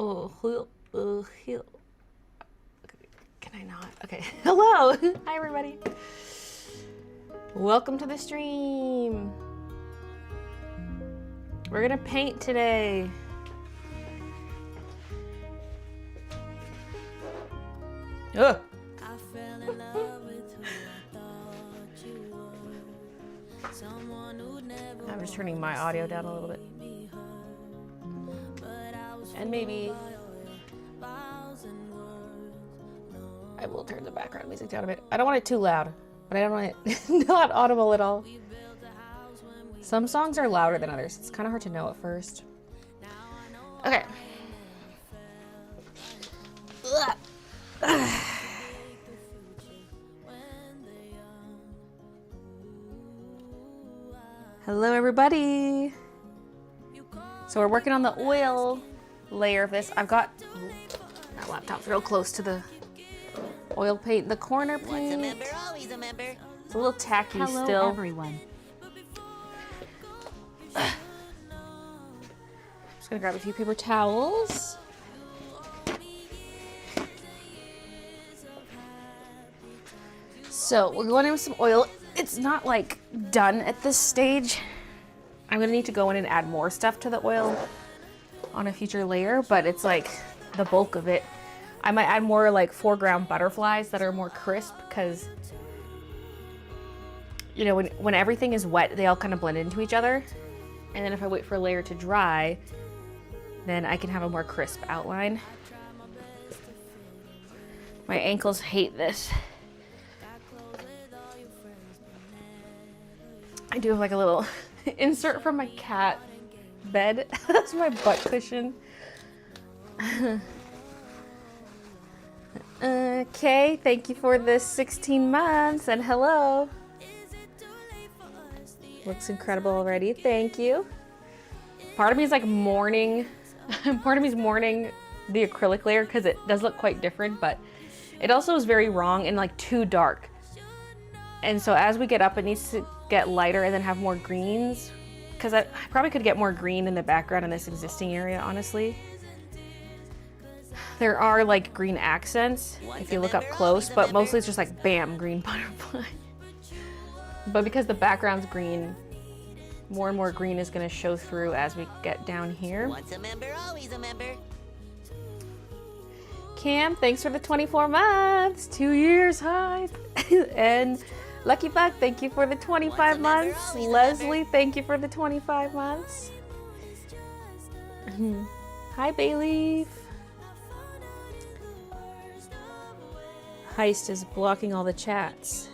Can I not? Okay. Hello. Hi, everybody. Welcome to the stream. We're gonna paint today. Ugh. I'm just turning my audio down a little bit. And maybe I will turn the background music down a bit. I don't want it too loud, but I don't want it not audible at all. Some songs are louder than others. It's kind of hard to know at first. Okay. Hello, everybody. So we're working on the oil layer of this. I've got that laptop's real close to the oil paint. The corner paint. Once a member, always a member. It's a little tacky. Hello, still. Everyone. I'm just gonna grab a few paper towels. So we're going in with some oil. It's not like done at this stage. I'm gonna need to go in and add more stuff to the oil on a future layer, but it's like the bulk of it. I might add more like foreground butterflies that are more crisp because, you know, when everything is wet, they all kind of blend into each other. And then if I wait for a layer to dry, then I can have a more crisp outline. My ankles hate this. I do have like a little insert from my cat bed. That's my butt cushion. Okay, thank you for the 16 months and hello. Looks incredible already, thank you. Part of me is like mourning, part of me is mourning the acrylic layer because it does look quite different, but it also is very wrong and like too dark. And so as we get up, it needs to get lighter and then have more greens, because I probably could get more green in the background in this existing area, honestly. There are like green accents if you look up close, but mostly it's just like bam, green butterfly. But because the background's green, more and more green is going to show through as we get down here. Once a member, always a member. Cam, thanks for the 24 months, 2 years, hi. And Lucky Buck, thank you for the 25 months. Leslie, thank you for the 25 months. Hi, Baylee. Heist is blocking all the chats.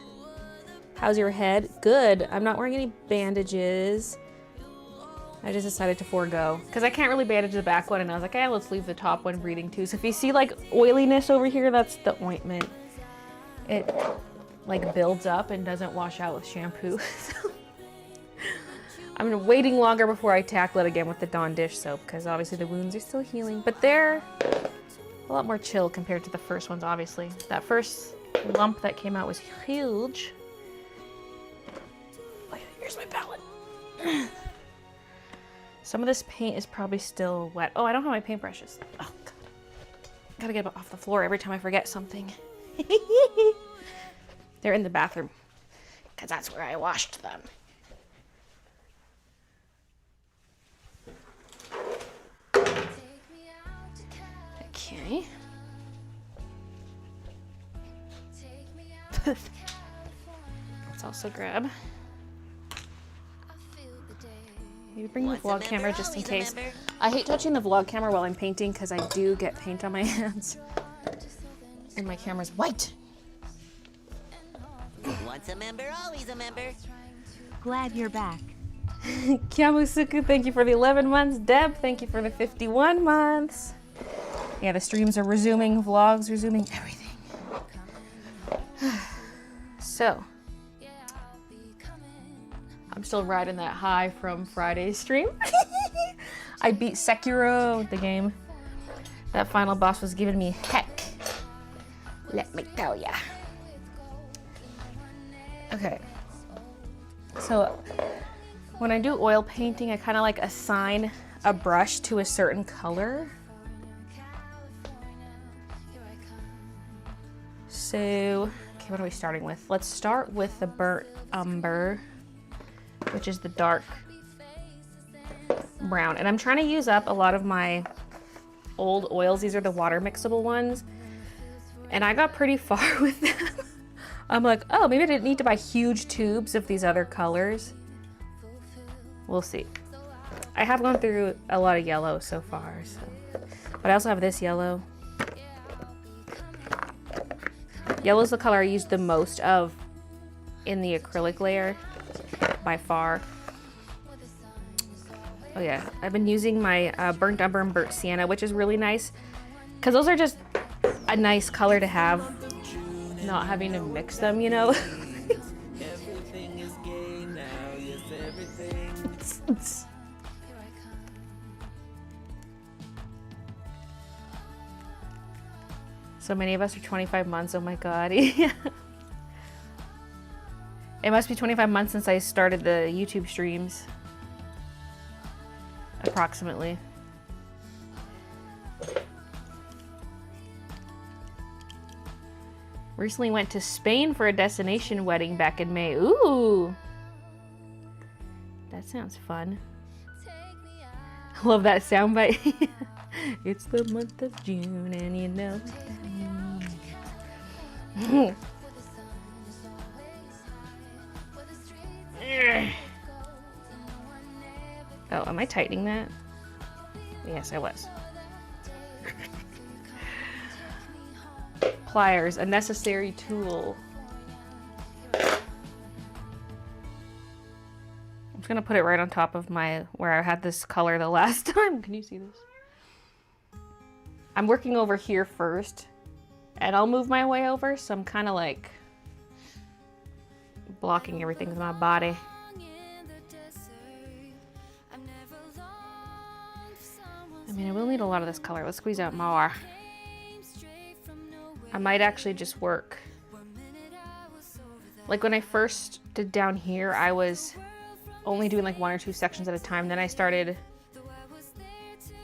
How's your head? Good. I'm not wearing any bandages. I just decided to forego because I can't really bandage the back one, and I was like, hey, let's leave the top one breathing too. So if you see like oiliness over here, that's the ointment. It like builds up and doesn't wash out with shampoo. I'm waiting longer before I tackle it again with the Dawn dish soap because obviously the wounds are still healing, but they're a lot more chill compared to the first ones, obviously. That first lump that came out was huge. Oh, here's my palette. Some of this paint is probably still wet. Oh, I don't have my paintbrushes. Oh, God. Gotta get off the floor every time I forget something. They're in the bathroom, because that's where I washed them. Okay. Let's also grab. Maybe bring the vlog camera just in case. I hate touching the vlog camera while I'm painting because I do get paint on my hands. And my camera's white. Once a member, always a member. Glad you're back. Kyamusuku, thank you for the 11 months. Deb, thank you for the 51 months. Yeah, the streams are resuming, vlogs resuming, everything. So, I'm still riding that high from Friday's stream. I beat Sekiro, the game. That final boss was giving me heck. Let me tell ya. Okay. So, when I do oil painting, I kind of like assign a brush to a certain color. So, okay, what are we starting with? Let's start with the burnt umber, which is the dark brown. And I'm trying to use up a lot of my old oils. These are the water mixable ones. And I got pretty far with them. I'm like, oh, maybe I didn't need to buy huge tubes of these other colors. We'll see. I have gone through a lot of yellow so far, so. But I also have this yellow. Yellow is the color I use the most of in the acrylic layer, by far. Oh yeah, I've been using my burnt umber and burnt sienna, which is really nice, because those are just a nice color to have, not having to mix them, you know? So many of us are 25 months, oh my god. It must be 25 months since I started the YouTube streams. Approximately. Recently went to Spain for a destination wedding back in May. Ooh! That sounds fun. I love that soundbite. It's the month of June and you know. Oh, am I tightening that? Yes, I was. Pliers, a necessary tool. I'm just gonna put it right on top of where I had this color the last time. Can you see this? I'm working over here first, and I'll move my way over, so I'm kind of like blocking everything with my body. I mean, I will need a lot of this color. Let's squeeze out more. I might actually just work. Like when I first did down here, I was only doing like 1 or 2 sections at a time. Then I started,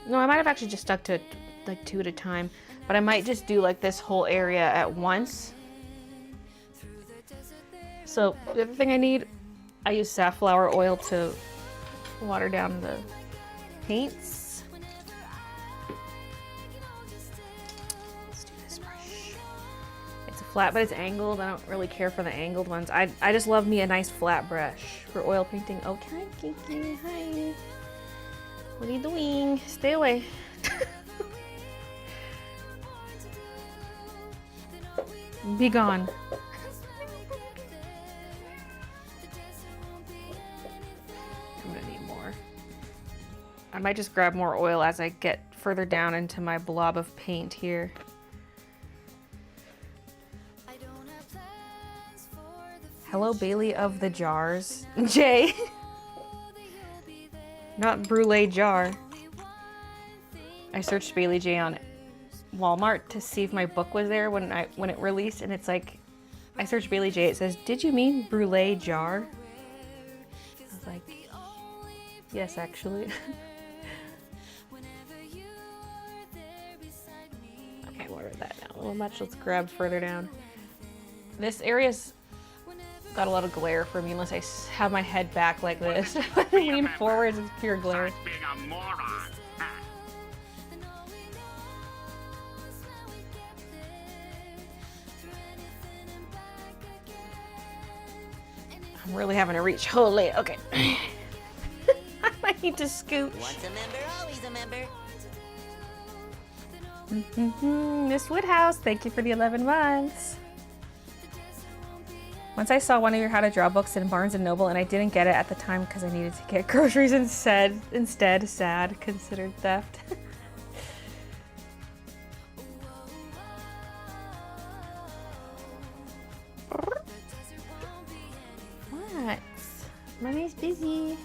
no, I might have actually just stuck to like 2 at a time, but I might just do like this whole area at once. So the other thing I need, I use safflower oil to water down the paints. Let's do this brush. It's a flat, but it's angled. I don't really care for the angled ones. I just love me a nice flat brush for oil painting. Okay, Kiki, hi. What are you doing? Stay away. Be gone. I'm gonna need more. I might just grab more oil as I get further down into my blob of paint here. Hello, Baylee of the jars. Jay. Not brulee jar. I searched Baylee J on Walmart to see if my book was there when it released, and it's like, I searched Baylee J, it says, did you mean brulee jar? I was like, yes, actually. Okay, we'll order that now a little much. Let's grab further down. This area's got a lot of glare for me unless I have my head back like this. Lean forwards, it's pure glare. I'm really having to reach. Holy, okay. I need to scoot. Once a member, always a member. Miss Woodhouse, thank you for the 11 months. Once I saw one of your how to draw books in Barnes & Noble and I didn't get it at the time because I needed to get groceries instead, sad, considered theft. What? Mommy's busy.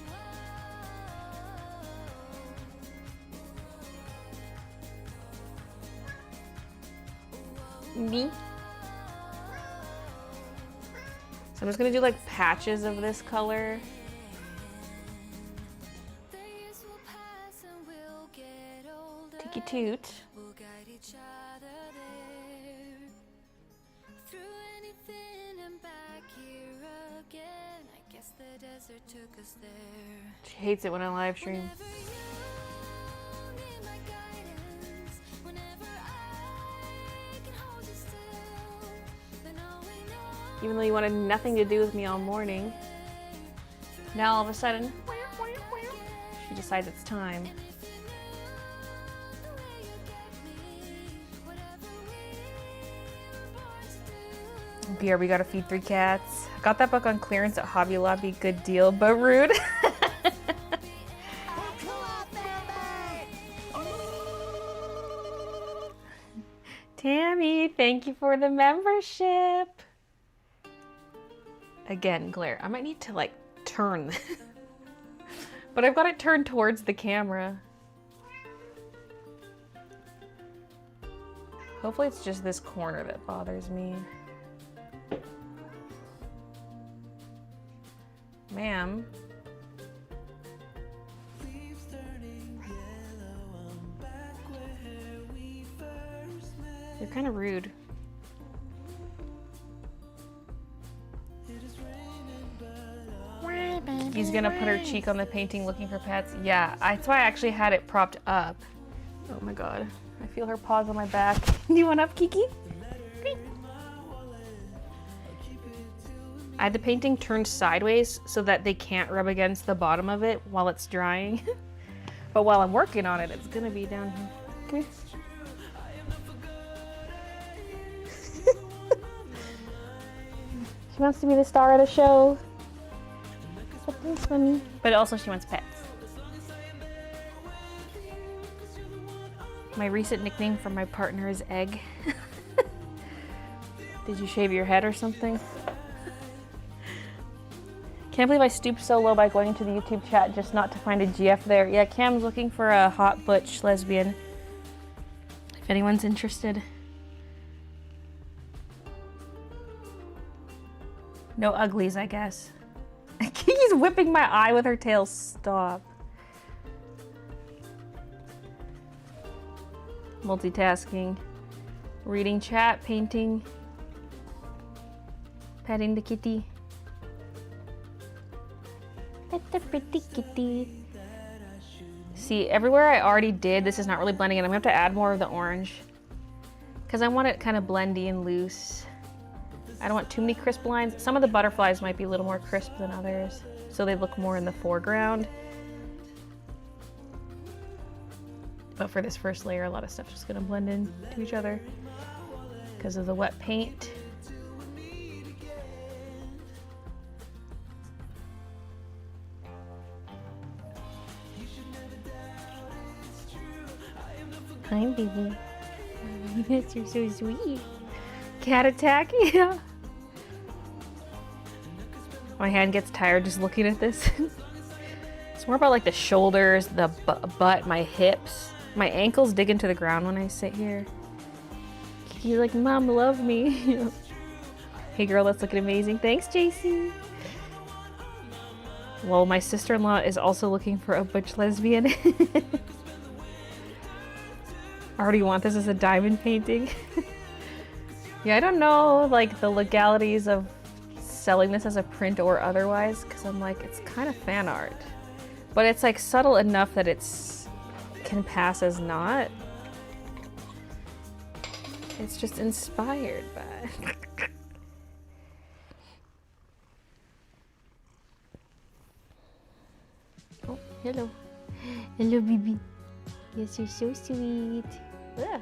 Me? So I'm just gonna do like patches of this color. Tiki toot. She hates it when I live stream. Even though you wanted nothing to do with me all morning, now all of a sudden, she decides it's time. Beer, we gotta feed 3 cats. Got that book on clearance at Hobby Lobby. Good deal, but rude. Tammy, thank you for the membership. Again, glare. I might need to like turn this. But I've got it turned towards the camera. Hopefully it's just this corner that bothers me. Ma'am. You're kind of rude. He's gonna put her cheek on the painting looking for pets. Yeah, that's why I actually had it propped up. Oh my god. I feel her paws on my back. You want up, Kiki? I had the painting turned sideways so that they can't rub against the bottom of it while it's drying. But while I'm working on it, it's gonna be down here. Come here. She wants to be the star of the show. But also she wants pets. My recent nickname for my partner is Egg. Did you shave your head or something? Can't believe I stooped so low by going to the YouTube chat just not to find a GF there. Yeah, Cam's looking for a hot butch lesbian. If anyone's interested. No uglies, I guess. Kiki's whipping my eye with her tail. Stop. Multitasking. Reading chat, painting. Petting the kitty. Pet the pretty kitty. See, everywhere I already did, this is not really blending in. I'm gonna have to add more of the orange because I want it kind of blendy and loose. I don't want too many crisp lines. Some of the butterflies might be a little more crisp than others, so they look more in the foreground. But for this first layer, a lot of stuff's just gonna blend in to each other because of the wet paint. Hi, baby. Yes, you're so sweet. Cat attack? Yeah. My hand gets tired just looking at this. It's more about like the shoulders, the butt, my hips. My ankles dig into the ground when I sit here. Kiki's like, Mom, love me. Hey girl, that's looking amazing. Thanks, JC. Well, my sister-in-law is also looking for a butch lesbian. I already want this as a diamond painting. Yeah, I don't know like the legalities of selling this as a print or otherwise, because I'm like, it's kind of fan art. But it's like subtle enough that it's can pass as not. It's just inspired by. Oh, hello. Hello, baby. Yes, you're so sweet. Ugh.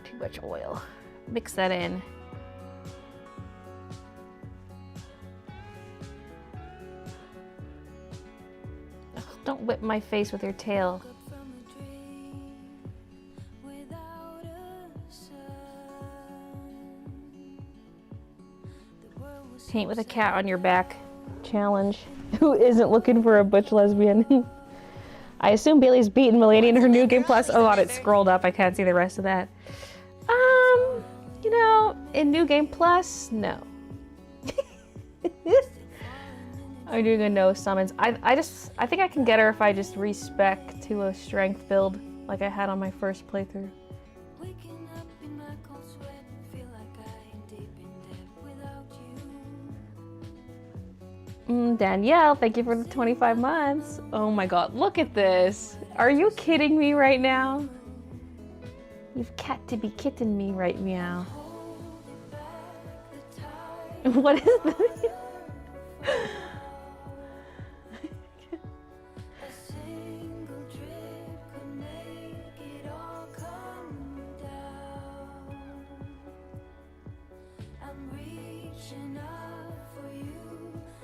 Too much oil. Mix that in. Ugh, don't whip my face with your tail. Paint with a cat on your back challenge. Who isn't looking for a butch lesbian? I assume Bailey's beaten Melanie in her new game plus. Oh god, it scrolled up. I can't see the rest of that. You know, in new game plus, no. I'm doing a no summons. I think I can get her if I just respec to a strength build like I had on my first playthrough. Danielle, thank you for the 25 months. Oh my god, look at this. Are you kidding me right now? You've got to be kidding me right meow. What is this?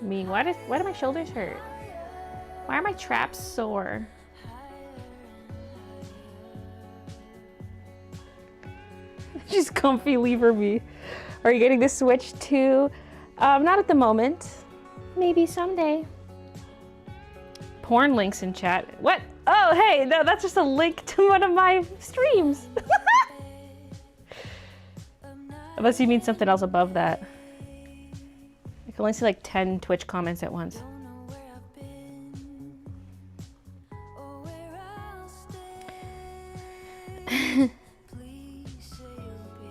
Me, why do my shoulders hurt? Why are my traps sore? She's comfy, leave her be. Are you getting the Switch too? Not at the moment. Maybe someday. Porn links in chat. What? Oh, hey, no, that's just a link to one of my streams. Unless you mean something else above that. I can only see like 10 Twitch comments at once.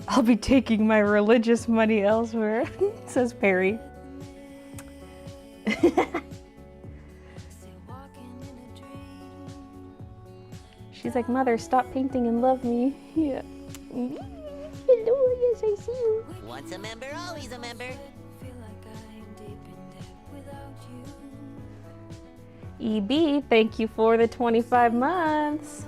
I'll be taking my religious money elsewhere, says Perry. She's like, Mother, stop painting and love me. Yeah. Hello, yes, I see you. Once a member, always a member. EB, thank you for the 25 months.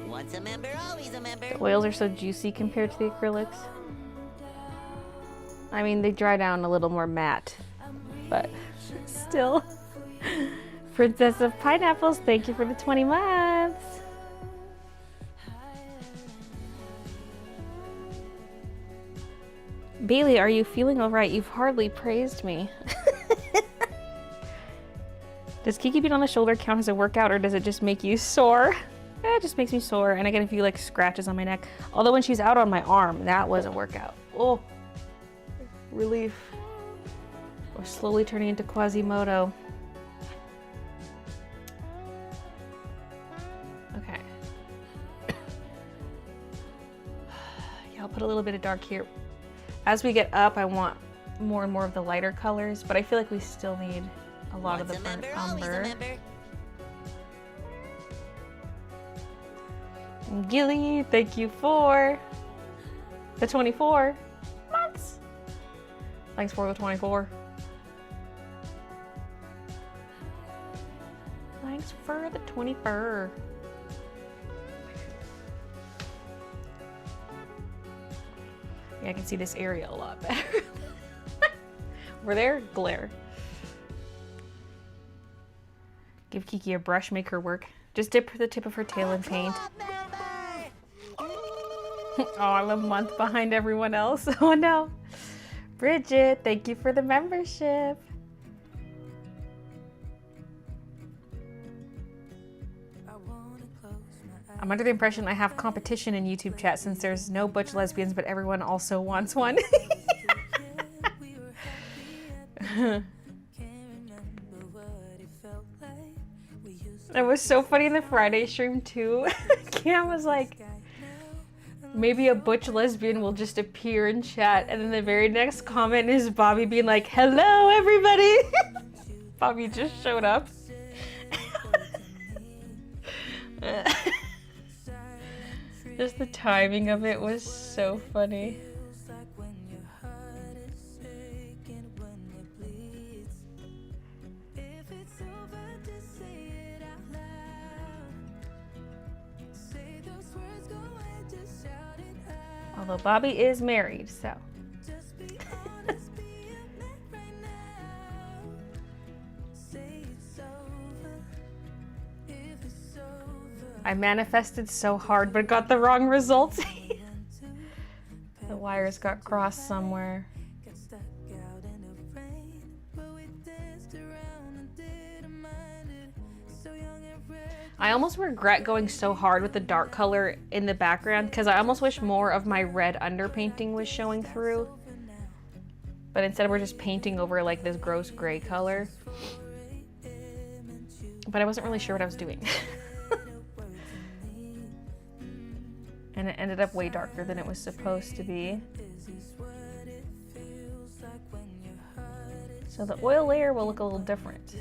Once a member, always a member. The oils are so juicy compared to the acrylics. I mean, they dry down a little more matte, but still. Princess of Pineapples, thank you for the 20 months. Baylee, are you feeling all right? You've hardly praised me. Does Kiki being on the shoulder count as a workout, or does it just make you sore? It just makes me sore, and I get a few like scratches on my neck. Although when she's out on my arm, that was a workout. Oh, relief. We're slowly turning into Quasimodo. Okay. Yeah, I'll put a little bit of dark here. As we get up, I want more and more of the lighter colors, but I feel like we still need a lot of the burnt umber. Gilly, thank you for the 24 months. Thanks for the 24. Thanks for the 24. Yeah, I can see this area a lot better. Over there, glare. Give Kiki a brush, make her work. Just dip the tip of her tail in paint. Oh, I'm a month behind everyone else. Oh no. Bridget, thank you for the membership. I'm under the impression I have competition in YouTube chat since there's no butch lesbians, but everyone also wants one. It was so funny in the Friday stream too. Cam was like, maybe a butch lesbian will just appear in chat, and then the very next comment is Bobby being like, hello everybody. Bobby just showed up. Just the timing of it was so funny. Although Bobby is married, so. I manifested so hard, but got the wrong results. The wires got crossed somewhere. I almost regret going so hard with the dark color in the background because I almost wish more of my red underpainting was showing through. But instead we're just painting over like this gross gray color. But I wasn't really sure what I was doing. And it ended up way darker than it was supposed to be. So the oil layer will look a little different.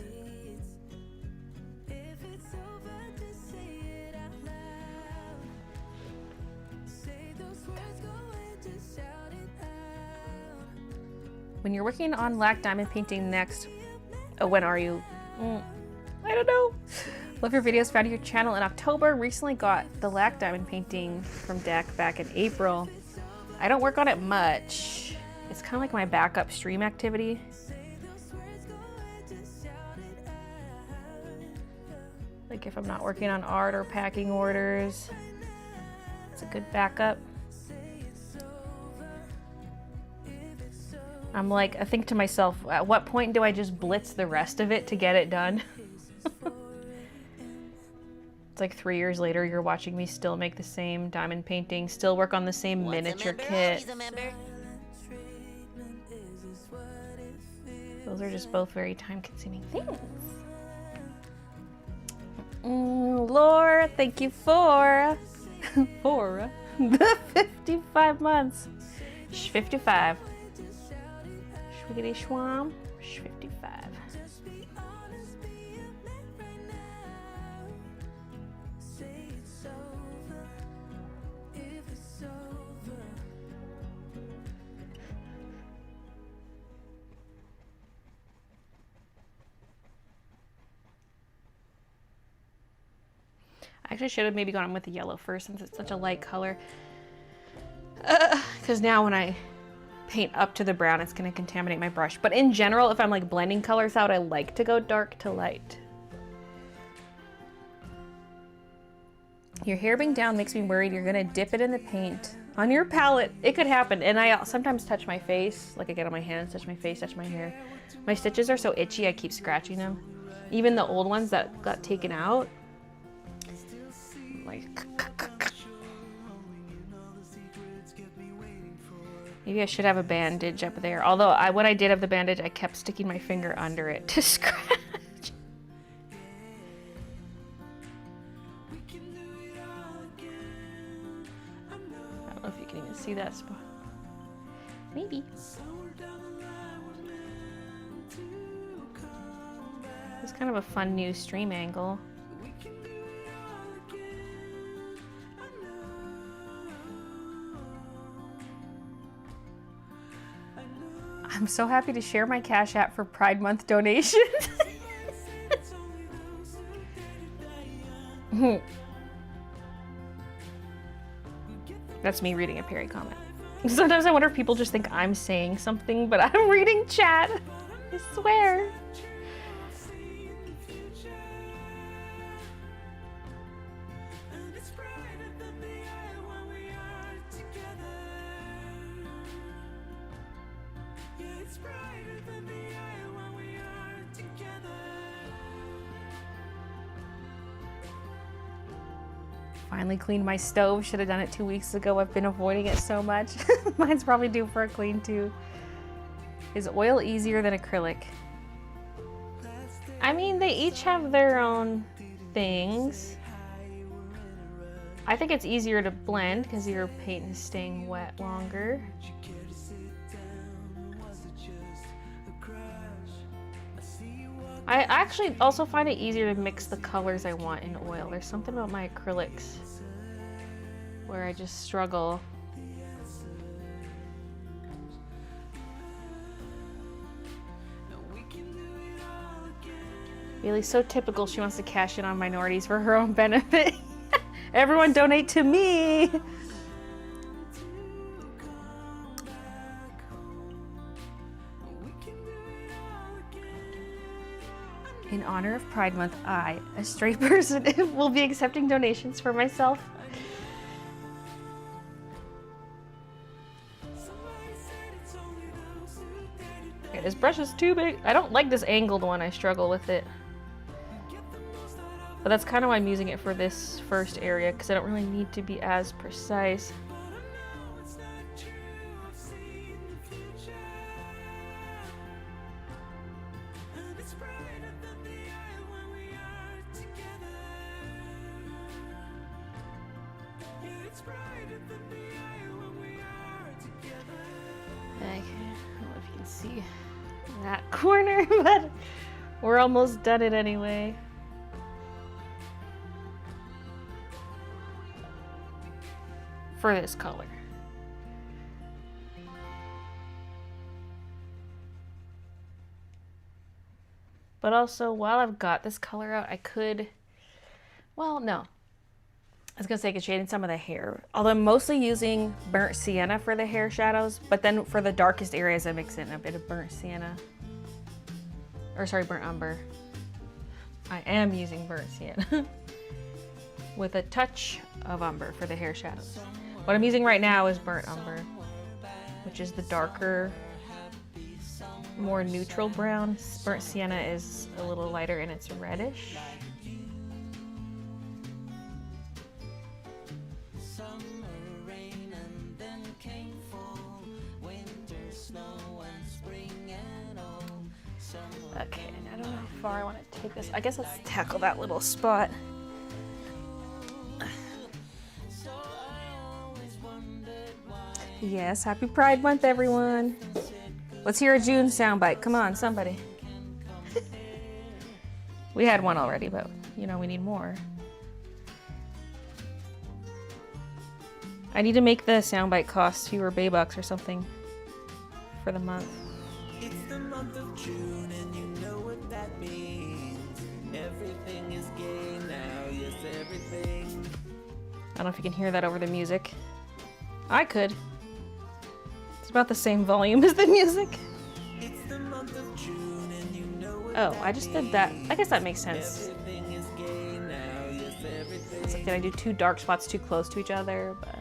When you're working on black diamond painting next, oh, when are you? I don't know. Love your videos, found your channel in October. Recently got the black diamond painting from deck back in April. I don't work on it much. It's kind of like my backup stream activity. Like if I'm not working on art or packing orders, it's a good backup. I'm like, I think to myself, at what point do I just blitz the rest of it to get it done? It's like 3 years later, you're watching me still make the same diamond painting, still work on the same miniature kit. Those are just both very time-consuming things. Laura, thank you for the 55 months. 55. Schwiggity schwam. 55. I actually should have maybe gone with the yellow first since it's such a light color. Because now when I paint up to the brown, it's going to contaminate my brush. But in general, if I'm like blending colors out, I like to go dark to light. Your hair being down makes me worried you're going to dip it in the paint on your palette. It could happen. And I sometimes touch my face. Like I get on my hands, touch my face, touch my hair. My stitches are so itchy, I keep scratching them. Even the old ones that got taken out. Like, maybe I should have a bandage up there. Although when I did have the bandage, I kept sticking my finger under it to scratch. I don't know if you can even see that spot. Maybe. It's kind of a fun new stream angle. I'm so happy to share my Cash App for Pride Month donations. That's me reading a Perry comment. Sometimes I wonder if people just think I'm saying something, but I'm reading chat. I swear. Finally cleaned my stove. Should have done it 2 weeks ago. I've been avoiding it so much. Mine's probably due for a clean too. Is oil easier than acrylic? I mean, they each have their own things. I think it's easier to blend because your paint is staying wet longer. I actually also find it easier to mix the colors I want in oil. There's something about my acrylics where I just struggle. Baylee's so typical, she wants to cash in on minorities for her own benefit. Everyone donate to me! In honor of Pride Month, I, a straight person, will be accepting donations for myself. Okay, this brush is too big. I don't like this angled one, I struggle with it. But that's kind of why I'm using it for this first area, because I don't really need to be as precise. Okay, I don't know if you can see that corner, but we're almost done it anyway. For this color. But also, while I've got this color out, I could, well, no. I was gonna say I could shade in some of the hair. Although I'm mostly using burnt sienna for the hair shadows, but then for the darkest areas, I mix in a bit of burnt sienna. Or sorry, burnt umber. I am using burnt sienna. With a touch of umber for the hair shadows. What I'm using right now is burnt umber, which is the darker, more neutral brown. Burnt sienna is a little lighter and it's reddish. Okay, I don't know how far I want to take this. I guess let's tackle that little spot. Yes, happy Pride Month, everyone. Let's hear a June soundbite. Come on, somebody. We had one already, but you know, we need more. I need to make the soundbite cost fewer Baybucks or something for the month. It's the month of June and you know what that means. Everything is gay now, yes, everything. I don't know if you can hear that over the music. I could. It's about the same volume as the music. It's the month of June and you know what Oh, I just did that. I guess that makes sense. everything is gay now, yes, everything. It's like, did I do two dark spots too close to each other? But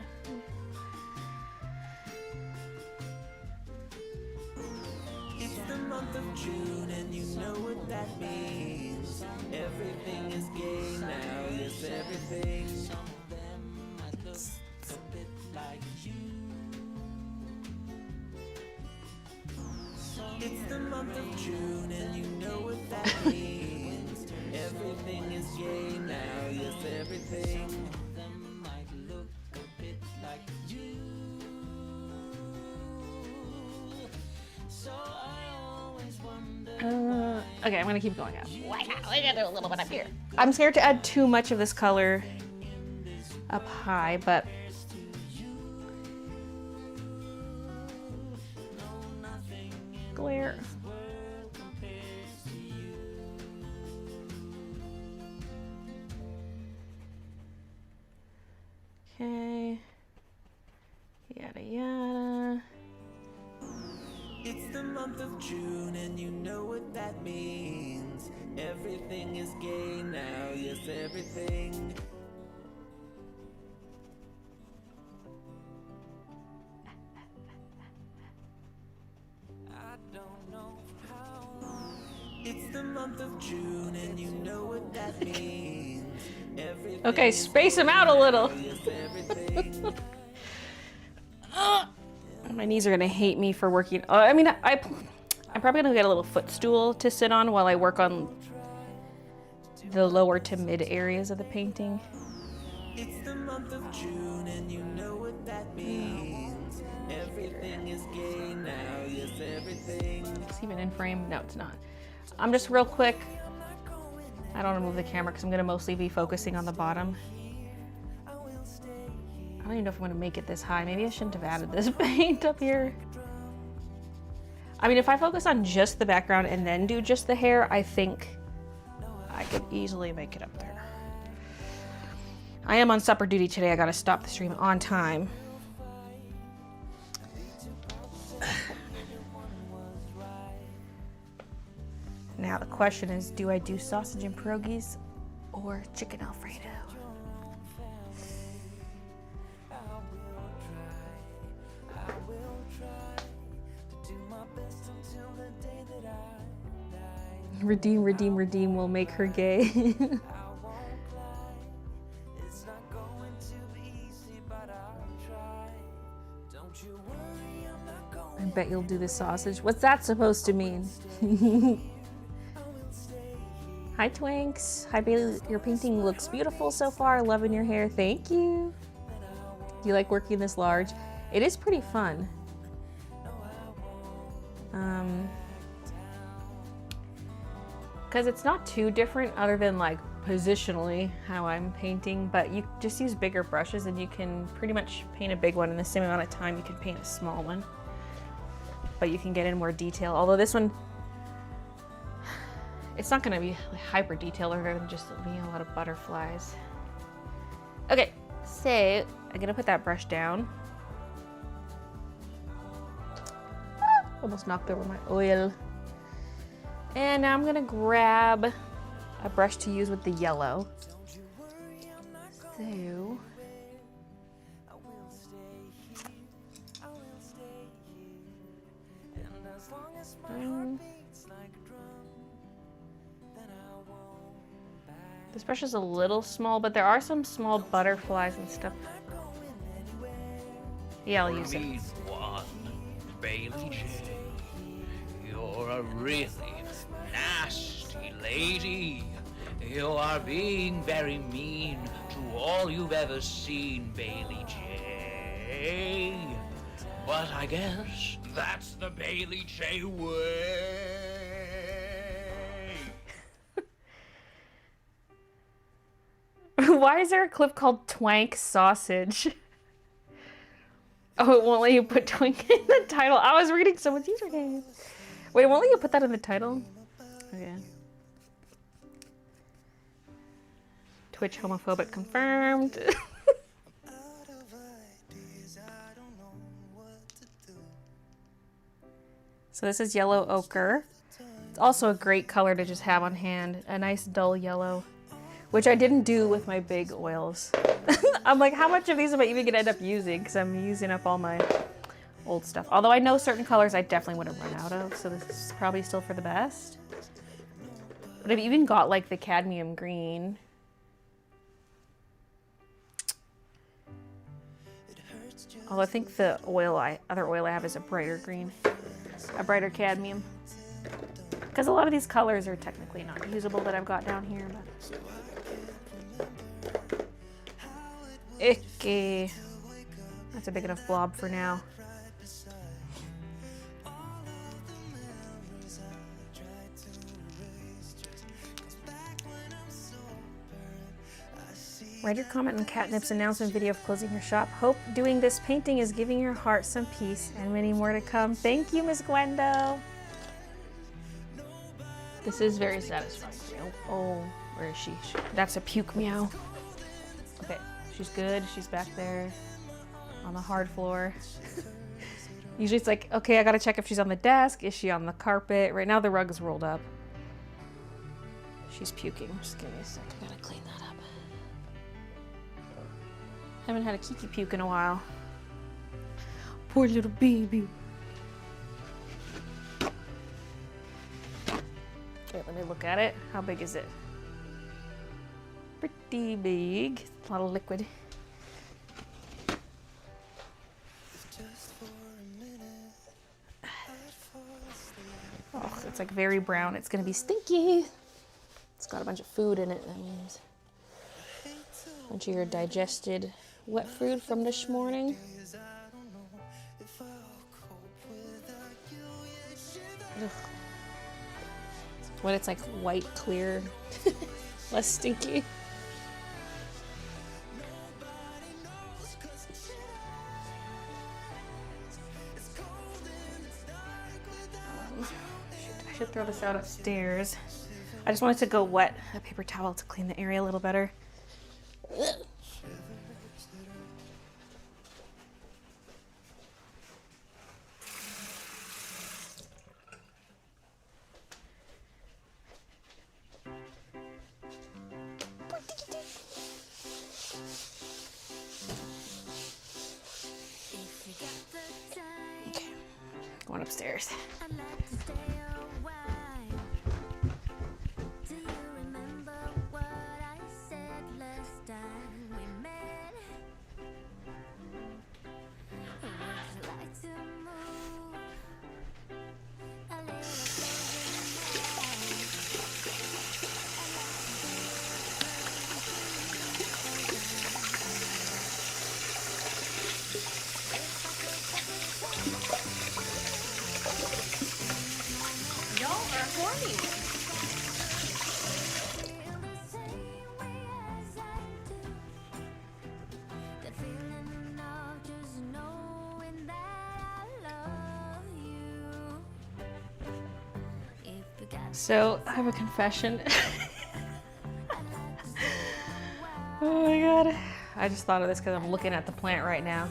It's the month of June and you know what that means. Everything is gay now, yes, everything. It's the month of June and you know what that means. Everything is gay now, yes, everything. Them might look a bit like you. So I always wonder. okay, I'm gonna keep going up. We gotta do a little bit up here. I'm scared to add too much of this color up high, but glare. Okay. Yada yada. It's the month of June and you know what that means. Everything is gay now, yes, everything. I don't know how long. It's the month of June and you know what that means. Everything Okay, space them out a little. yes, everything. My knees are gonna hate me for working. I mean, I'm probably gonna get a little footstool to sit on while I work on the lower to mid areas of the painting. It's the month of June and you know what that means. Everything is gay now, yes, everything. It's even in frame. No, it's not. I'm just real quick. I don't want to move the camera because I'm gonna mostly be focusing on the bottom. I don't even know if I'm gonna make it this high. Maybe I shouldn't have added this paint up here. I mean, if I focus on just the background and then do just the hair, I think I could easily make it up there. I am on supper duty today. I gotta stop the stream on time. Now the question is, do I do sausage and pierogies or chicken Alfredo? Redeem, redeem, redeem will make her gay. I bet you'll do the sausage. What's that supposed to mean? Hi Twinks. Hi Baylee. Your painting looks beautiful so far. Loving your hair. Thank you. Do you like working this large? It is pretty fun. Because it's not too different other than like positionally how I'm painting, but you just use bigger brushes and you can pretty much paint a big one in the same amount of time you can paint a small one. But you can get in more detail. Although this one, it's not gonna be hyper detailed other than just being a lot of butterflies. Okay, so I'm gonna put that brush down. Almost knocked over my oil. And now I'm gonna grab a brush to use with the yellow. So, this brush is a little small, but there are some small butterflies and stuff. Yeah, I'll use it. One, Baylee J. You're a really nasty lady. You are being very mean to all you've ever seen, Baylee J. But I guess that's the Baylee J way. Why is there a clip called Twank Sausage? Oh, it won't let you put Twink in the title. I was reading someone's username. Wait, it won't let you put that in the title? Okay. Twitch homophobic confirmed. So this is yellow ochre. It's also a great color to just have on hand. A nice dull yellow, which I didn't do with my big oils. I'm like, how much of these am I even gonna end up using? Because I'm using up all my old stuff. Although I know certain colors I definitely would have run out of, so this is probably still for the best. But I've even got like the cadmium green. Although I think the other oil I have is a brighter green, a brighter cadmium. Because a lot of these colors are technically not usable that I've got down here. But... Icky. That's a big enough blob for now. Write your comment on Catnip's announcement video of closing your shop. Hope doing this painting is giving your heart some peace, and many more to come. Thank you, Miss Gwendo. This is very satisfying. Oh, where is she? That's a puke meow. Okay, she's good. She's back there on the hard floor. Usually it's like, okay, I gotta check if she's on the desk. Is she on the carpet? Right now the rug is rolled up. She's puking. Just give me a sec. I gotta clean that up. Haven't had a Kiki puke in a while. Poor little baby. Okay, let me look at it. How big is it? Pretty big. A lot of liquid. Oh, it's like very brown. It's gonna be stinky. It's got a bunch of food in it. That means a bunch of your digested wet food from this morning. Ugh. When it's like white, clear, less stinky. I should throw this out upstairs. I just wanted to go wet a paper towel to clean the area a little better. Okay, going upstairs. So I have a confession. Oh my god. I just thought of this because I'm looking at the plant right now.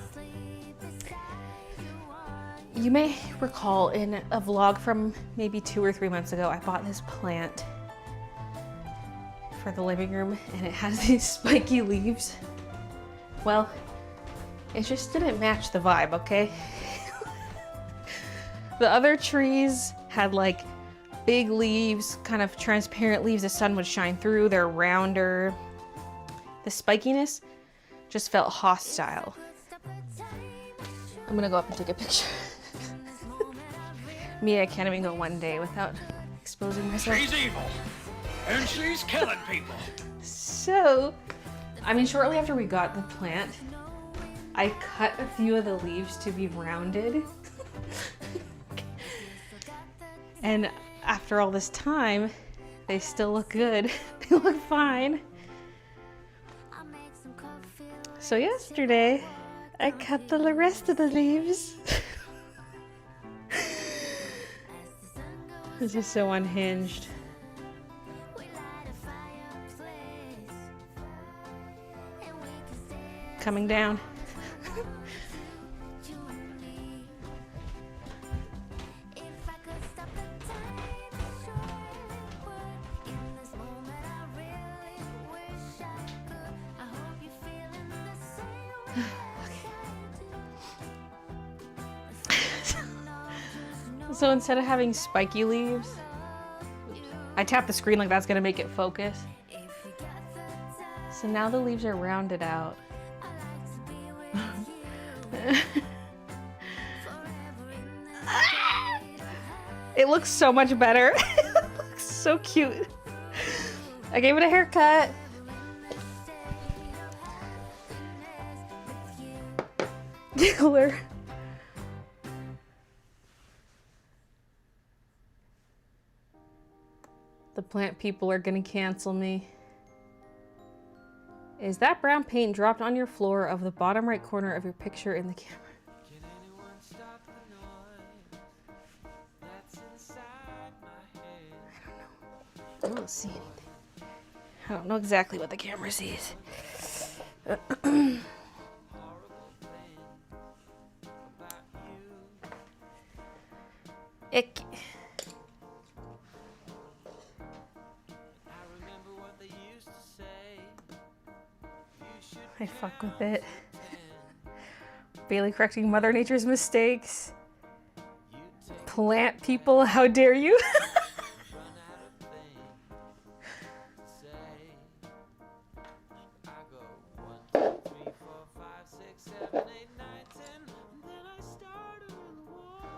You may recall in a vlog from maybe 2 or 3 months ago, I bought this plant for the living room and it has these spiky leaves. Well, it just didn't match the vibe, okay? The other trees had like big leaves, kind of transparent leaves the sun would shine through. They're rounder. The spikiness just felt hostile. I'm gonna go up and take a picture. Me, I can't even go one day without exposing myself. She's evil, and she's killing people. So, I mean, shortly after we got the plant, I cut a few of the leaves to be rounded. And after all this time, they still look good. They look fine. So yesterday, I cut the rest of the leaves. This is so unhinged. Coming down. So instead of having spiky leaves, I tap the screen like that's gonna make it focus. So now the leaves are rounded out. It looks so much better. It looks so cute. I gave it a haircut. Giggler. The plant people are gonna cancel me. Is that brown paint dropped on your floor of the bottom right corner of your picture in the camera? Can anyone stop the noise that's inside my head? I don't see anything. I don't know exactly what the camera sees. Horrible thing about you. Ick. I remember what they used to say. You should I fuck with it. Baylee correcting Mother Nature's mistakes. Plant people, how dare you? run out of things to say. I go 1, 2, 3, 4, 5, 6, 7, 8, 9, 10, and then I start a little war.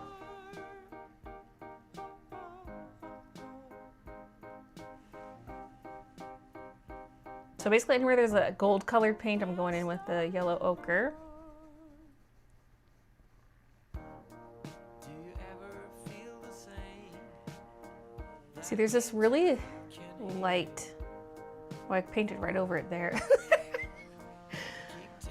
So basically anywhere there's a gold colored paint, I'm going in with the yellow ochre. Do you ever feel the same? See, there's this really light, well, I painted right over it there.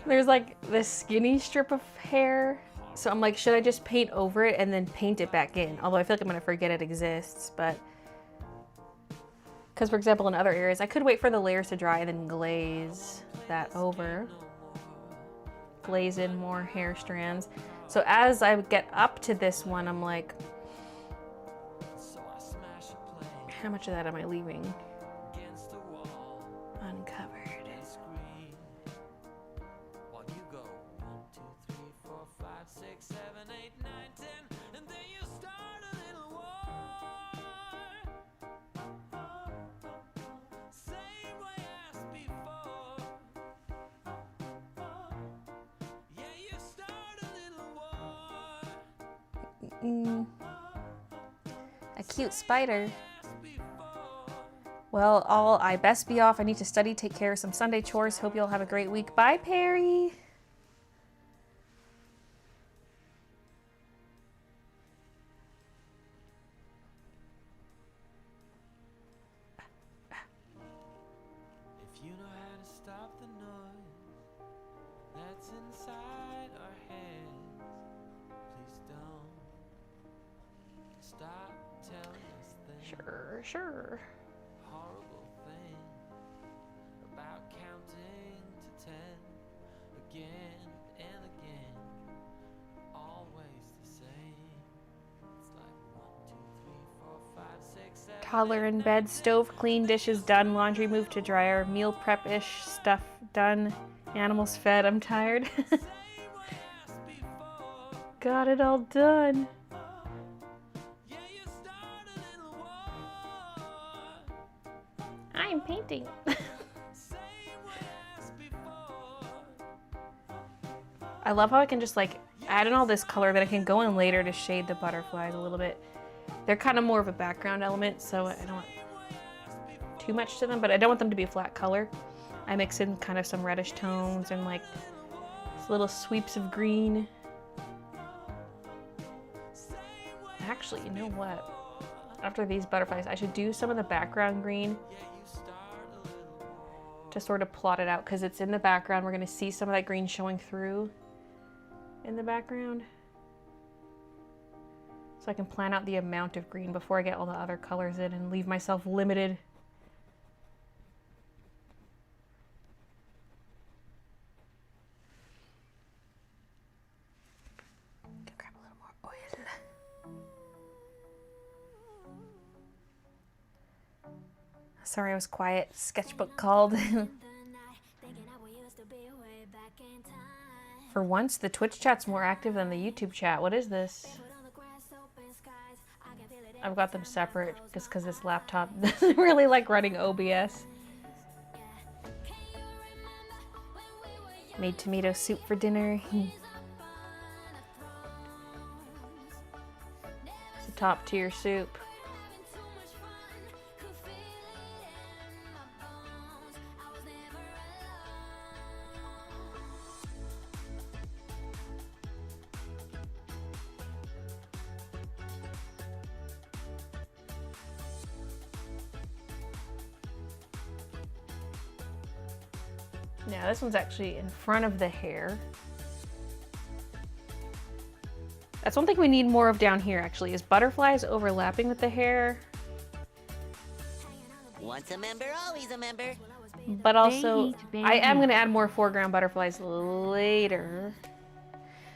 There's like this skinny strip of hair. So I'm like, should I just paint over it and then paint it back in? Although I feel like I'm gonna forget it exists, but. Because for example, in other areas, I could wait for the layers to dry and then glaze that over. Glaze in more hair strands. So as I get up to this one, I'm like, So I smash a plane how much of that am I leaving against the wall uncovered? and scream while you go 1, 2, 3, 4, 5, 6, 7, 8, 9, 10, and then you start a little war. Same way as before. Yeah, you start a little war. A cute spider. As before. Well, I best be off. I need to study, take care of some Sunday chores. Hope you all have a great week. Bye, Perry. If you know how to stop the noise that's inside our heads, please don't stop telling us things. Sure. Horrible thing about counting to 10 again and again, always the same. It's like 1, 2, 3, 4, 5, 6, 7. Toddler in bed, stove clean, dishes done, laundry moved to dryer, meal prep-ish stuff done, animals fed, I'm tired. Got it all done. I'm painting. I love how I can just like add in all this color that I can go in later to shade the butterflies a little bit. They're kind of more of a background element, so I don't want too much to them, but I don't want them to be a flat color. I mix in kind of some reddish tones and like little sweeps of green. Actually, you know what? After these butterflies, I should do some of the background green to sort of plot it out, because it's in the background. We're going to see some of that green showing through in the background. So I can plan out the amount of green before I get all the other colors in and leave myself limited. Grab a little more oil. Sorry I was quiet. Sketchbook called. For once, the Twitch chat's more active than the YouTube chat. What is this? I've got them separate just because this laptop doesn't really like running OBS. Made tomato soup for dinner. It's a top tier soup. Now this one's actually in front of the hair. That's one thing we need more of down here actually, is butterflies overlapping with the hair. Once a member, always a member. But also, Baylee. I am gonna add more foreground butterflies later.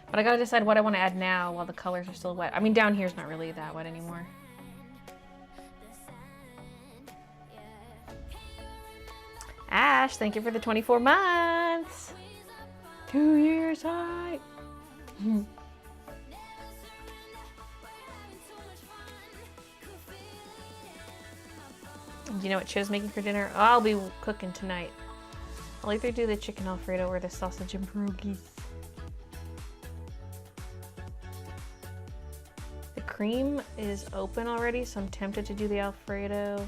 But I gotta decide what I wanna add now while the colors are still wet. I mean, down here's not really that wet anymore. Ash, thank you for the 24 months. 2 years high. Do you know what Chiv's making for dinner? I'll be cooking tonight. I'll either do the chicken Alfredo or the sausage and pierogies. The cream is open already, so I'm tempted to do the Alfredo.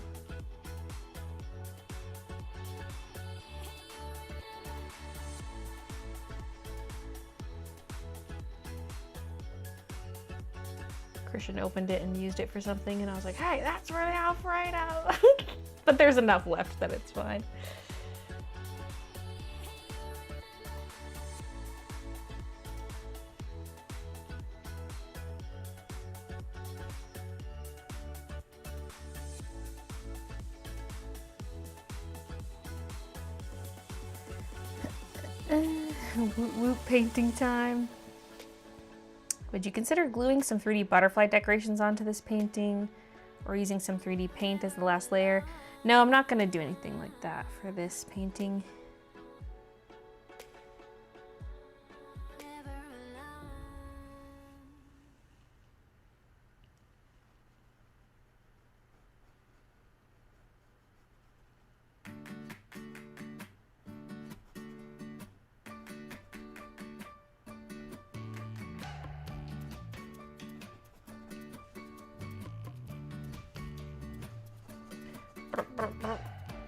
Christian opened it and used it for something, and I was like, hey, that's for the Alfredo. But there's enough left that it's fine. Woot woot painting time. Would you consider gluing some 3D butterfly decorations onto this painting, or using some 3D paint as the last layer? No, I'm not going to do anything like that for this painting.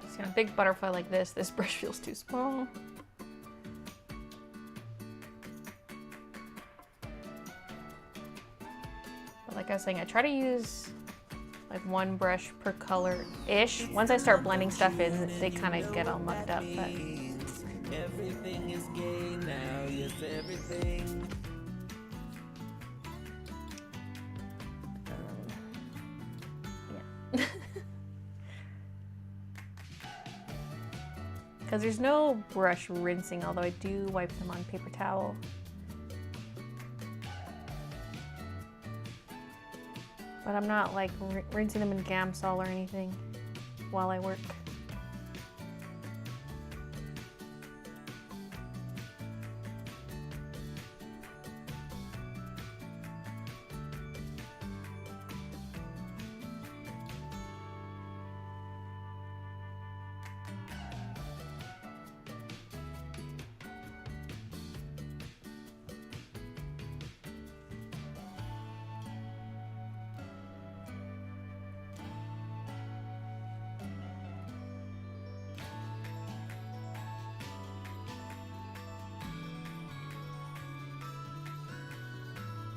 See, on a big butterfly like this brush feels too small. But like I was saying, I try to use like one brush per color-ish. Once I start blending stuff in, they kind of get all mucked up. But Everything is gay now, yes, everything. yeah. Because there's no brush rinsing, although I do wipe them on paper towel. But I'm not like rinsing them in Gamsol or anything while I work.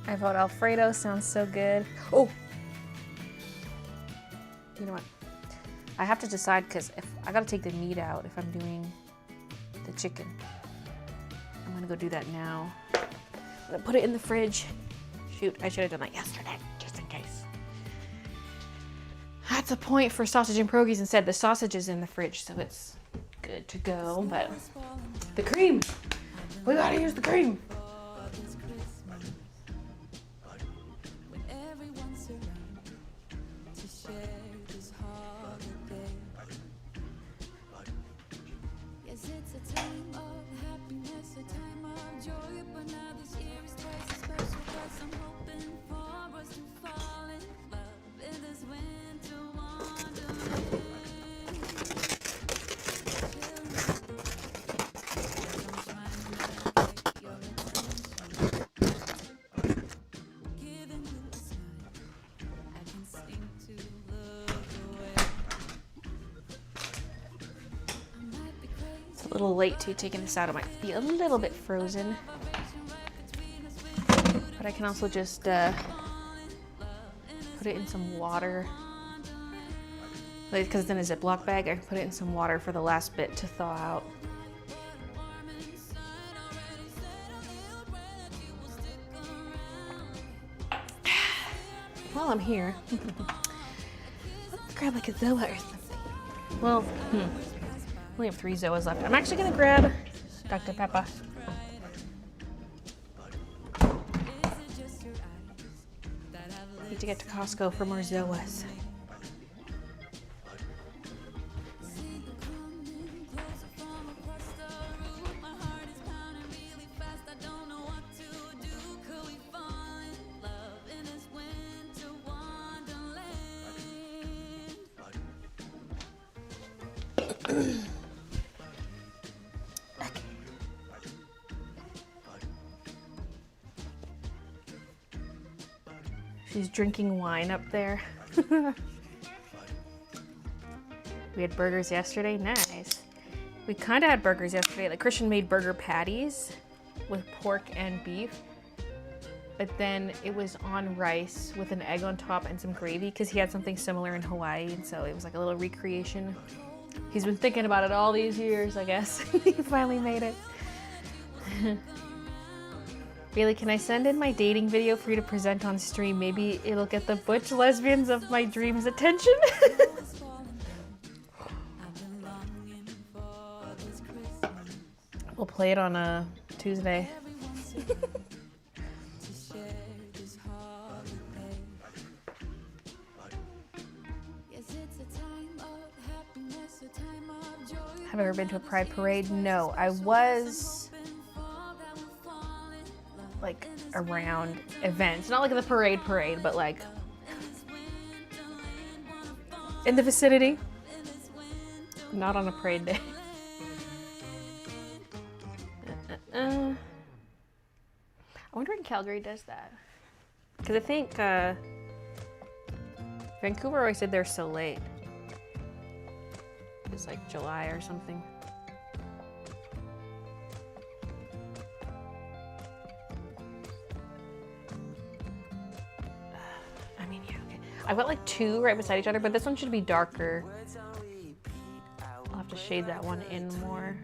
I vote Alfredo, sounds so good. Oh! You know what? I have to decide because if I gotta take the meat out if I'm doing the chicken. I'm gonna go do that now. I'm gonna put it in the fridge. Shoot, I should have done that yesterday, just in case. That's a point for sausage and pierogies instead. The sausage is in the fridge, so it's good to go, but the cream! We gotta use the cream! A little late to taking this out. It might be a little bit frozen, but I can also just put it in some water, because it's in a Ziploc bag. I can put it in some water for the last bit to thaw out. While I'm here, let's grab like a Zoa or something. Well, we have 3 Zoas left. I'm actually gonna grab Dr. Pepper. Need to get to Costco for more Zoas. She's drinking wine up there. We had burgers yesterday. Nice. We kind of had burgers yesterday. Like Christian made burger patties with pork and beef. But then it was on rice with an egg on top and some gravy because he had something similar in Hawaii. And so it was like a little recreation. He's been thinking about it all these years, I guess. He finally made it. Baylee, can I send in my dating video for you to present on stream? Maybe it'll get the butch lesbians of my dreams attention. We'll play it on a Tuesday. Have I ever been to a pride parade? No, I was like around events, not like the parade, but like in the vicinity, not on a parade day. I wonder when Calgary does that, because I think Vancouver always said they're so late. It's like July or something. I mean, yeah, okay. I've got like 2 right beside each other, but this one should be darker. I'll have to shade that one in more.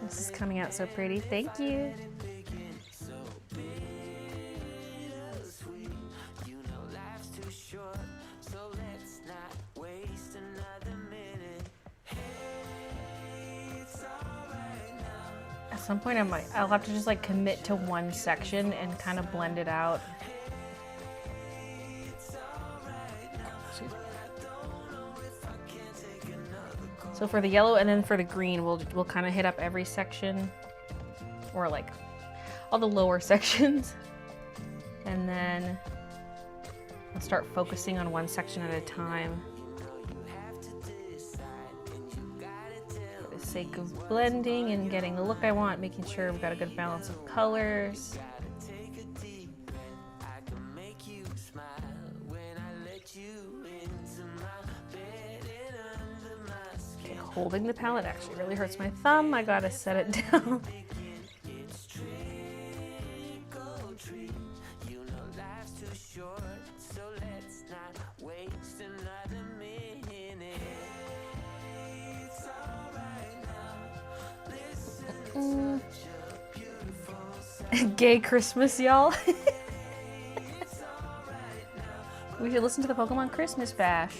This is coming out so pretty. Thank you. At some point I'll have to just like commit to one section and kind of blend it out. So for the yellow and then for the green, we'll kind of hit up every section, or like all the lower sections, and then I'll start focusing on one section at a time. For the sake of blending and getting the look I want, making sure we've got a good balance of colors. Holding the palette actually really hurts my thumb. I gotta set it down. Gay Christmas, y'all. We should listen to the Pokemon Christmas Bash.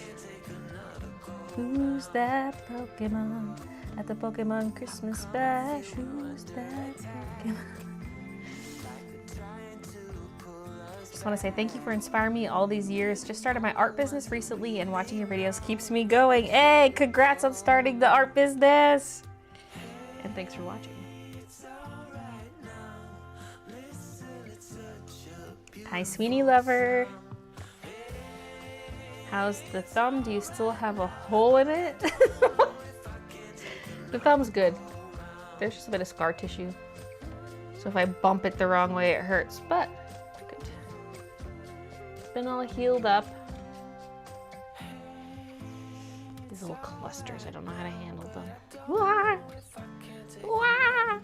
Who's that Pokemon at the Pokemon Christmas Bash? Who's that Pokemon? Just want to say thank you for inspiring me all these years. Just started my art business recently and watching your videos keeps me going. Hey, congrats on starting the art business. And thanks for watching. Hi, Sweeney Lover. How's the thumb? Do you still have a hole in it? The thumb's good. There's just a bit of scar tissue. So if I bump it the wrong way, it hurts, but good. It's been all healed up. These little clusters, I don't know how to handle them. Wah! Wah!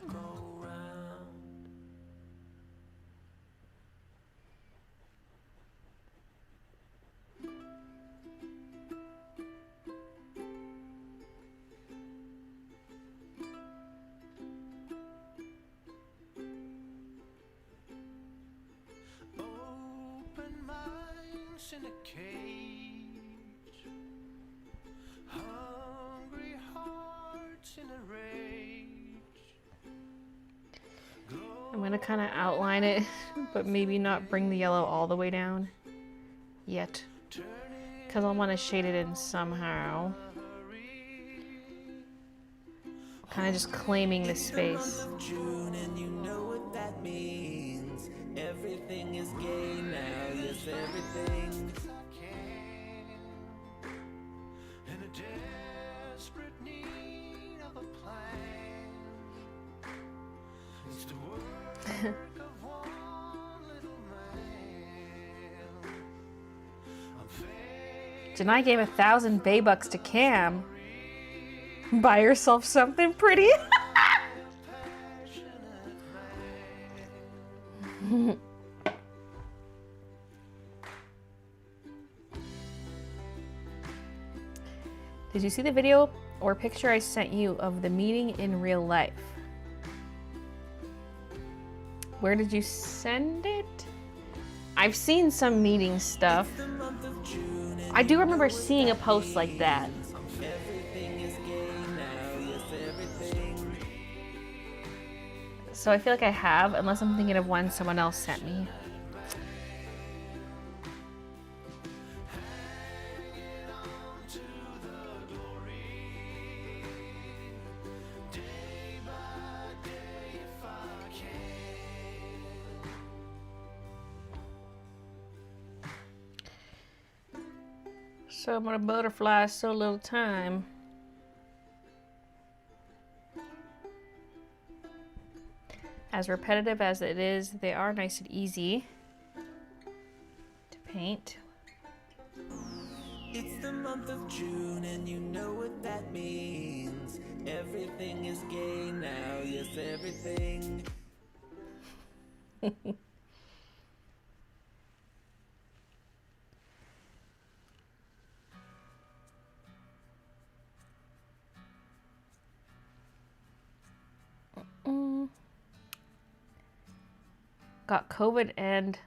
In a cage, hungry hearts in a rage. I'm gonna kind of outline it, but maybe not bring the yellow all the way down yet, because I want to shade it in somehow. Kind of just claiming the space. June, and you know what that means. Everything is gay now, yes, everything. In a desperate need of a plan. It's the work of one little man. Janai gave 1,000 Baybucks to Cam. Buy yourself something pretty. Did you see the video or picture I sent you of the meeting in real life? Where did you send it? I've seen some meeting stuff. I do remember seeing a post like that. So I feel like I have, unless I'm thinking of one someone else sent me. So I'm gonna butterfly so little time. As repetitive as it is, they are nice and easy to paint. It's the month of June, and you know what that means. Everything is gay now, yes, everything. got COVID and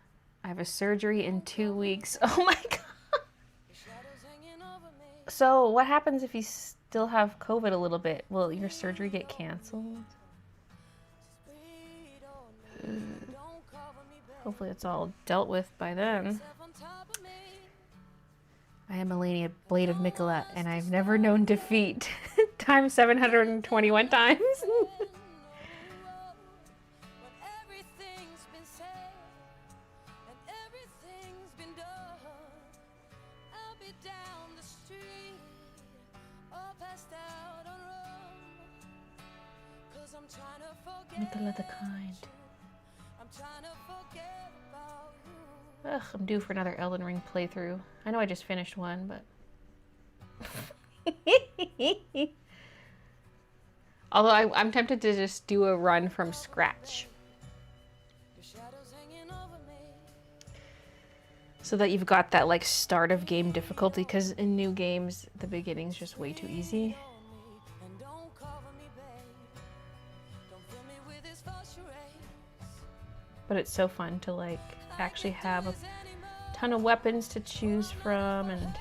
I have a surgery in 2 weeks. Oh my God. So what happens if you still have COVID a little bit? Will your surgery get canceled? Hopefully it's all dealt with by then. I am Melania, Blade of Mikola, and I've never known defeat. Times 721 times. Mikola the Kind. Ugh, I'm due for another Elden Ring playthrough. I know I just finished one, but... Although I'm tempted to just do a run from scratch. So that you've got that, like, start of game difficulty, because in new games, the beginning's just way too easy. But it's so fun to, like, actually have a ton of weapons to choose from and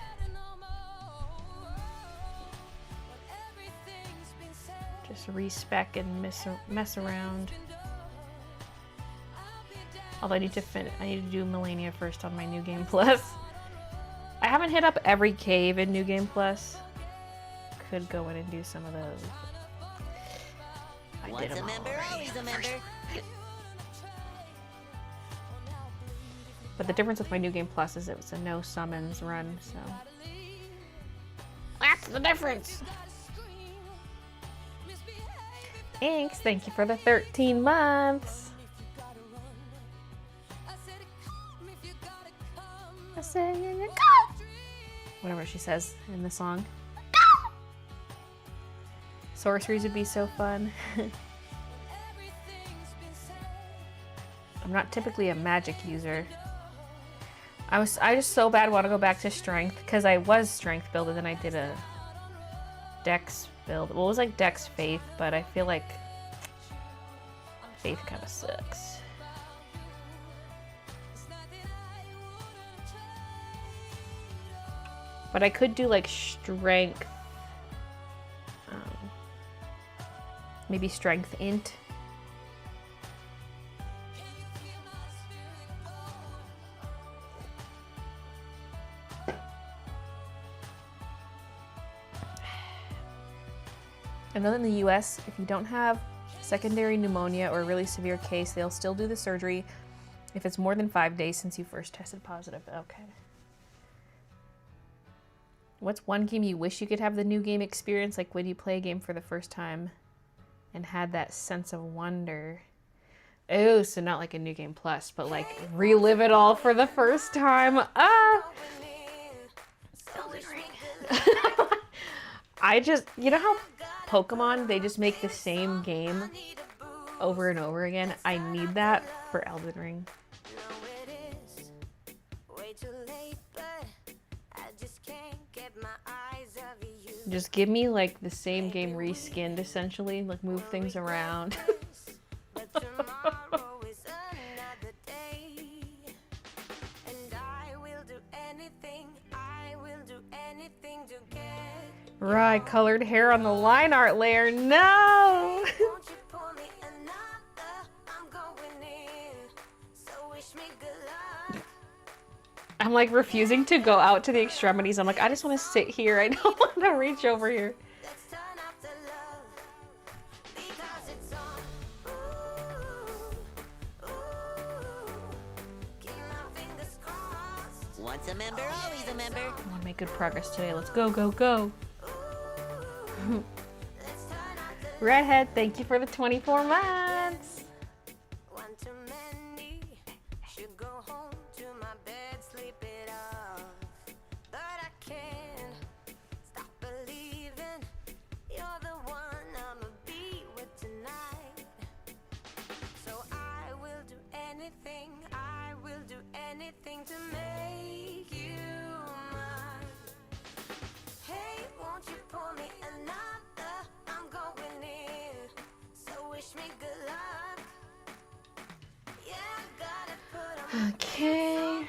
just respec and mess around. Although I need to do Melania first on my New Game Plus. I haven't hit up every cave in New Game Plus. Could go in and do some of those. I did them already. But the difference with my New Game Plus is it's a no summons run, so that's the difference. Thanks, thank you for the 13 months. I say you go. Whatever she says in the song. Go! Sorceries would be so fun. I'm not typically a magic user. I just so bad want to go back to strength because I was strength build and then I did a dex build. Well, it was like dex faith, but I feel like faith kind of sucks. But I could do like strength, maybe strength int. I know that in the US, if you don't have secondary pneumonia or a really severe case, they'll still do the surgery if it's more than 5 days since you first tested positive. Okay. What's one game you wish you could have the new game experience? Like when you play a game for the first time and had that sense of wonder. Oh, so not like a New Game Plus, but like relive it all for the first time. Elden Ring. I just, you know how Pokemon, they just make the same game over and over again? I need that for Elden Ring. Just give me like the same game reskinned essentially, like move things around. Right, colored hair on the line art layer. No! I'm like refusing to go out to the extremities. I'm like, I just want to sit here. I don't want to reach over here. Once a member, always a member. I want to make good progress today. Let's go, go, go. Redhead, thank you for the 24 months. Wish me good luck. Yeah, I got Okay.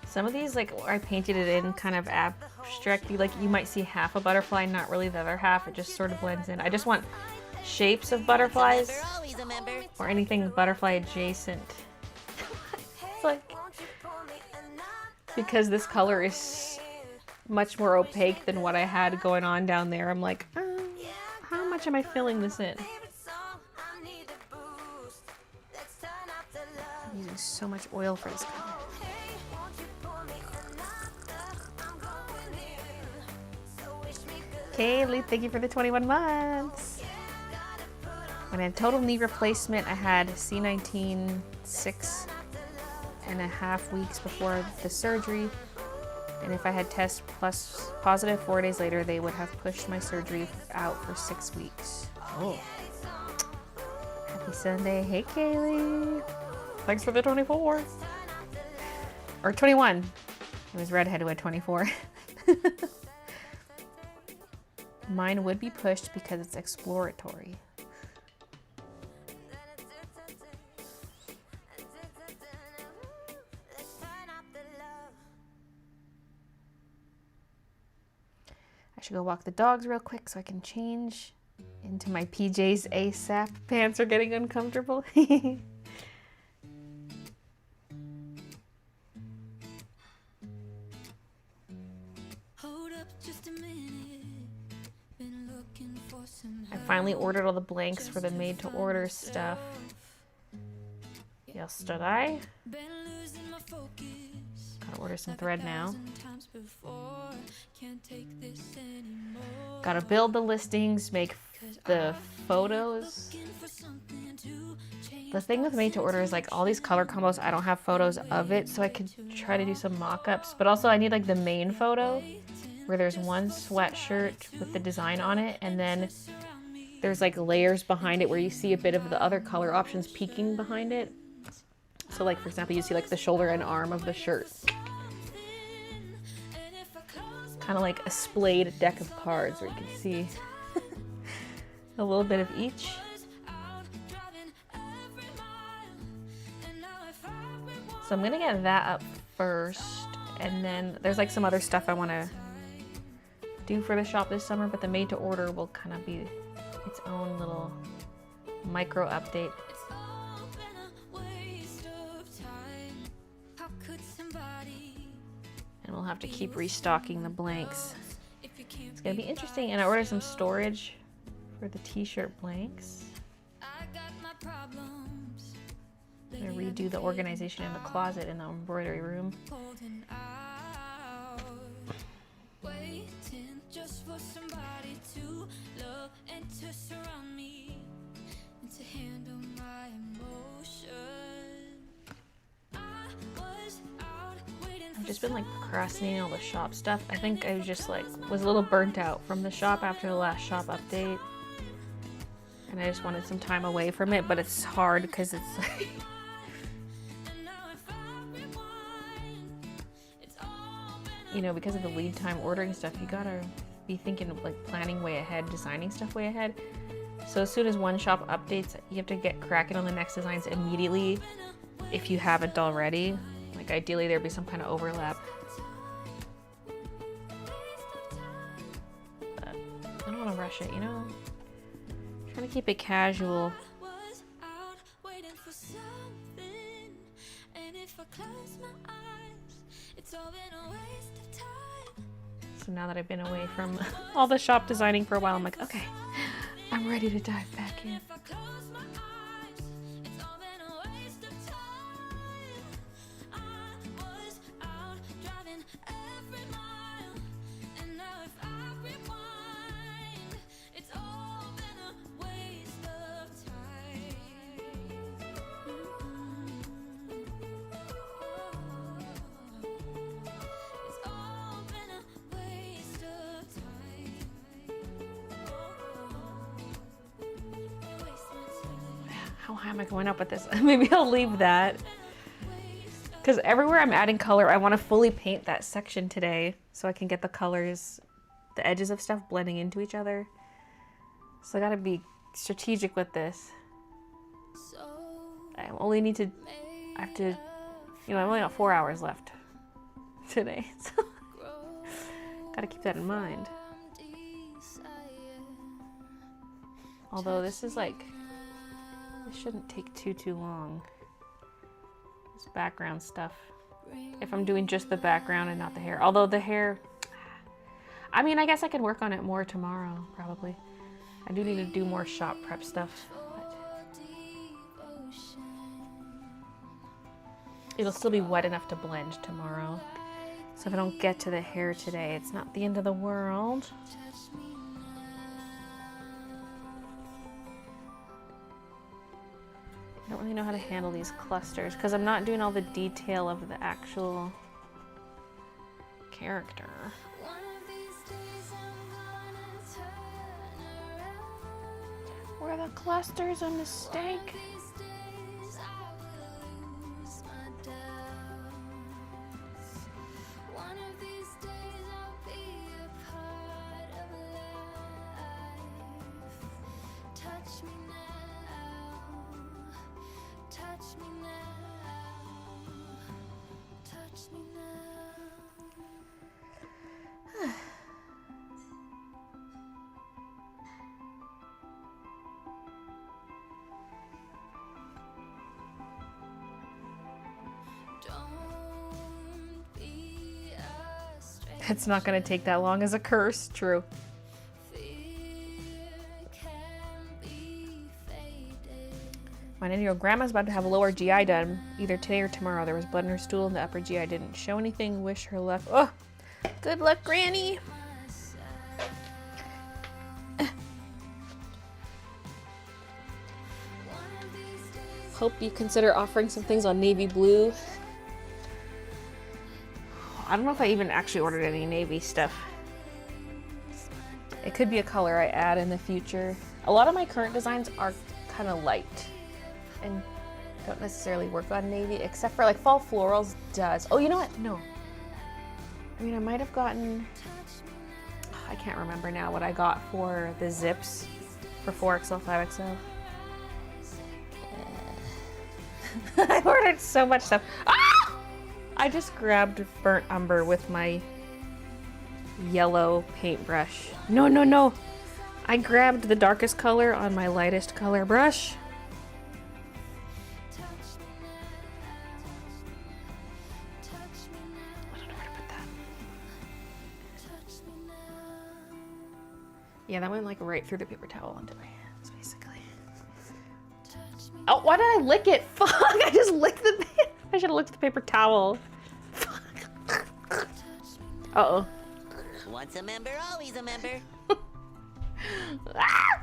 Some of these, like, I painted it in kind of abstract. Like, you might see half a butterfly, not really the other half. It just sort of blends in. I just want shapes of butterflies Always a member. or anything butterfly adjacent. It's like, because this color is much more opaque than what I had going on down there. I'm like, how much am I filling this in? I'm using so much oil for this color. Kaylee, thank you for the 21 months. When I had total knee replacement, I had C19 6.5 weeks before the surgery. And if I had test plus positive 4 days later, they would have pushed my surgery out for 6 weeks. Oh. Happy Sunday. Hey, Kaylee. Thanks for the 24. Or 21. It was redhead who had 24. Mine would be pushed because it's exploratory. I should go walk the dogs real quick so I can change into my PJs ASAP. Pants are getting uncomfortable. I finally ordered all the blanks for the made-to-order stuff. Yes, did I? Gotta order some thread now. Gotta build the listings, make the photos. The thing with made-to-order is like all these color combos, I don't have photos of it, so I could try to do some mock-ups. But also I need like the main photo where there's one sweatshirt with the design on it, and then there's like layers behind it where you see a bit of the other color options peeking behind it. So like, for example, you see like the shoulder and arm of the shirt. Kind of like a splayed deck of cards where you can see a little bit of each. So I'm gonna get that up first, and then there's like some other stuff I want to do for the shop this summer, but the made to order will kind of be its own little micro update. And we'll have to keep restocking the blanks. It's gonna be interesting. And I ordered some storage for the t-shirt blanks. I'm gonna redo the organization in the closet in the embroidery room. Just for somebody to love and to surround me and to handle my emotion. I've just been like procrastinating all the shop stuff. I think I was just like was a little burnt out from the shop after the last shop update, and I just wanted some time away from it. But it's hard because it's like you know, because of the lead time ordering stuff, you gotta be thinking of like planning way ahead, designing stuff way ahead. So as soon as one shop updates, you have to get cracking on the next designs immediately if you haven't already. Like ideally there'd be some kind of overlap. But I don't want to rush it, you know? I'm trying to keep it casual. So now that I've been away from all the shop designing for a while, I'm like, okay, I'm ready to dive back in. Why am I going up with this? Maybe I'll leave that. Because everywhere I'm adding color, I want to fully paint that section today so I can get the colors, the edges of stuff blending into each other. So I gotta be strategic with this. I only need to, I have to, you know, I've only got 4 hours left today. So gotta keep that in mind. Although this is like, this shouldn't take too long. This background stuff. If I'm doing just the background and not the hair. Although the hair, I mean, I guess I could work on it more tomorrow, probably. I do need to do more shop prep stuff. But it'll still be wet enough to blend tomorrow. So if I don't get to the hair today, it's not the end of the world. I don't really know how to handle these clusters because I'm not doing all the detail of the actual character. Were the clusters a mistake? It's not going to take that long as a curse. True. My 90-year-old grandma's about to have a lower GI done either today or tomorrow. There was blood in her stool and the upper GI didn't show anything. Wish her luck. Oh, good luck, Granny. Hope you consider offering some things on navy blue. I don't know if I even actually ordered any navy stuff. It could be a color I add in the future. A lot of my current designs are kind of light and don't necessarily work on navy, except for like fall florals does. Oh, you know what? No. I mean, I might have gotten, I can't remember now what I got for the zips for 4XL, 5XL. I ordered so much stuff. Ah! I just grabbed burnt umber with my yellow paintbrush. No, no, no. I grabbed the darkest color on my lightest color brush. I don't know where to put that. Yeah, that went like right through the paper towel onto my hands, basically. Oh, why did I lick it? Fuck, I just licked the paper. I should have licked the paper towel. Uh-oh. Once a member, always a member. Ah!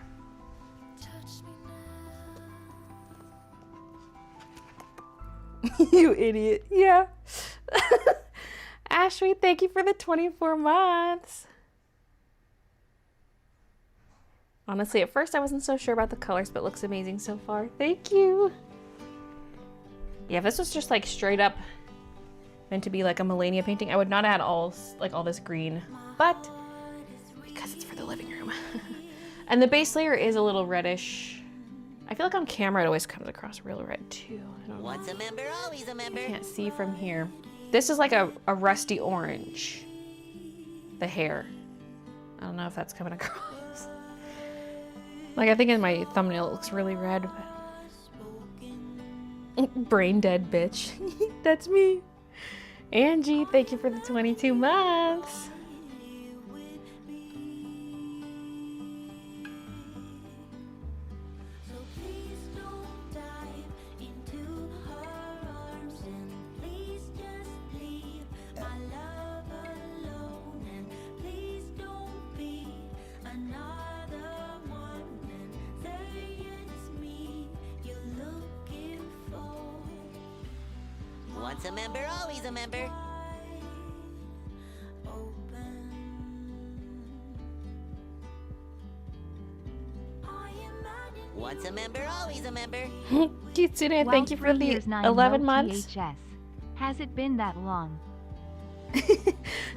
You idiot. Yeah. Ashley, thank you for the 24 months. Honestly, at first I wasn't so sure about the colors, but it looks amazing so far. Thank you. Yeah, if this was just like straight up meant to be like a Melania painting, I would not add all this green, but because it's for the living room. And the base layer is a little reddish. I feel like on camera it always comes across real red too. I don't know. Once a member, always a member. I can't see from here. This is like a rusty orange. The hair. I don't know if that's coming across. Like I think in my thumbnail it looks really red, but brain dead bitch. That's me. Angie, thank you for the 22 months. Once a member, always a member. Once a member, always a member. Kitsune, thank you for the 12 years, 9 11 no months. THS. Has it been that long?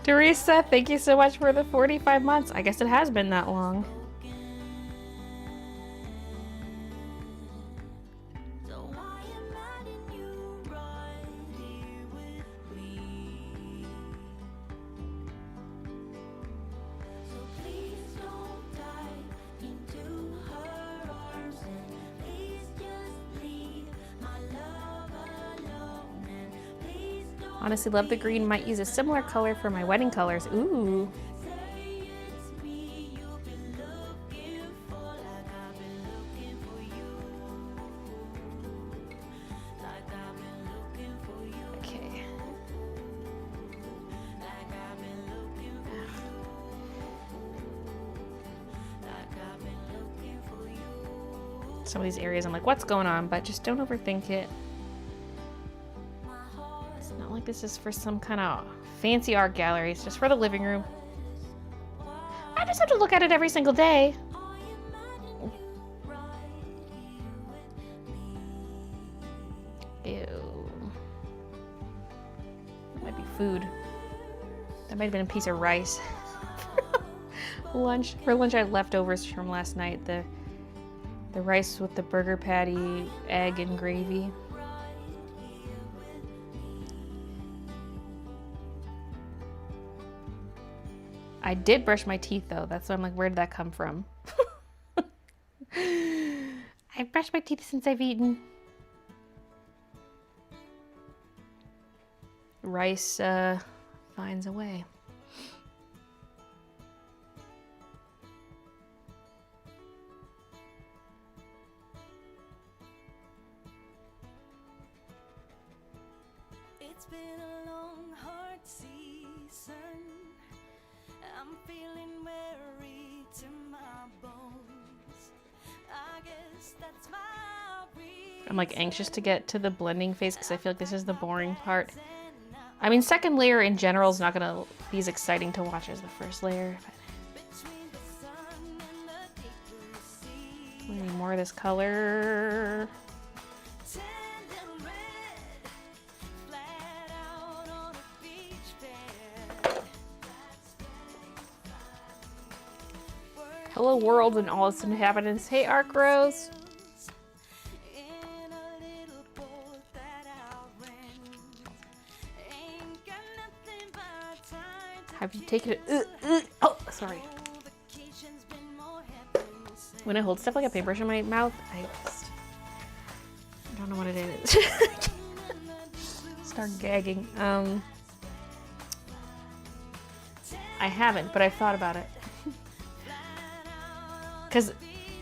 Teresa, thank you so much for the 45 months. I guess it has been that long. Honestly, love the green. Might use a similar color for my wedding colors. Ooh. Okay. Some of these areas I'm like, what's going on? But just don't overthink it. Not like this is for some kind of fancy art gallery. It's just for the living room. I just have to look at it every single day. Ew. That might be food. That might have been a piece of rice. Lunch. For lunch I had leftovers from last night. The rice with the burger patty, egg, and gravy. I did brush my teeth though. That's why I'm like, where did that come from? I've brushed my teeth since I've eaten. Rice finds a way. It's been a long, hard season. I'm feeling weary to my bones. I guess that's my I'm like anxious to get to the blending phase because I feel like this is the boring part. I mean, second layer in general is not gonna be as exciting to watch as the first layer. But we need more of this color. Hello world and all its inhabitants. Hey Arc Rose. Have you taken it? Oh, sorry. When I hold stuff like a paintbrush in my mouth, I don't know what it is. Start gagging. I haven't, but I've thought about it. Because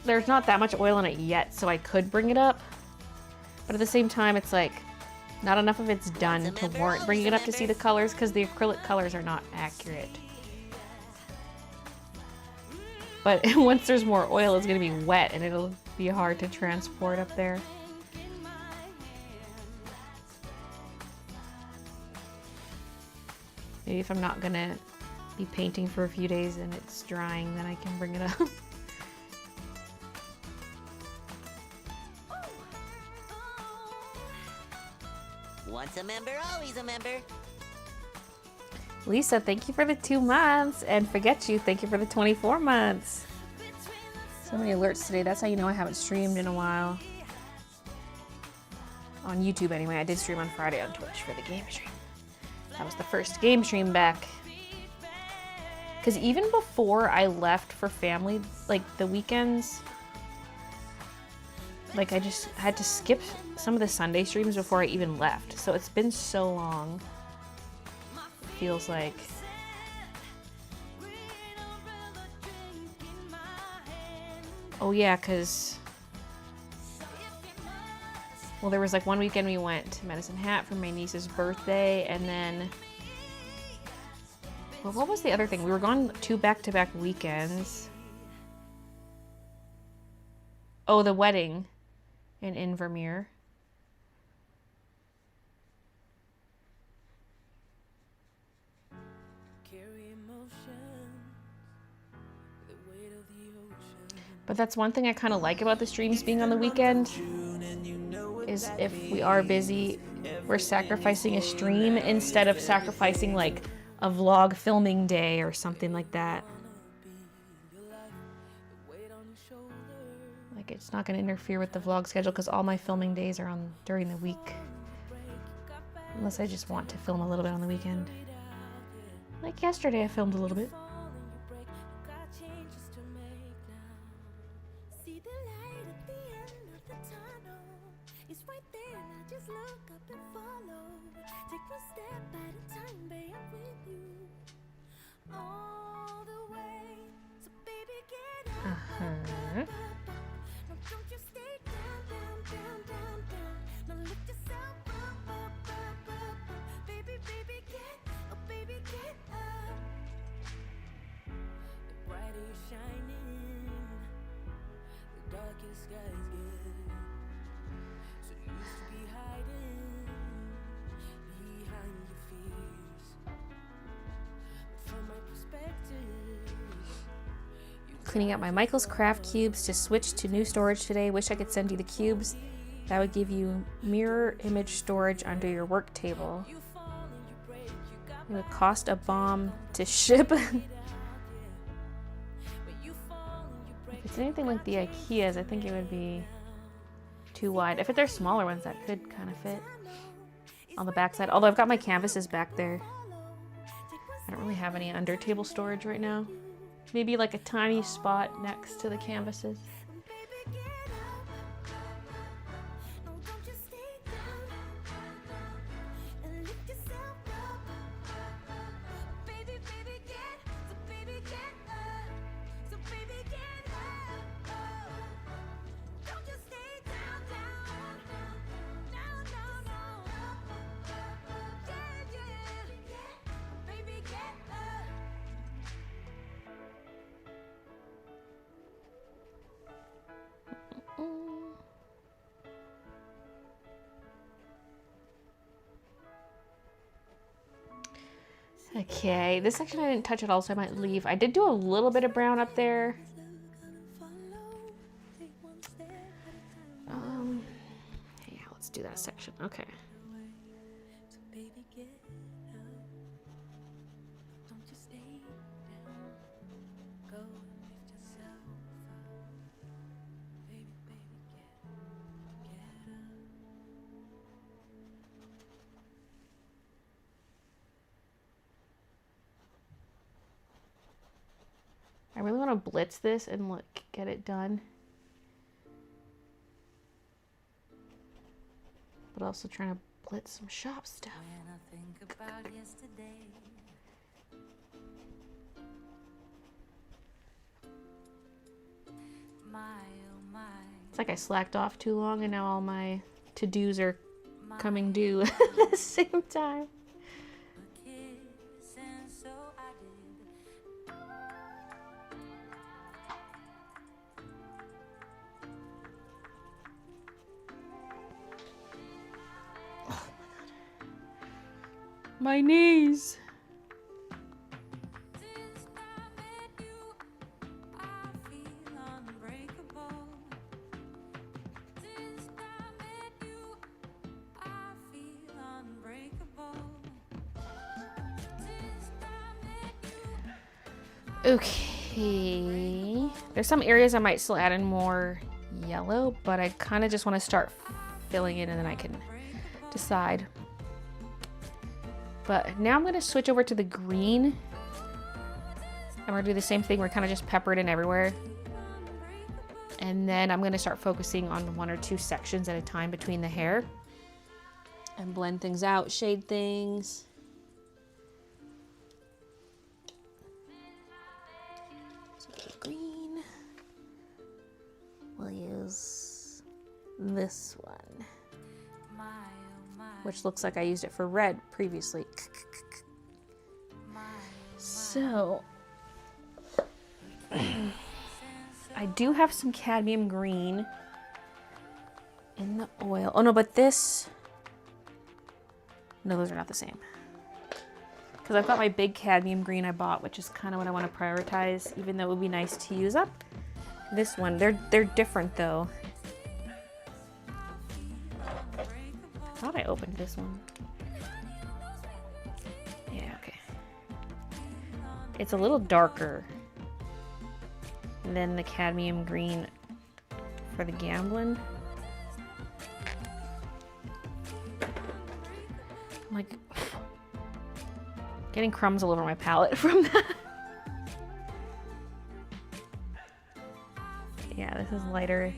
there's not that much oil in it yet, so I could bring it up. But at the same time, it's like, not enough of it's done to warrant bringing it up to see the colors, because the acrylic colors are not accurate. But once there's more oil, it's going to be wet, and it'll be hard to transport up there. Maybe if I'm not going to be painting for a few days and it's drying, then I can bring it up. Once a member, always a member. Lisa, thank you for the 2 months. And Forget You, thank you for the 24 months. So many alerts today. That's how you know I haven't streamed in a while. On YouTube anyway. I did stream on Friday on Twitch for the game stream. That was the first game stream back. Because even before I left for family, like the weekends, like I just had to skip some of the Sunday streams before I even left. So it's been so long. It feels like. Oh yeah, because, well, there was like one weekend we went to Medicine Hat for my niece's birthday, and then, well, what was the other thing? We were gone 2 back-to-back weekends. Oh, the wedding in Invermere. But that's one thing I kind of like about the streams being on the weekend, is if we are busy, we're sacrificing a stream instead of sacrificing like a vlog filming day or something like that. Like it's not going to interfere with the vlog schedule because all my filming days are on during the week. Unless I just want to film a little bit on the weekend. Like yesterday I filmed a little bit. See the light at the end of the tunnel. It's right there, now just look up and follow. Take one step at a time, babe, I'm with you. All the way. So baby, get up, up. Now don't you stay down, down, down, down, down. Now lift yourself up, up, up, up. Baby, baby, get up, baby, get up. The bright is shining. The darkest sky is good. So you used to be hiding behind your fears. But from my perspective, Cleaning out my Michael's Craft cubes to switch to new storage today. Wish I could send you the cubes. That would give you mirror image storage under your work table. It would cost a bomb to ship. If it's anything like the IKEAs, I think it would be too wide. If they're smaller ones, that could kind of fit on the back side. Although I've got my canvases back there. I don't really have any under table storage right now. Maybe like a tiny spot next to the canvases. baby, get up. No, don't you stay down. And lift yourself up. Baby, baby, get. So baby, get up. So baby, get up. Don't you stay down, down. No, no, no. Yeah, yeah. Baby, get up. Okay, this section I didn't touch at all, so I might leave. I did do a little bit of brown up there. Yeah, let's do that section. Okay. So baby, get up. Don't you stay down. Go and lift yourself up. Baby, baby, get up. I really want to blitz this and look, get it done. But also trying to blitz some shop stuff. When I think about yesterday, my oh my, It's like I slacked off too long and now all my to-dos are coming due at the same time. a kiss, and so I did. My knees. Since I met you, I feel unbreakable. Since I met you, I feel unbreakable. Since I met you. Okay. There's some areas I might still add in more yellow, but I kind of just want to start filling in and then I can decide. But now I'm going to switch over to the green. I'm going to do the same thing. We're kind of just peppered in everywhere. And then I'm going to start focusing on one or two sections at a time between the hair. And blend things out, shade things. Okay, green. We'll use this one, which looks like I used it for red previously. So, I do have some cadmium green in the oil. Oh no, but this, no, those are not the same. Because I've got my big cadmium green I bought, which is kind of what I want to prioritize, even though it would be nice to use up this one. They're different though. I thought I opened this one. Yeah, okay. It's a little darker than the cadmium green for the gambling. I'm like getting crumbs all over my palette from that. Yeah, this is lighter.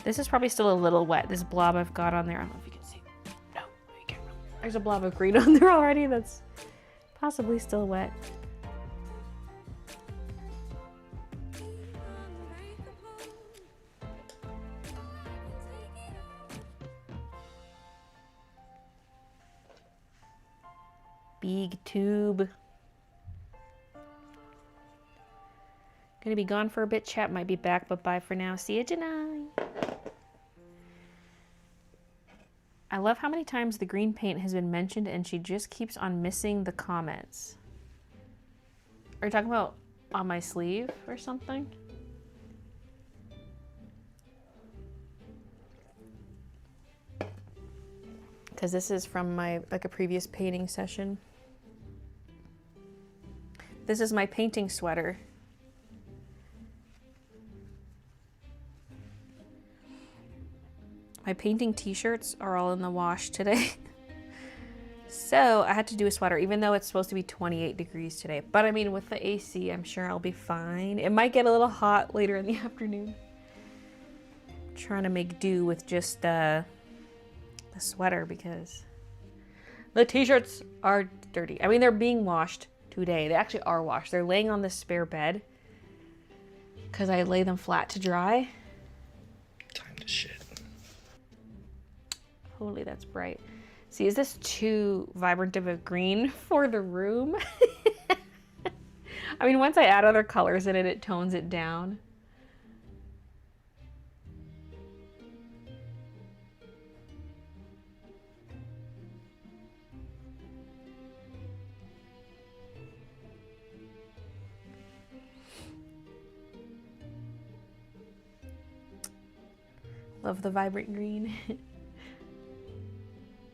This is probably still a little wet. This blob I've got on there. I don't know if you can see. No, you can't. There's a blob of green on there already that's possibly still wet. Big tube. Gonna be gone for a bit. Chat might be back, but bye for now. See you, Janai. I love how many times the green paint has been mentioned and she just keeps on missing the comments. Are you talking about on my sleeve or something? Because this is from my, like a previous painting session. This is my painting sweater. My painting t-shirts are all in the wash today. So I had to do a sweater, even though it's supposed to be 28 degrees today. But I mean, with the AC, I'm sure I'll be fine. It might get a little hot later in the afternoon. I'm trying to make do with just the sweater because the t-shirts are dirty. I mean, they're being washed today. They actually are washed. They're laying on this spare bed because I lay them flat to dry. Time to shit. Holy, that's bright. See, is this too vibrant of a green for the room? I mean, once I add other colors in it, it tones it down. Love the vibrant green.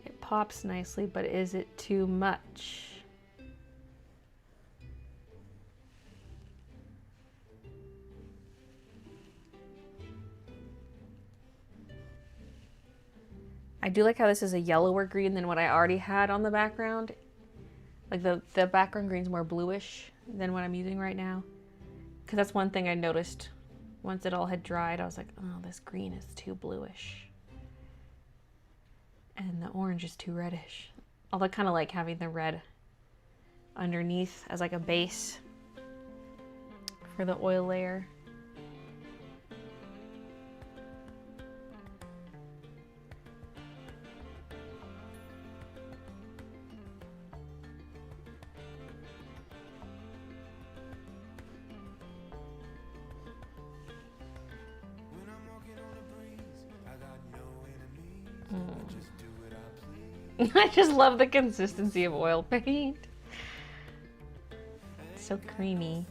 It pops nicely, but is it too much? I do like how this is a yellower green than what I already had on the background. Like the background green's more bluish than what I'm using right now. Because that's one thing I noticed. Once it all had dried, I was like, oh, this green is too bluish. And the orange is too reddish. Although I kind of like having the red underneath as like a base for the oil layer. I just love the consistency of oil paint. It's so creamy.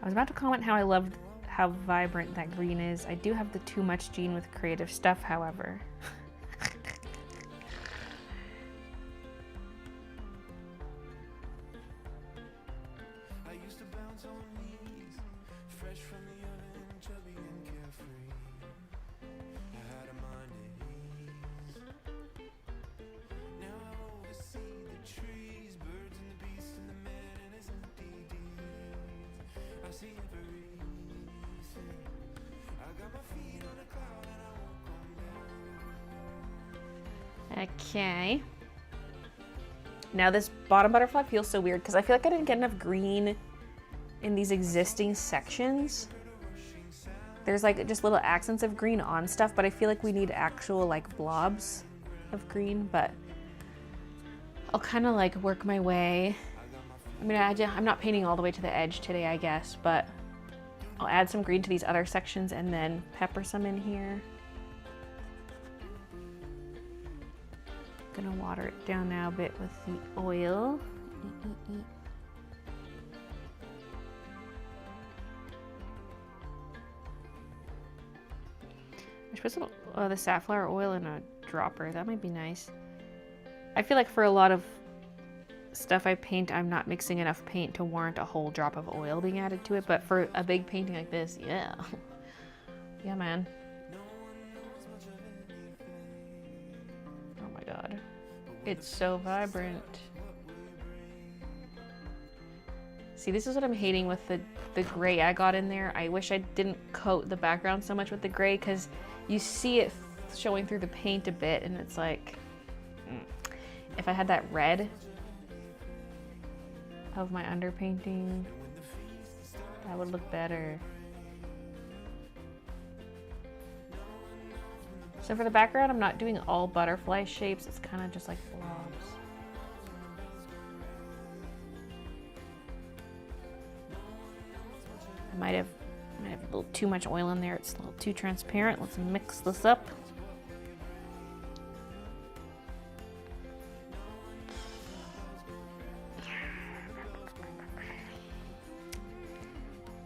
I was about to comment how I love how vibrant that green is. I do have the too much gene with creative stuff, however. Okay. Now this bottom butterfly feels so weird because I feel like I didn't get enough green in these existing sections. There's like just little accents of green on stuff, but I feel like we need actual like blobs of green, but I'll kind of like work my way I mean, I'm not painting all the way to the edge today, I guess, but I'll add some green to these other sections and then pepper some in here. Gonna water it down now a bit with the oil. I should put some the safflower oil in a dropper. That might be nice. I feel like for a lot of stuff I paint, I'm not mixing enough paint to warrant a whole drop of oil being added to it, but for a big painting like this, yeah. Yeah, man. Oh my god. It's so vibrant. See, this is what I'm hating with the gray I got in there. I wish I didn't coat the background so much with the gray, because you see it showing through the paint a bit, and it's like, if I had that red of my underpainting, that would look better. So for the background, I'm not doing all butterfly shapes. It's kind of just like blobs. I might have a little too much oil in there. It's a little too transparent. Let's mix this up.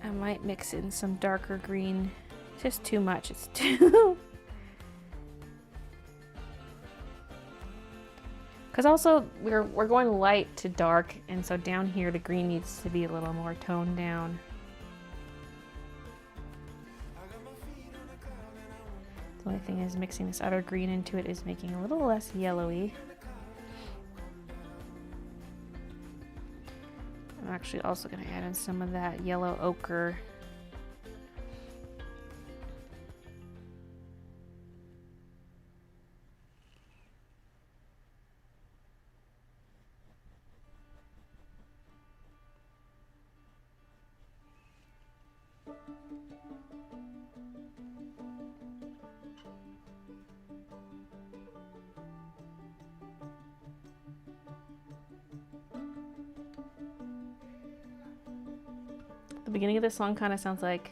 I might mix in some darker green. It's just too much. It's too... Because also we're going light to dark, and so down here the green needs to be a little more toned down. The only thing is mixing this other green into it is making it a little less yellowy. I'm actually also going to add in some of that yellow ochre. The beginning of this song kind of sounds like,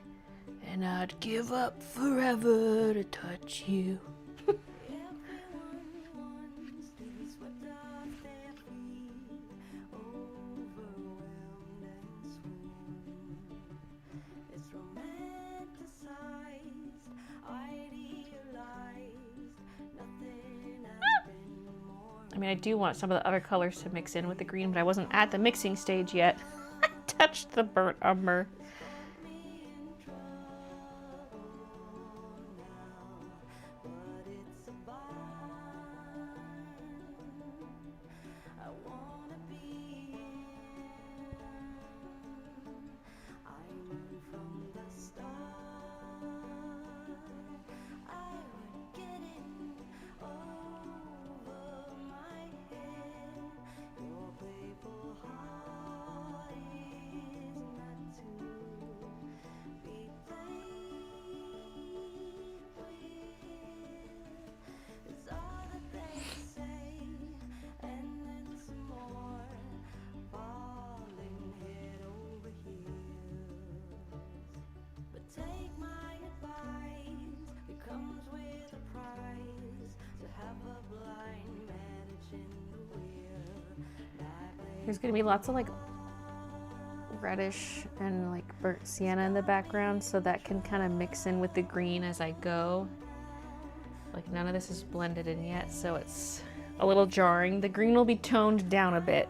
and I'd give up forever to touch you. I mean, I do want some of the other colors to mix in with the green, but I wasn't at the mixing stage yet. I touched the burnt umber. There's gonna be lots of like reddish and like burnt sienna in the background, so that can kind of mix in with the green as I go. Like none of this is blended in yet, so it's a little jarring. The green will be toned down a bit.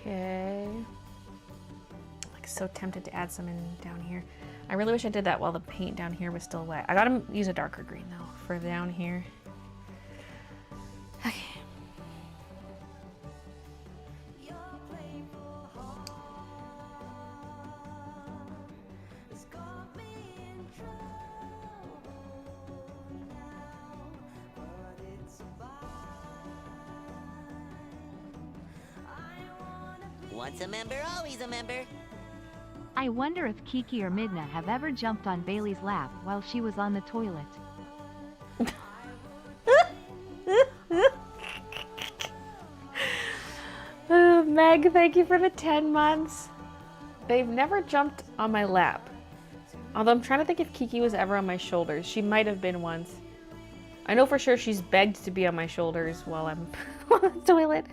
Okay. Like so tempted to add some in down here. I really wish I did that while the paint down here was still wet. I gotta use a darker green though for down here. Okay. Once a member, always a member. I wonder if Kiki or Midna have ever jumped on Bailey's lap while she was on the toilet. Oh, Meg, thank you for the 10 months. They've never jumped on my lap. Although I'm trying to think if Kiki was ever on my shoulders. She might have been once. I know for sure she's begged to be on my shoulders while I'm on the toilet.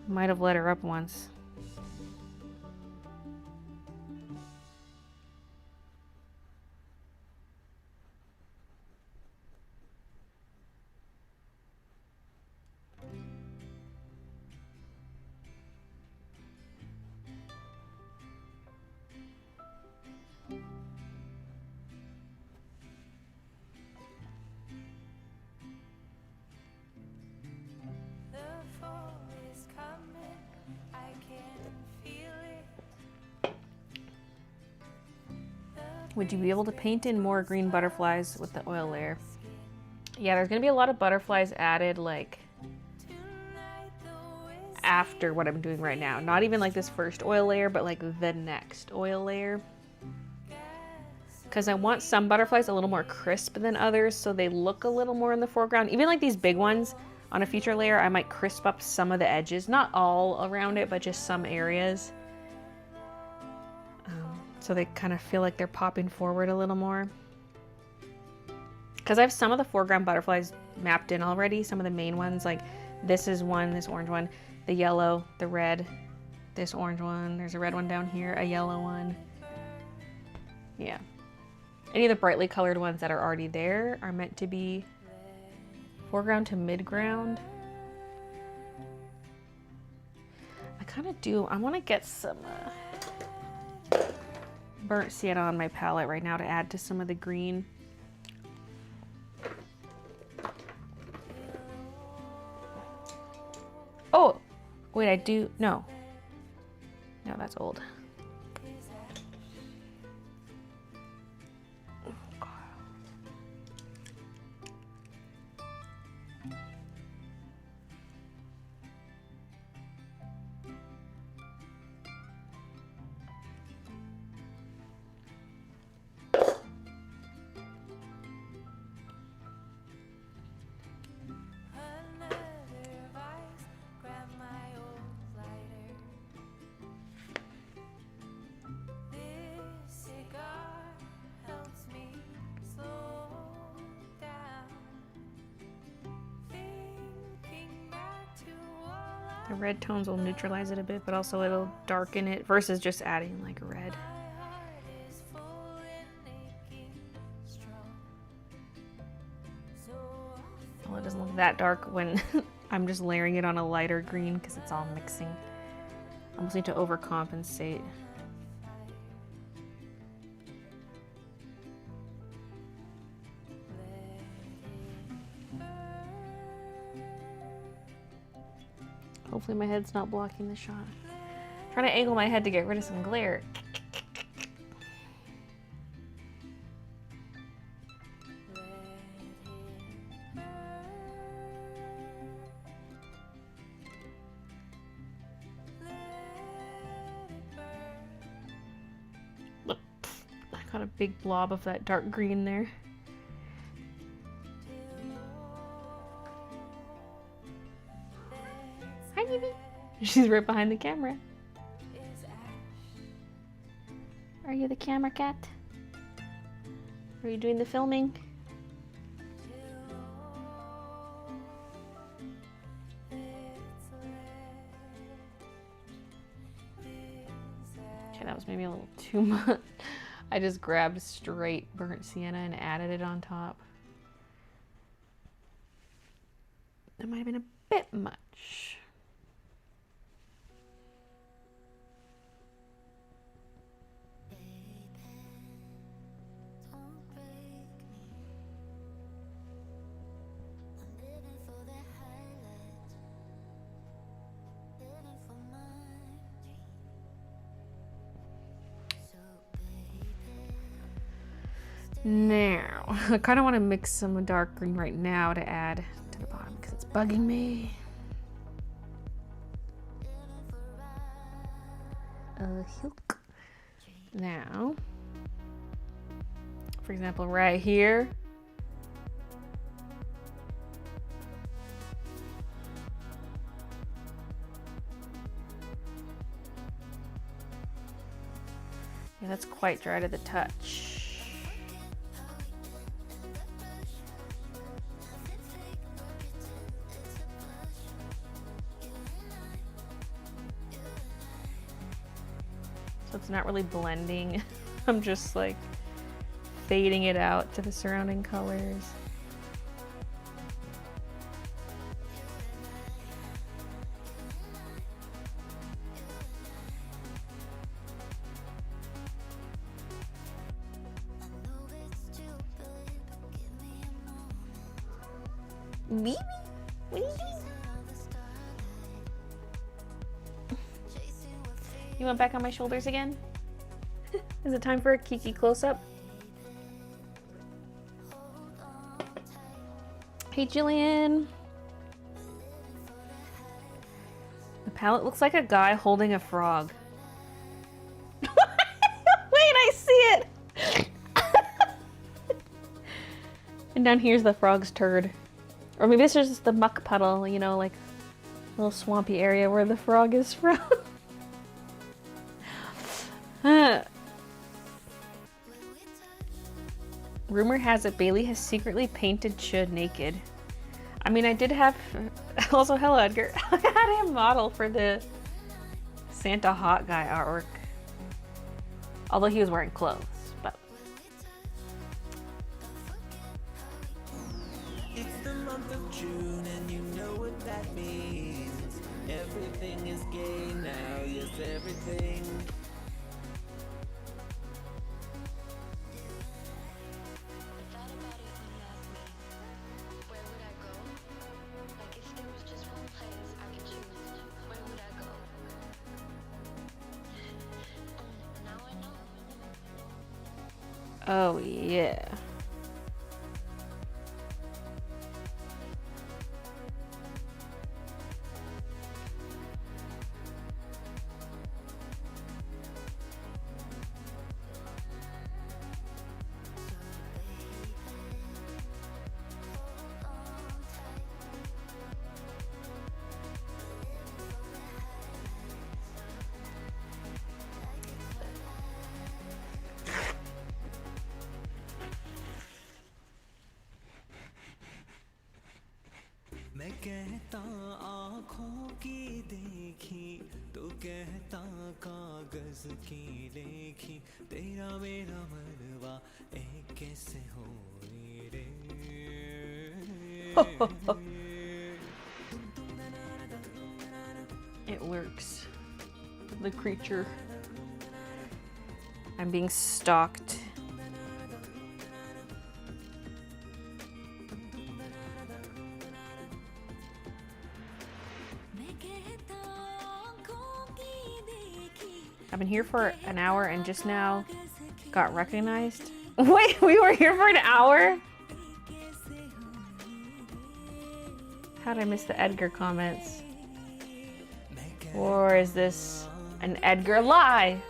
Might have let her up once. The fall is coming, I can feel it. Would you be able to paint in more green butterflies with the oil layer? Yeah, there's gonna be a lot of butterflies added like after what I'm doing right now. Not even like this first oil layer, but like the next oil layer. Because I want some butterflies a little more crisp than others, so they look a little more in the foreground. Even like these big ones on a future layer, I might crisp up some of the edges. Not all around it, but just some areas. So they kind of feel like they're popping forward a little more. Because I have some of the foreground butterflies mapped in already. Some of the main ones, like this is one, this orange one, the yellow, the red, this orange one. There's a red one down here, a yellow one. Yeah. Any of the brightly colored ones that are already there are meant to be foreground to midground. I kind of do. I want to get some burnt sienna on my palette right now to add to some of the green. Oh, wait, I do. No. No, that's old. The red tones will neutralize it a bit, but also it'll darken it versus just adding like red. Well, it doesn't look that dark when I'm just layering it on a lighter green because it's all mixing. I almost need to overcompensate. Hopefully my head's not blocking the shot. I'm trying to angle my head to get rid of some glare. Look, I got a big blob of that dark green there. Hi, Evie. She's right behind the camera. Are you the camera cat? Are you doing the filming? Okay, that was maybe a little too much. I just grabbed straight burnt sienna and added it on top. That might have been a bit much. Now, I kind of want to mix some dark green right now to add to the bottom because it's bugging me. hook. Now, for example, right here. Yeah, that's quite dry to the touch. So it's not really blending. I'm just like fading it out to the surrounding colors. Baby, what are you doing? You want back on my shoulders again? Is it time for a Kiki close-up? Hey, Jillian. The palette looks like a guy holding a frog. Wait, I see it! And down here's the frog's turd. Or maybe this is just the muck puddle, you know, like a little swampy area where the frog is from. Rumor has it Baylee has secretly painted Chud naked. I mean, I did have... Also, hello, Edgar. I had him model for the Santa Hot Guy artwork. Although he was wearing clothes, but... It's the month of June and you know what that means. Everything is gay now, yes, everything. Oh, yeah. मैं कहता आँखों की देखी तो कहता कागज की लेखी तेरा मेरा मरवा एक कैसे हो रे It lurks. The creature. I'm being stalked. I've been here for an hour and just now got recognized. Wait, we were here for an hour? How'd I miss the Edgar comments? Or is this an Edgar lie?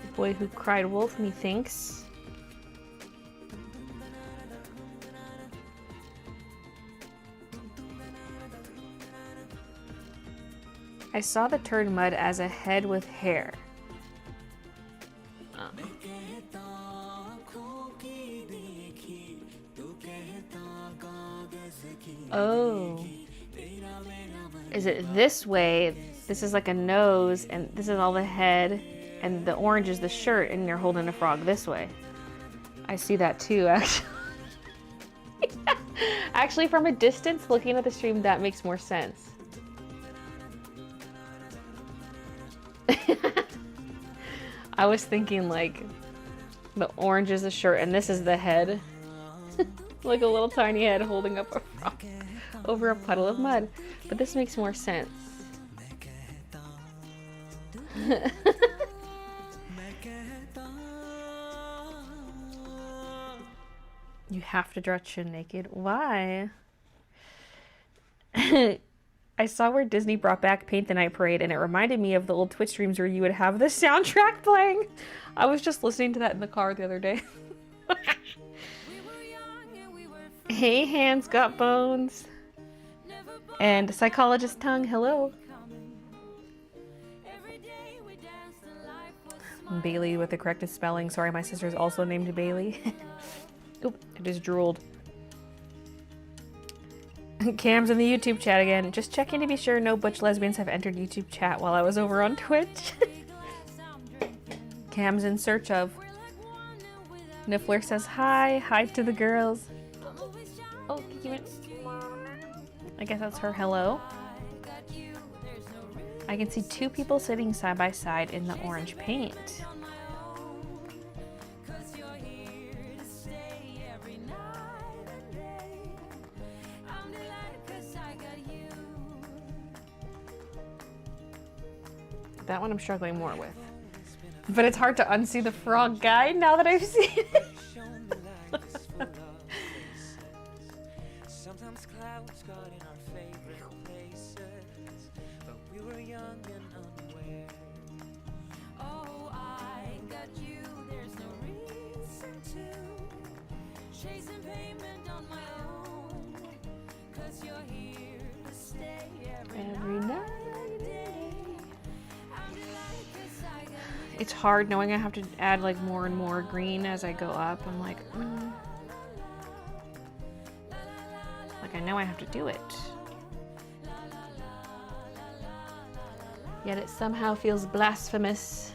The boy who cried wolf, methinks. I saw the turd mud as a head with hair. Oh. Is it this way? This is like a nose, and this is all the head, and the orange is the shirt, and you're holding a frog this way. I see that too, actually. Actually, from a distance, looking at the stream, that makes more sense. I was thinking like the orange is the shirt and this is the head. Like a little tiny head holding up a frog over a puddle of mud. But this makes more sense. You have to draw Chin naked. Why? I saw where Disney brought back Paint the Night Parade, and it reminded me of the old Twitch streams where you would have the soundtrack playing. I was just listening to that in the car the other day. Hey, Hands Got Bones. And Psychologist Tongue, hello. Baylee with the corrected spelling. Sorry, my sister's also named Baylee. Oop, I just drooled. Cam's in the YouTube chat again. Just checking to be sure no butch lesbians have entered YouTube chat while I was over on Twitch. Cam's in search of. Niffler says hi. Hi to the girls. Oh, Kiki went. I guess that's her hello. I can see two people sitting side by side in the orange paint. That one I'm struggling more with. But it's hard to unsee the frog guy now that I've seen it. Sometimes clouds got in our favorite places, but we were young and unaware. Oh, I got you, there's no reason to chasing payment on my own, 'cause you're here to stay every night. It's hard knowing I have to add like more and more green as I go up. I'm like, Like I know I have to do it. Yet it somehow feels blasphemous.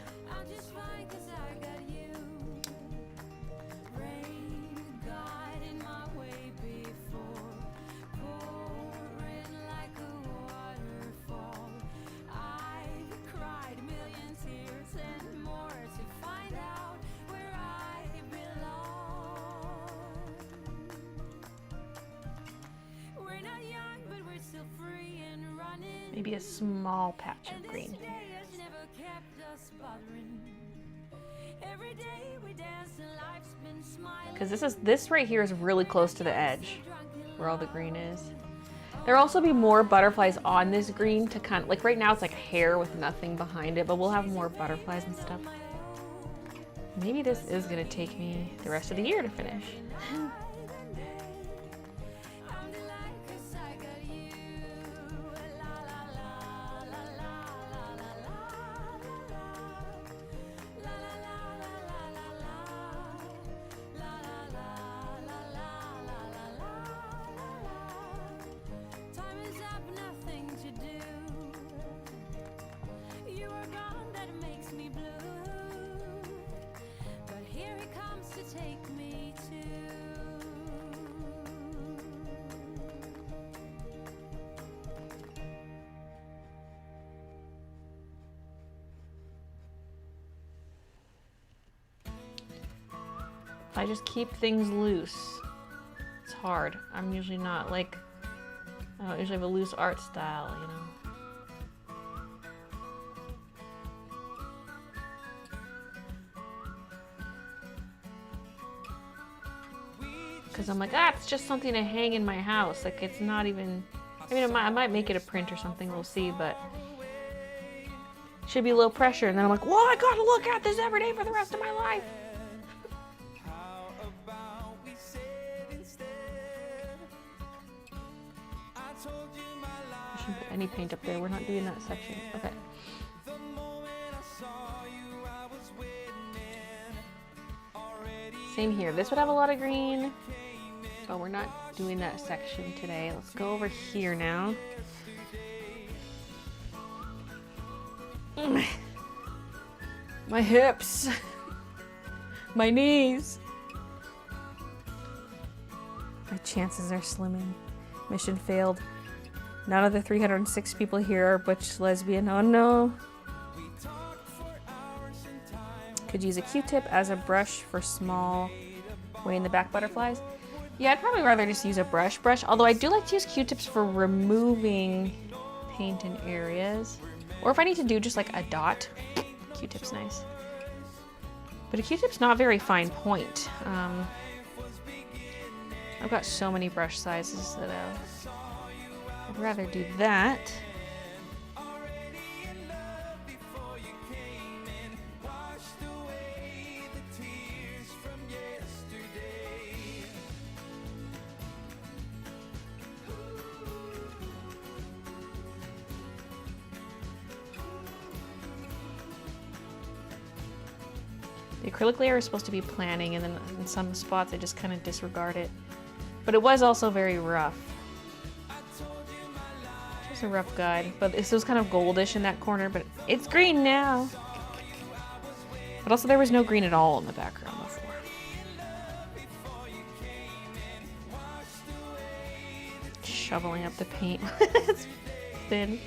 Maybe a small patch of green. Because this right here is really close to the edge where all the green is. There'll also be more butterflies on this green to kind of, like right now it's like hair with nothing behind it, but we'll have more butterflies and stuff. Maybe this is gonna take me the rest of the year to finish. I just keep things loose. It's hard. I'm usually not like, I don't usually have a loose art style, you know. Because I'm like, it's just something to hang in my house. Like it's not even, I mean, I might make it a print or something, we'll see, but it should be low pressure. And then I'm like, well, I gotta look at this every day for the rest of my life. Put any paint up there. We're not doing that section. Okay. Same here. This would have a lot of green, but we're not doing that section today. Let's go over here now. My hips. My knees. My chances are slimming. Mission failed. None of the 306 people here are butch lesbian. Oh no. Could use a Q-tip as a brush for small way in the back butterflies. Yeah, I'd probably rather just use a brush. Although I do like to use Q-tips for removing paint in areas. Or if I need to do just like a dot, Q-tip's nice. But a Q-tip's not very fine point. I've got so many brush sizes that I'd rather do that. The acrylic layer is supposed to be planning, and then in some spots I just kind of disregard it. But it was also very rough. Just a rough guide, but it was kind of goldish in that corner, but it's green now. But also there was no green at all in the background before. Shoveling up the paint. It's thin.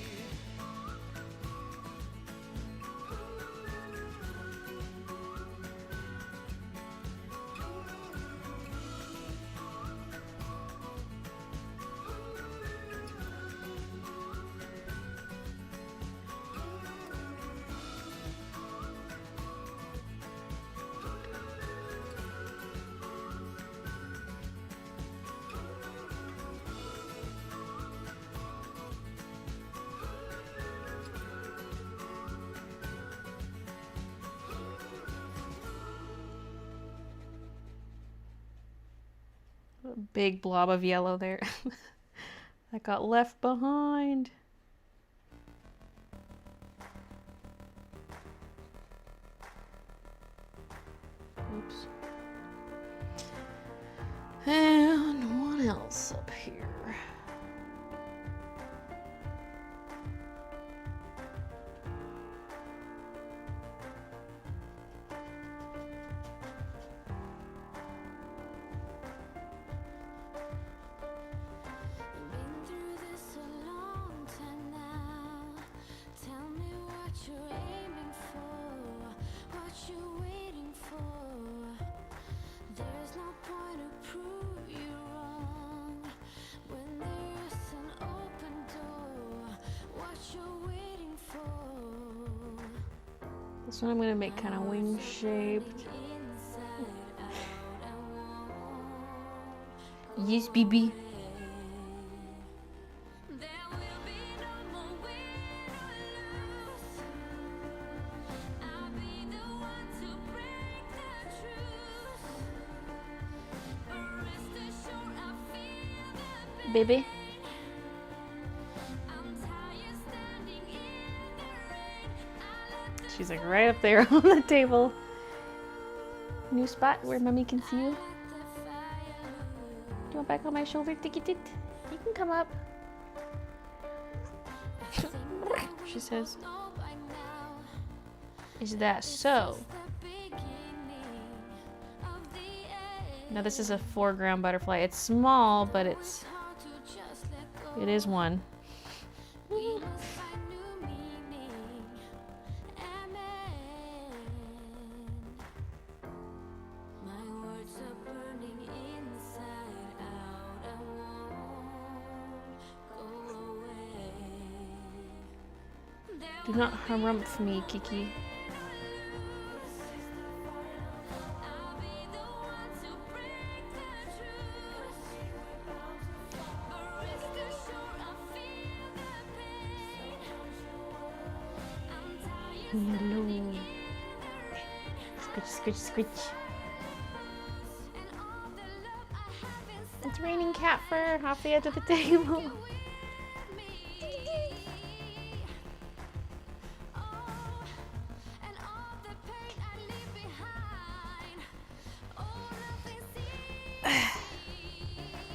Big blob of yellow there that got left behind. Oops. And what else up here? Been through this a long time now. Tell me what you're aiming for, what you're waiting for. There's no point to prove you wrong when there's an open door. What you're waiting for. This one I'm gonna make kind of wing shaped. Inside out, I won't Yes, BB. There will be no more win or lose. I'll be the one to break the truth. But rest assured I feel the pain. Baby. I'm tired standing in the rain. I let She's like right up there on the table. New spot where mommy can see you. the fire Do you want back on my shoulder, Tiki Tit? You can come up. She says, know by now. is that so? The beginning of the end. Now this is a foreground butterfly. It's small, but it's Hard to just let go. it is one. We must find new meaning. Amen. My words are burning inside out. I won't go away. There Do not harumph me, Kiki. I'll be the one to break the truth. But rest assured I feel the pain. I'm tired Hello. in the rain. Scritch, scritch, scritch. And all the love I have inside It's raining cat fur off the edge of the table. with me. Oh, and all the pain I leave behind. Oh, nothing's easy.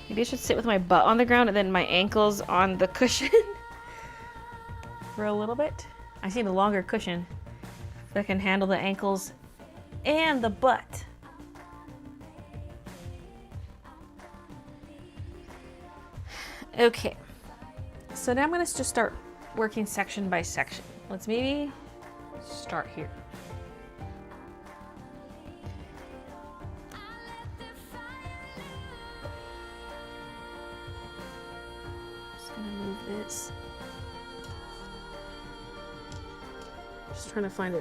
Maybe I should sit with my butt on the ground and then my ankles on the cushion for a little bit. I need a longer cushion that can handle the ankles and the butt. Okay, so now I'm gonna just start working section by section. Let's maybe start here. Just gonna move this. Just trying to find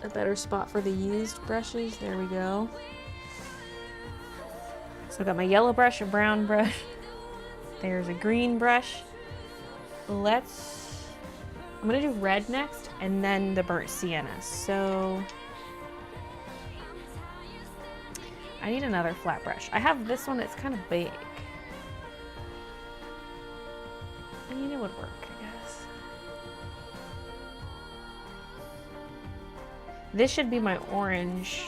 a better spot for the used brushes. There we go. So I've got my yellow brush, a brown brush. There's a green brush. I'm gonna do red next and then the burnt sienna. So I need another flat brush. I have this one that's kind of big. I mean, it would work, I guess. This should be my orange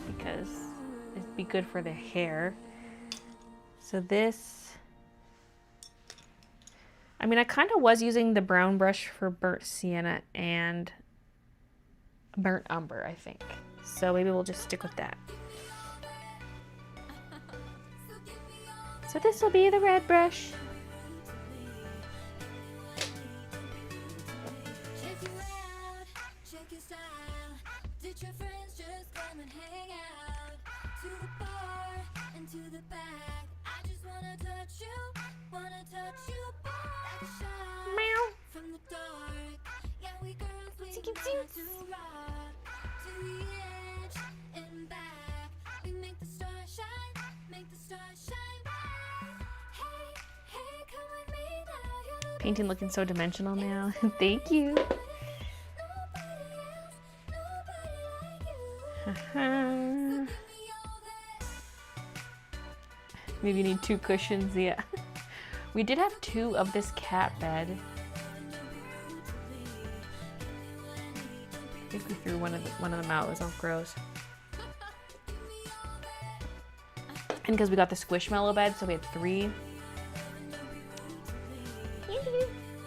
because it'd be good for the hair. So this, I mean, I kind of was using the brown brush for burnt sienna and burnt umber, I think. So maybe we'll just stick with that. So this will be the red brush. Check you out, check your style. Did your friends just come and hang out? To the bar and to the back. I just wanna touch you boy. Like a shot Meow. from the dark. Yeah, we girls, we like to rock. To the edge and back. We make the stars shine, make the stars shine bright. Hey, hey, come with me now. You're the Painting looking so dimensional now. Thank you. Maybe you need 2 cushions, yeah. We did have 2 of this cat bed. I think we threw one of them out. It was all gross. And because we got the Squishmallow bed, so we had 3.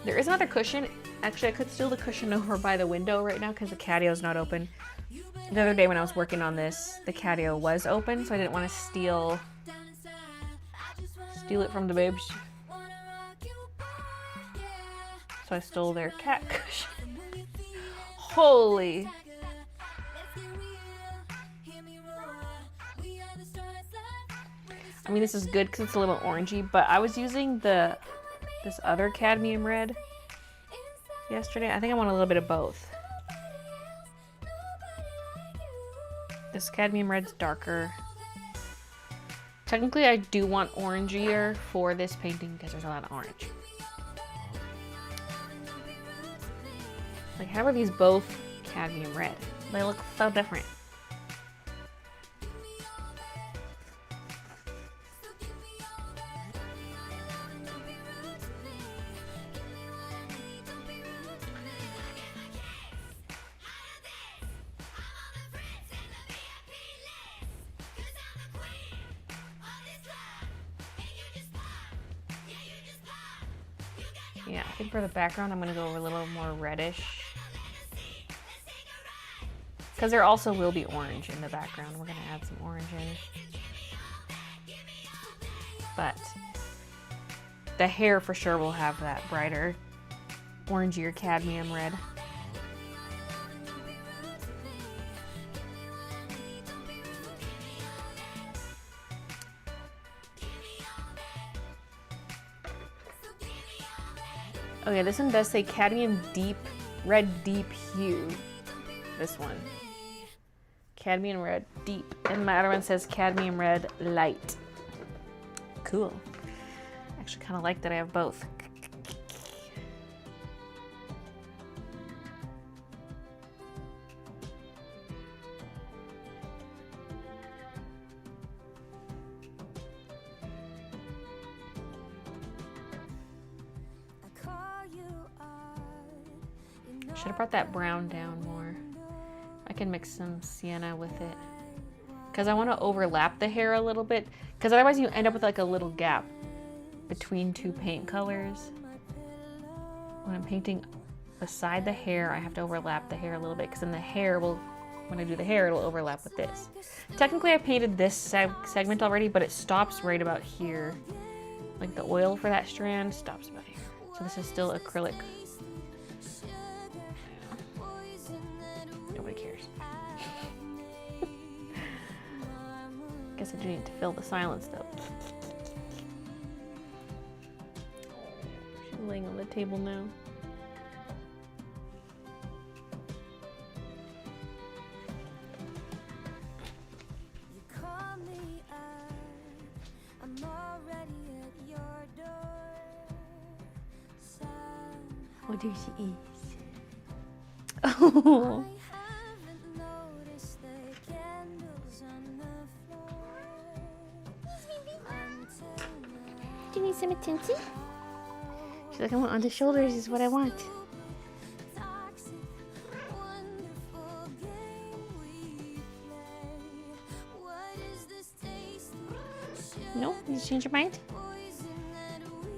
There is another cushion. Actually, I could steal the cushion over by the window right now because the catio's not open. The other day when I was working on this, the catio was open, so I didn't want to steal it from the babes. So I stole their cat cushion. Holy. I mean, this is good because it's a little orangey, but I was using this other cadmium red yesterday. I think I want a little bit of both. This cadmium red's darker. Technically, I do want orangier for this painting because there's a lot of orange. Like, how are these both cadmium red? They look so different. Yeah, I think for the background, I'm going to go a little more reddish. Because there also will be orange in the background. We're going to add some orange in. But the hair for sure will have that brighter, orangier cadmium red. Okay, this one does say cadmium deep, red deep hue. This one. Cadmium red deep. And my other one says cadmium red light. Cool. I actually kind of like that I have both. Should have brought that brown down more. I can mix some sienna with it. Because I want to overlap the hair a little bit. Because otherwise you end up with like a little gap between 2 paint colors. When I'm painting beside the hair, I have to overlap the hair a little bit. Because then the hair will, when I do the hair, it'll overlap with this. Technically I painted this segment already, but it stops right about here. Like the oil for that strand stops about here. So this is still acrylic. Nobody cares. Guess I do need to fill the silence though. She's laying on the table now. Oh, there she is. Oh. haven't noticed the candles on the floor until now. Do you need some attention? She's like, I want on the shoulders is what I want. Toxic, wonderful game we play. What is this taste? No? Did you change your mind? Poison that we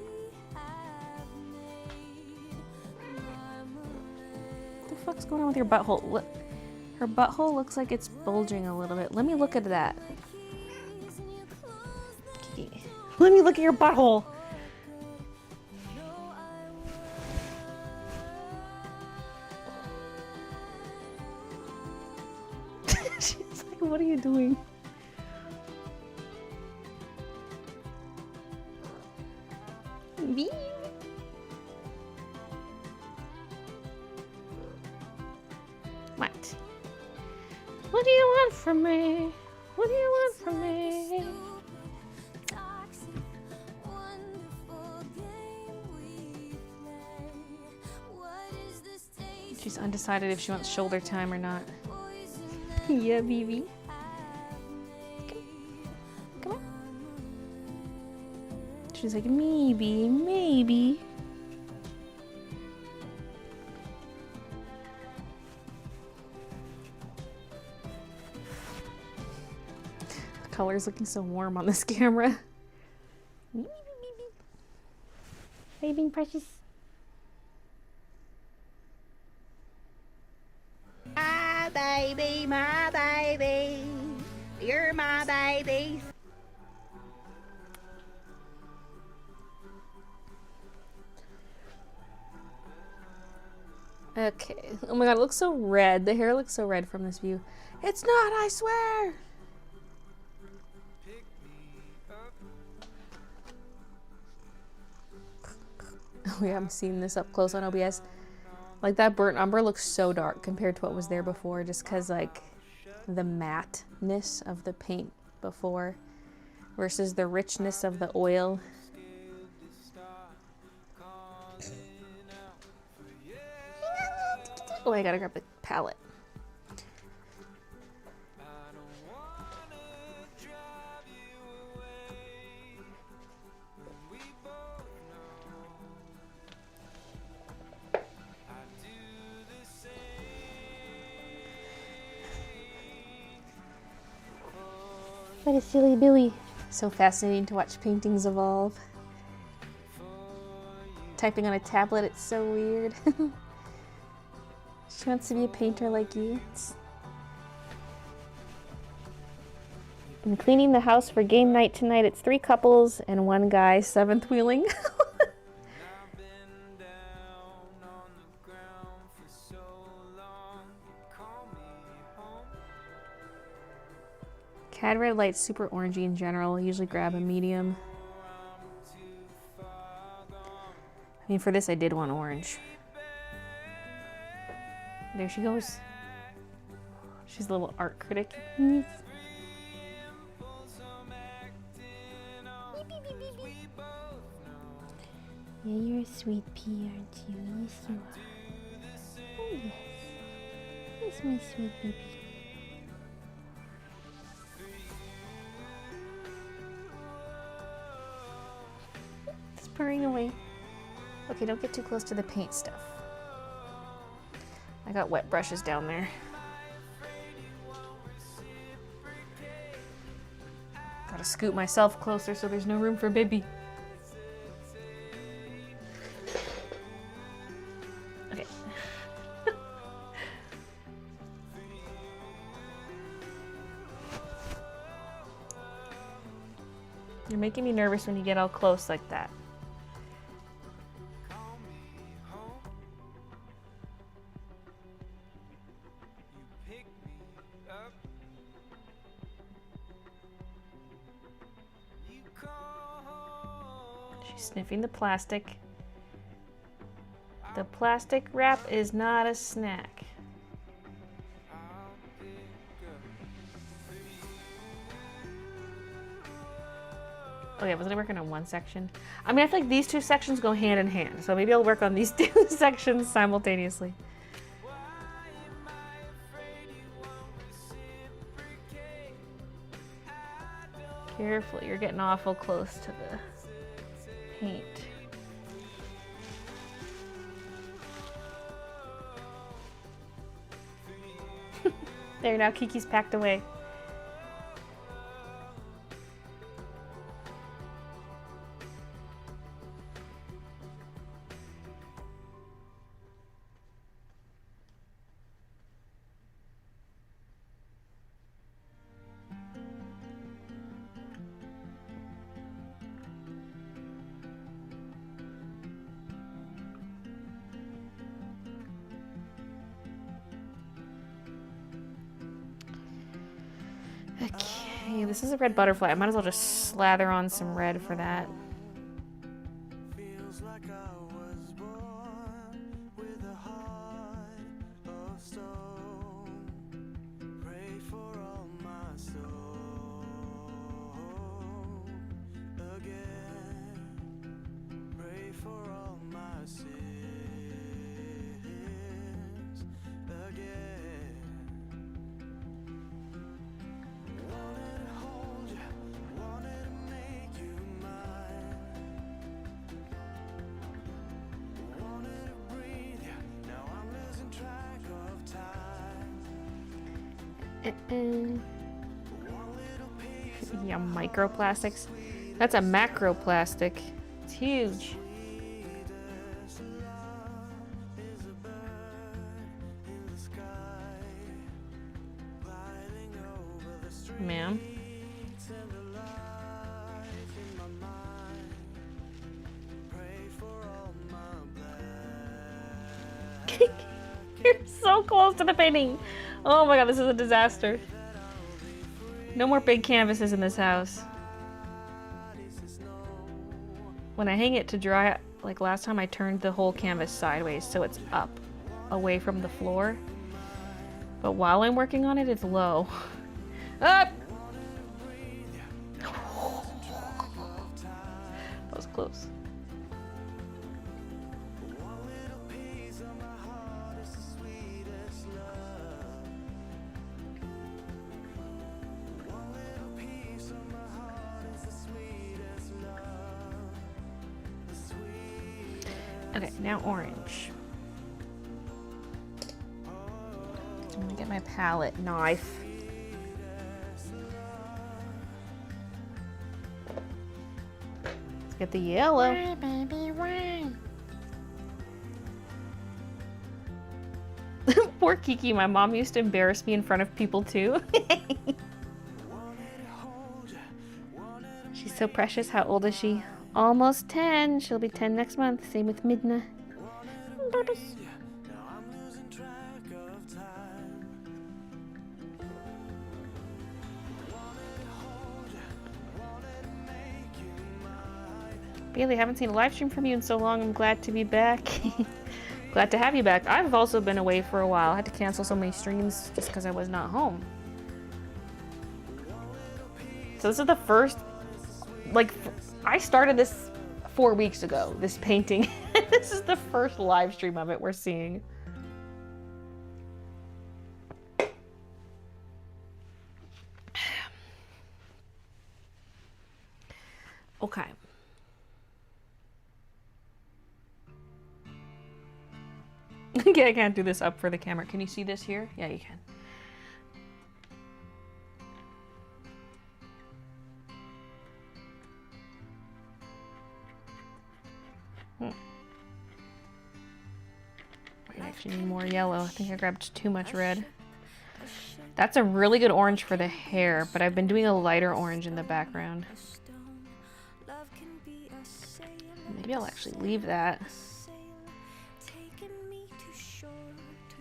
have made. Marmalade. What the fuck's going on with your butthole? Look, her butthole looks like it's bulging a little bit. Let me look at that. Keys and you close the Okay. Let me look at your butthole. door. I She's like, what are you doing? Bee. What? What do you want from me? What do you want from me? toxic, wonderful game we play. What is this taste? She's undecided if she wants shoulder time or not. Poison that Yeah, baby. Come on. She's like, maybe, maybe. The color's looking so warm on this camera. Are you being precious? My baby, my baby. You're my baby. Okay. Oh my god, it looks so red. The hair looks so red from this view. It's not, I swear! Oh yeah, I'm seeing this up close on OBS. Like that burnt umber looks so dark compared to what was there before, just because like the matte-ness of the paint before versus the richness of the oil. Oh, I gotta grab the palette. What a silly Billy. So fascinating to watch paintings evolve. Typing on a tablet, it's so weird. She wants to be a painter like you. I'm cleaning the house for game night tonight. It's 3 couples and 1 guy, 7th wheeling. Cad red light's super orangey in general. I usually grab a medium. I mean, for this I did want orange. There she goes. She's a little art critic. Yeah, you're a sweet pea, aren't you? Yes, you are. Oh, yes. Yes, my sweet baby. It's purring away. Okay, don't get too close to the paint stuff. I got wet brushes down there. Gotta scoot myself closer so there's no room for baby. Okay. You're making me nervous when you get all close like that. She's sniffing the plastic. The plastic wrap is not a snack. Oh yeah, wasn't I working on one section? I mean, I feel like these two sections go hand in hand, so maybe I'll work on these two sections simultaneously. Careful, you're getting awful close to the paint. There, now Kiki's packed away. Okay, this is a red butterfly. I might as well just slather on some red for that. Feels like I was born with a heart of stone. Pray for all my soul again. Pray for all my sins again. Wanted to hold you, wanted to make you mine. Wanted to breathe you, now I'm losing track of time. One little piece of Yeah, microplastics. That's a macroplastic. It's huge. sweetest love is a bird in the sky, gliding over the streets Ma'am. and the life in my mind. Pray for all my black. You're so close to the painting. Oh my god, this is a disaster. No more big canvases in this house. When I hang it to dry, like last time I turned the whole canvas sideways so it's up, away from the floor. But while I'm working on it, it's low. Up! That was close. One little piece of my heart is the sweetest love. One little piece of my heart is the sweetest love. The sweetest. Okay, now orange. I'm gonna get my palette knife. Let's get the yellow. Poor Kiki, my mom used to embarrass me in front of people too. She's so precious. How old is she? Almost 10. She'll be 10 next month. Same with Midna. Now I'm losing track of time. Wanted to hold you, wanted to make you mine. Baylee, haven't seen a live stream from you in so long. I'm glad to be back. Glad to have you back. I've also been away for a while. I had to cancel so many streams just because I was not home. So this is the first, like, I started this 4 weeks ago, this painting. This is the first live stream of it we're seeing. Okay. Okay, I can't do this up for the camera. Can you see this here? Yeah, you can. I actually need more yellow. I think I grabbed too much red. That's a really good orange for the hair, but I've been doing a lighter orange in the background. Maybe I'll actually leave that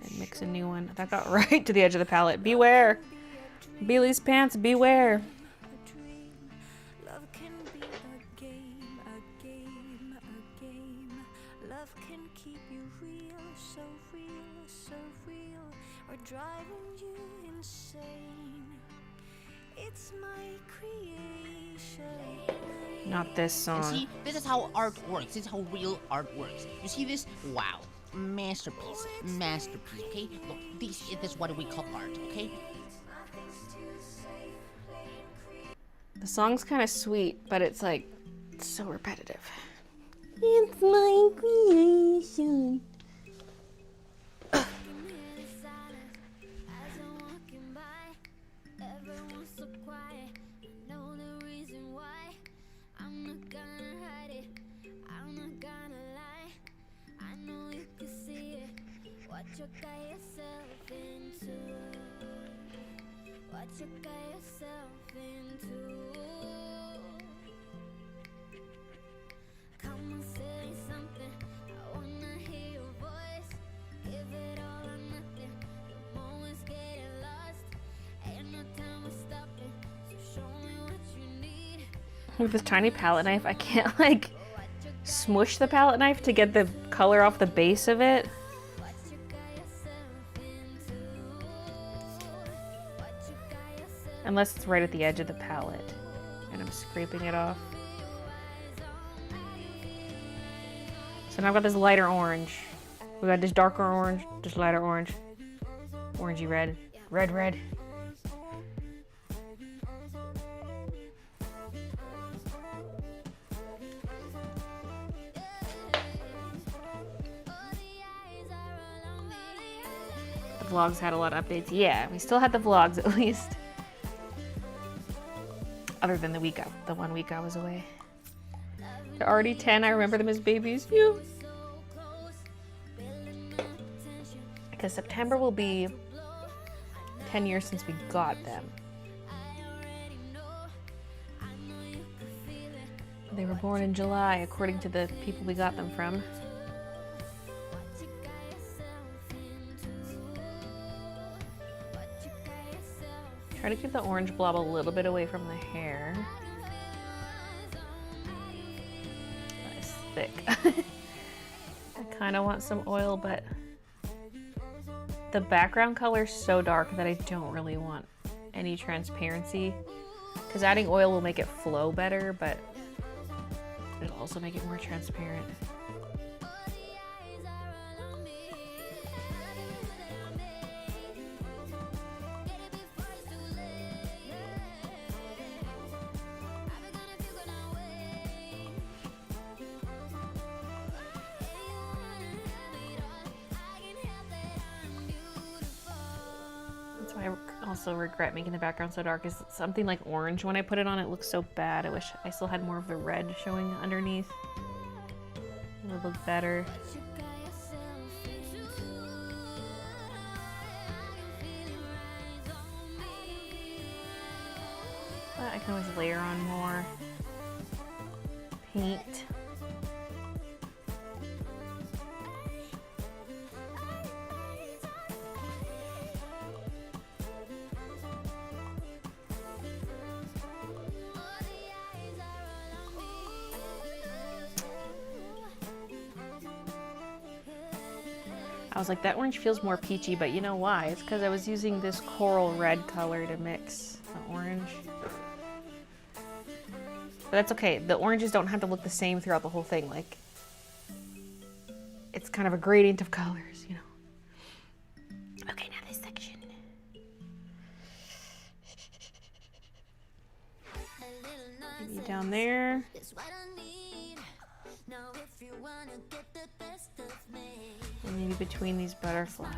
and mix a new one. That got right to the edge of the palette. Beware! Baylee's pants, beware! Love can be a game, a game, a game. Love can keep you real, so real, so real, or driving you insane. It's my creation. Not this And song. see, this is how art works. This is how real art works. You see this? Wow. Masterpiece. Masterpiece, okay? Look, this is what we call art, okay? The song's kind of sweet, but it's like so repetitive. It's my creation. With this tiny palette knife, I can't like smush the palette knife to get the color off the base of it. Unless it's right at the edge of the palette and I'm scraping it off. So now I've got this lighter orange. We got this darker orange, this lighter orange, orangey red, red. The vlogs had a lot of updates. Yeah, we still had the vlogs at least. Other than the 1 week I was away. They're already 10. I remember them as babies. Phew. Because September will be 10 years since we got them. They were born in July, according to the people we got them from. Try to keep the orange blob a little bit away from the hair. That is thick. I kind of want some oil, but the background color is so dark that I don't really want any transparency. Because adding oil will make it flow better, but it'll also make it more transparent. I also regret making the background so dark is something like orange. When I put it on, it looks so bad. I wish I still had more of the red showing underneath. It would look better. But I can always layer on more paint. I was like, that orange feels more peachy, but you know why? It's because I was using this coral red color to mix the orange. But that's okay. The oranges don't have to look the same throughout the whole thing. Like, it's kind of a gradient of colors, you know. Okay, now this section. Maybe down there. And maybe between these butterflies.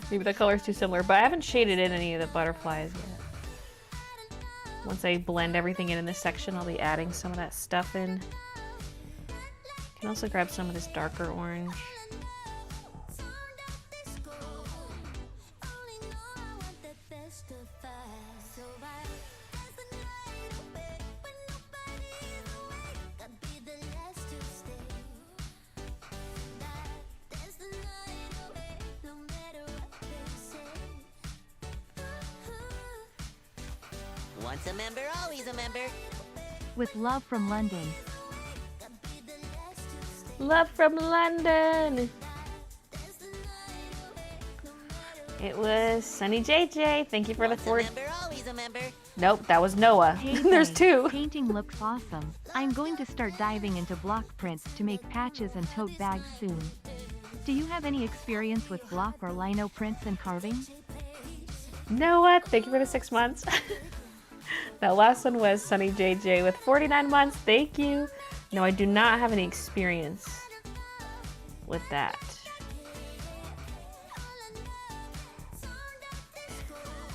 Maybe the color's too similar, but I haven't shaded in any of the butterflies yet. Once I blend everything in this section, I'll be adding some of that stuff in. You can also grab some of this darker orange. Once a member, always a member. With love from London. Love from London. It was Sunny JJ. Thank you for the Once a forward. member, always a member. Nope, that was Noah. Hey, There's Faye, two. Painting looks awesome. I'm going to start diving into block prints to make patches and tote bags soon. Do you have any experience with block or lino prints and carving? Noah, thank you for the 6 months. That last one was Sunny JJ with 49 months. Thank you. No, I do not have any experience with that.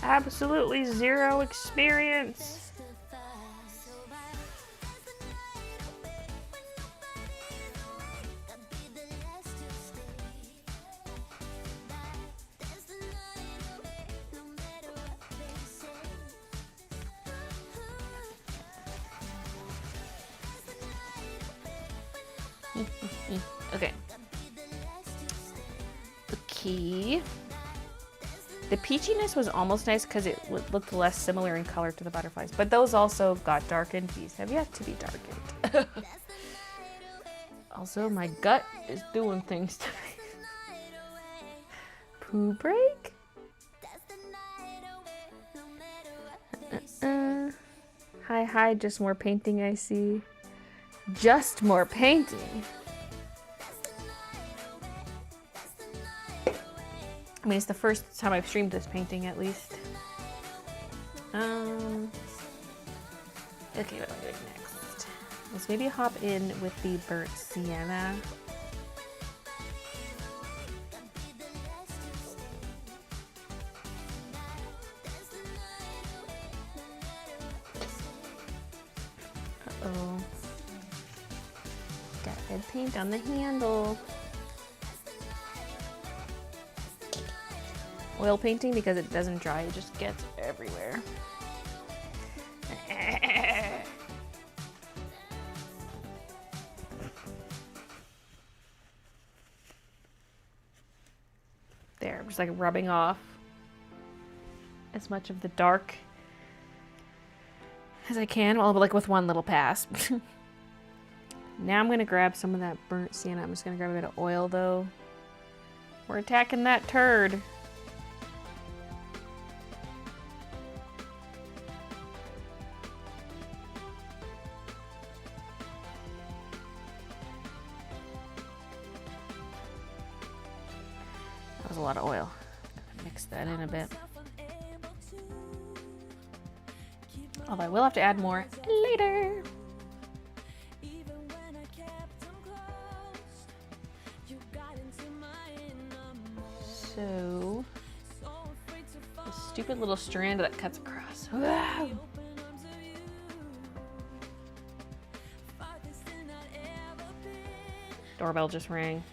Absolutely zero experience. Okay. Okay. The peachiness was almost nice because it looked less similar in color to the butterflies, but those also got darkened. These have yet to be darkened. Also, my gut is doing things to me. Poo break? Hi, just more painting I see. Just more painting. I mean, it's the first time I've streamed this painting, at least. Okay, what am I doing next? Let's maybe hop in with the burnt sienna. Uh-oh. Got red paint on the handle. Oil painting because it doesn't dry, it just gets everywhere. There, I'm just like rubbing off as much of the dark as I can, well, like with one little pass. Now I'm gonna grab some of that burnt sienna. I'm just gonna grab a bit of oil though. We're attacking that turd. That was a lot of oil. Mix that in a bit. Although I will have to add more later. So, the stupid little strand that cuts across. Wow. Doorbell just rang.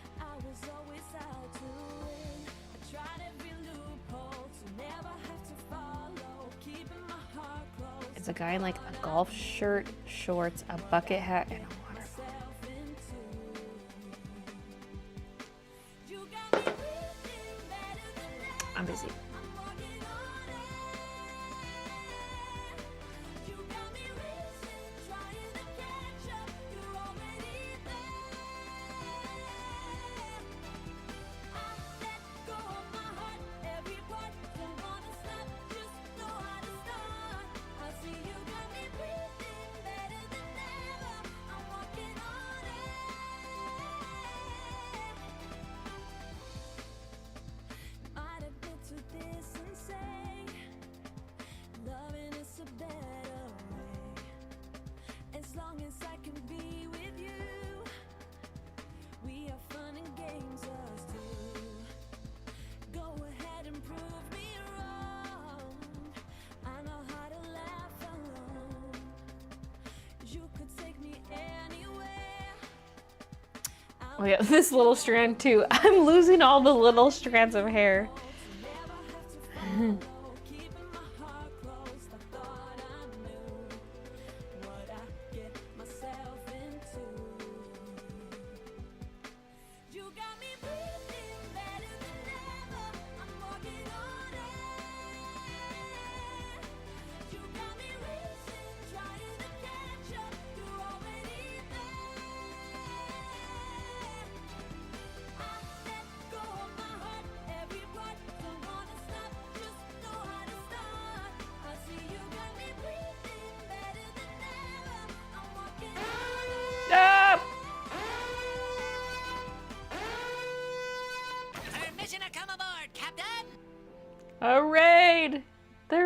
It's a guy in like a golf shirt, shorts, a bucket hat, and a water bottle. I'm busy. Oh yeah, this little strand too. I'm losing all the little strands of hair.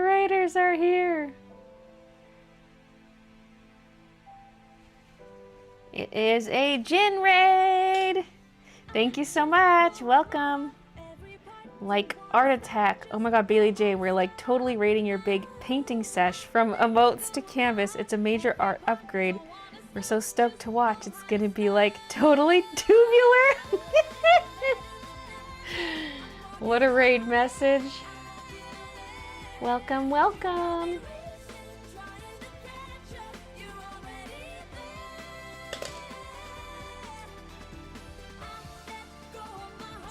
raiders are here. It is a gin raid. Thank you so much. Welcome. Like Art Attack. Oh my god, Baylee J, we're like totally rating your big painting sesh from emotes to canvas. It's a major art upgrade. We're so stoked to watch. It's gonna be like totally tubular. What a raid message. Welcome, welcome.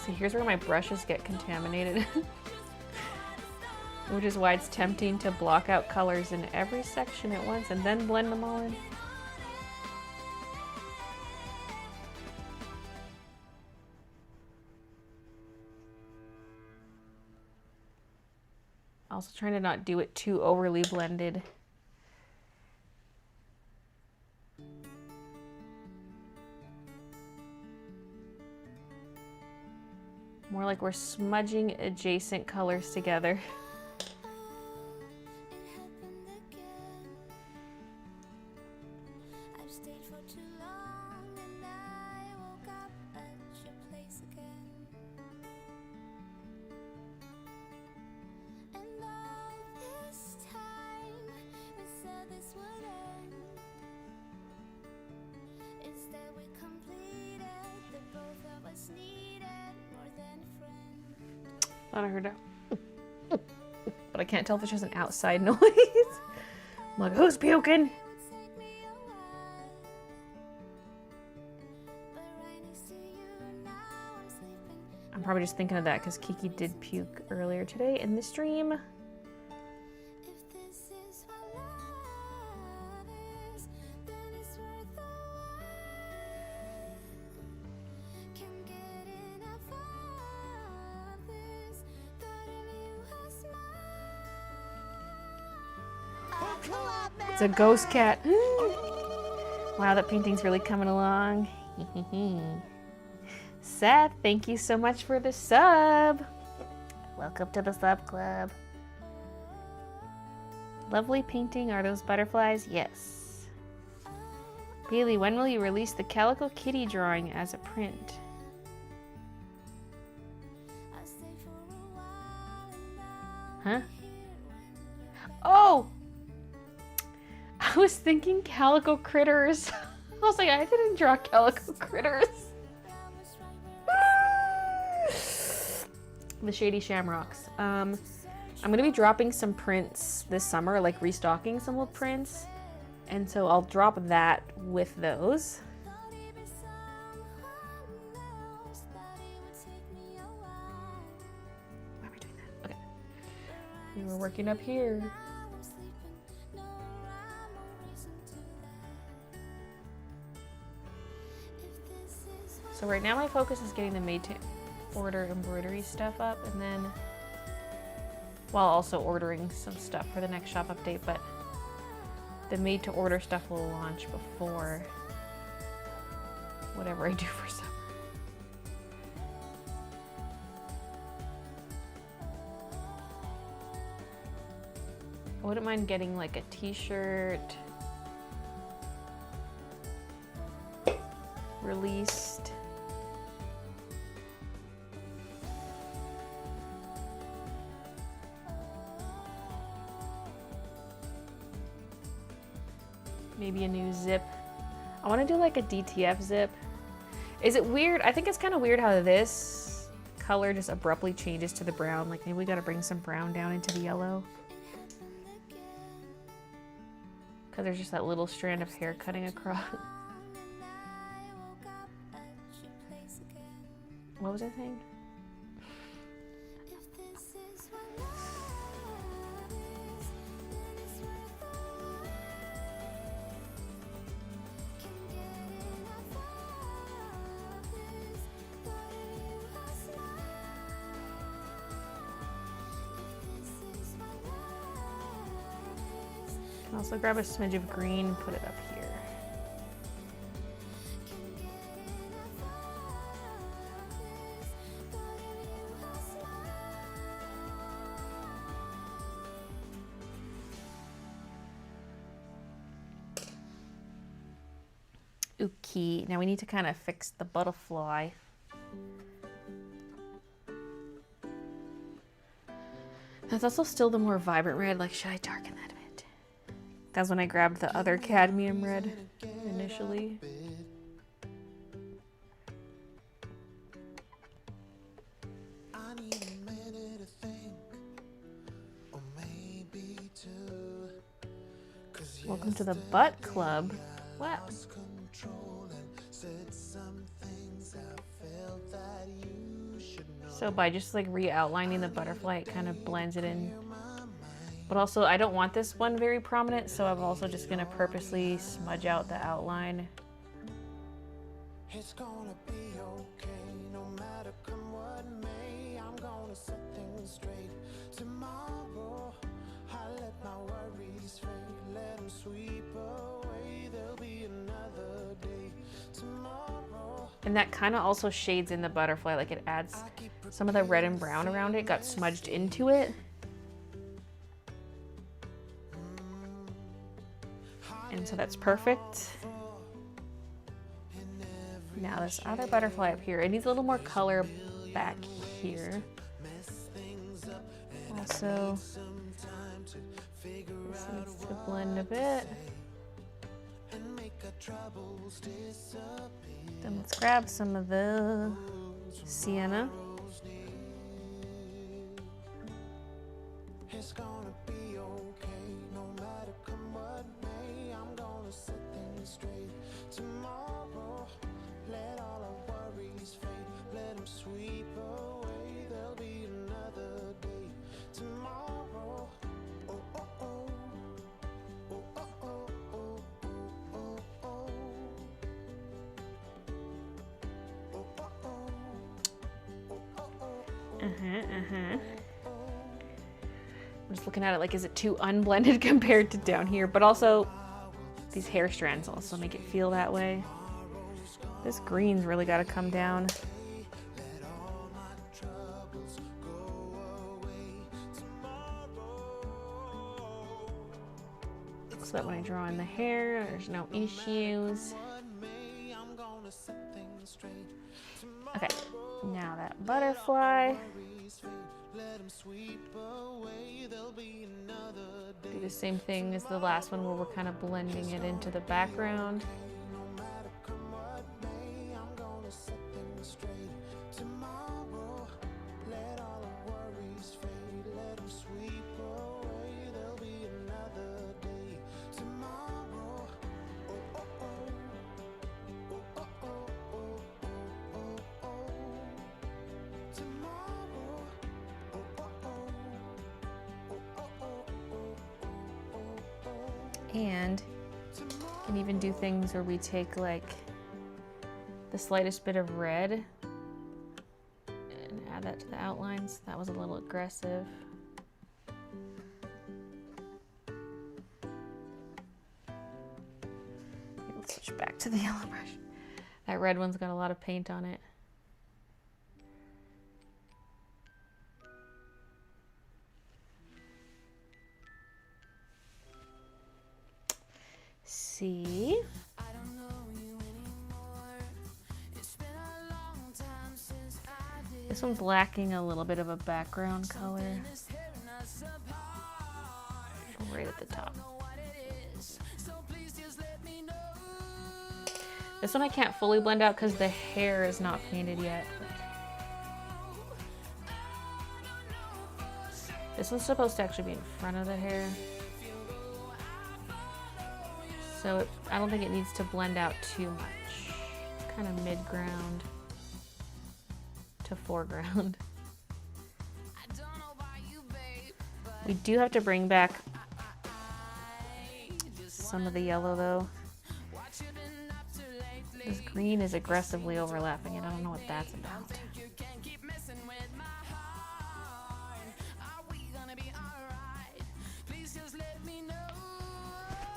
See, here's where my brushes get contaminated. Which is why it's tempting to block out colors in every section at once and then blend them all in. Also trying to not do it too overly blended. More like we're smudging adjacent colors together. I've stayed for too long and I woke up at your place again. And all this time we said this would end. Instead we completed the both of us needed more than a friend. Thought I heard it. But I can't tell if it's just an outside noise. I'm like, who's puking? It would take me a while, but right next to you now I'm sleeping. I'm probably just thinking of that because Kiki did puke earlier today in the stream. If this is what love is, then it's worth the while. Can't get enough of this. Thought of you as mine. It's a ghost cat. Wow, that painting's really coming along. Seth, thank you so much for the sub. Welcome to the sub club. Lovely painting. Are those butterflies? Yes. Baylee, when will you release the Calico Kitty drawing as a print? I'll stay for a while and I'll Huh? be here when you're Oh! I was thinking Calico Critters. I was like, I didn't draw Calico Critters. The Shady Shamrocks. I'm gonna be dropping some prints this summer, like restocking some old prints. And so I'll drop that with those. thought even someone else thought it would take me a while. Why am I doing that? Okay. We were working up here. Now I'm sleeping, no rhyme or reason to that. If this is what So right now my focus is getting the made to order embroidery stuff up, and then while also ordering some stuff for the next shop update, but the made to order stuff will launch before whatever I do for summer. I wouldn't mind getting like a t-shirt released. Maybe a new zip. I want to do like a DTF zip. Is it weird? I think it's kind of weird how this color just abruptly changes to the brown. Like maybe we got to bring some brown down into the yellow. Because there's just that little strand of hair cutting across. and I woke up at your place again. What was I saying? If this is what love is, then it's worth the while. Can't get enough of this. Thought of you as mine. If this is what love is, Can also grab a smidge of green and put it up here. can't get enough of this. Thought of you as mine. Okay, now we need to kind of fix the butterfly. That's also still the more vibrant red. Like, should I darken that a bit? That's when I grabbed the other cadmium red initially. I need a minute to think, or maybe two. 'Cause Welcome to the butt club. What? lost control and said some things I felt that you should know. So by just like re-outlining the butterfly, it kind of blends it in. But also, I don't want this one very prominent, so I'm also just gonna purposely smudge out the outline. It's gonna be okay, no matter come what may. I'm gonna set things straight. Tomorrow, I let my worries fade, let them sweep away. There'll be another day. Tomorrow, And that kind of also shades in the butterfly, like it adds some of the red and brown around it, got smudged into it. And so that's perfect. Now this other butterfly up here, it needs a little more color back here. Also, this needs to blend a bit. Then let's grab some of the sienna. it's gonna be okay, no matter come what may. I'm gonna set things straight. Tomorrow, let all our worries fade, let them sweep away. There'll be another day. Tomorrow, oh oh oh, oh oh oh, oh oh oh, oh oh oh. I'm just looking at it like, is it too unblended compared to down here? But also, these hair strands also make it feel that way. This green's really got to come down. So that when I draw in the hair, there's no issues. Okay, now that butterfly. Do the same thing as the last one where we're kind of blending it into the background. And can even do things where we take like the slightest bit of red and add that to the outlines. That was a little aggressive. Let's switch back to the yellow brush. That red one's got a lot of paint on it. See? This one's lacking a little bit of a background color. Right at the top. This one I can't fully blend out because the hair is not painted yet. This one's supposed to actually be in front of the hair. So I don't think it needs to blend out too much. Kind of mid-ground to foreground. We do have to bring back some of the yellow though. This green is aggressively overlapping it. I don't know what that's about.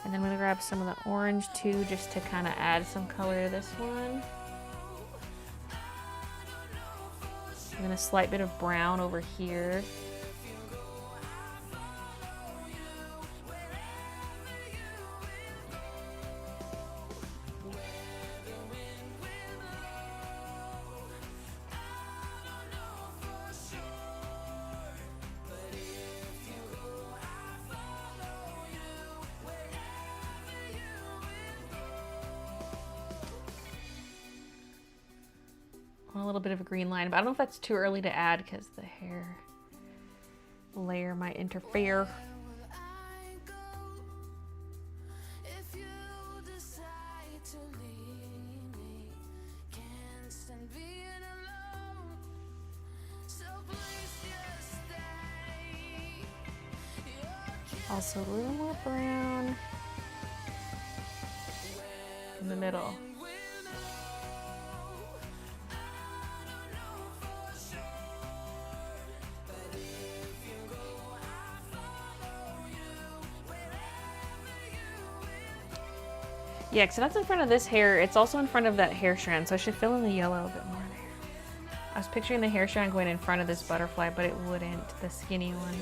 And then I'm gonna grab some of the orange too, just to kind of add some color to this one. And then a slight bit of brown over here. a little bit of a green line, but I don't know if that's too early to add because the hair layer might interfere. If you decide to leave me, can't stand being alone. So please just stay. Also a little more brown in the middle. Yeah, because that's in front of this hair. It's also in front of that hair strand, so I should fill in the yellow a bit more there. I was picturing the hair strand going in front of this butterfly, but it wouldn't, the skinny one.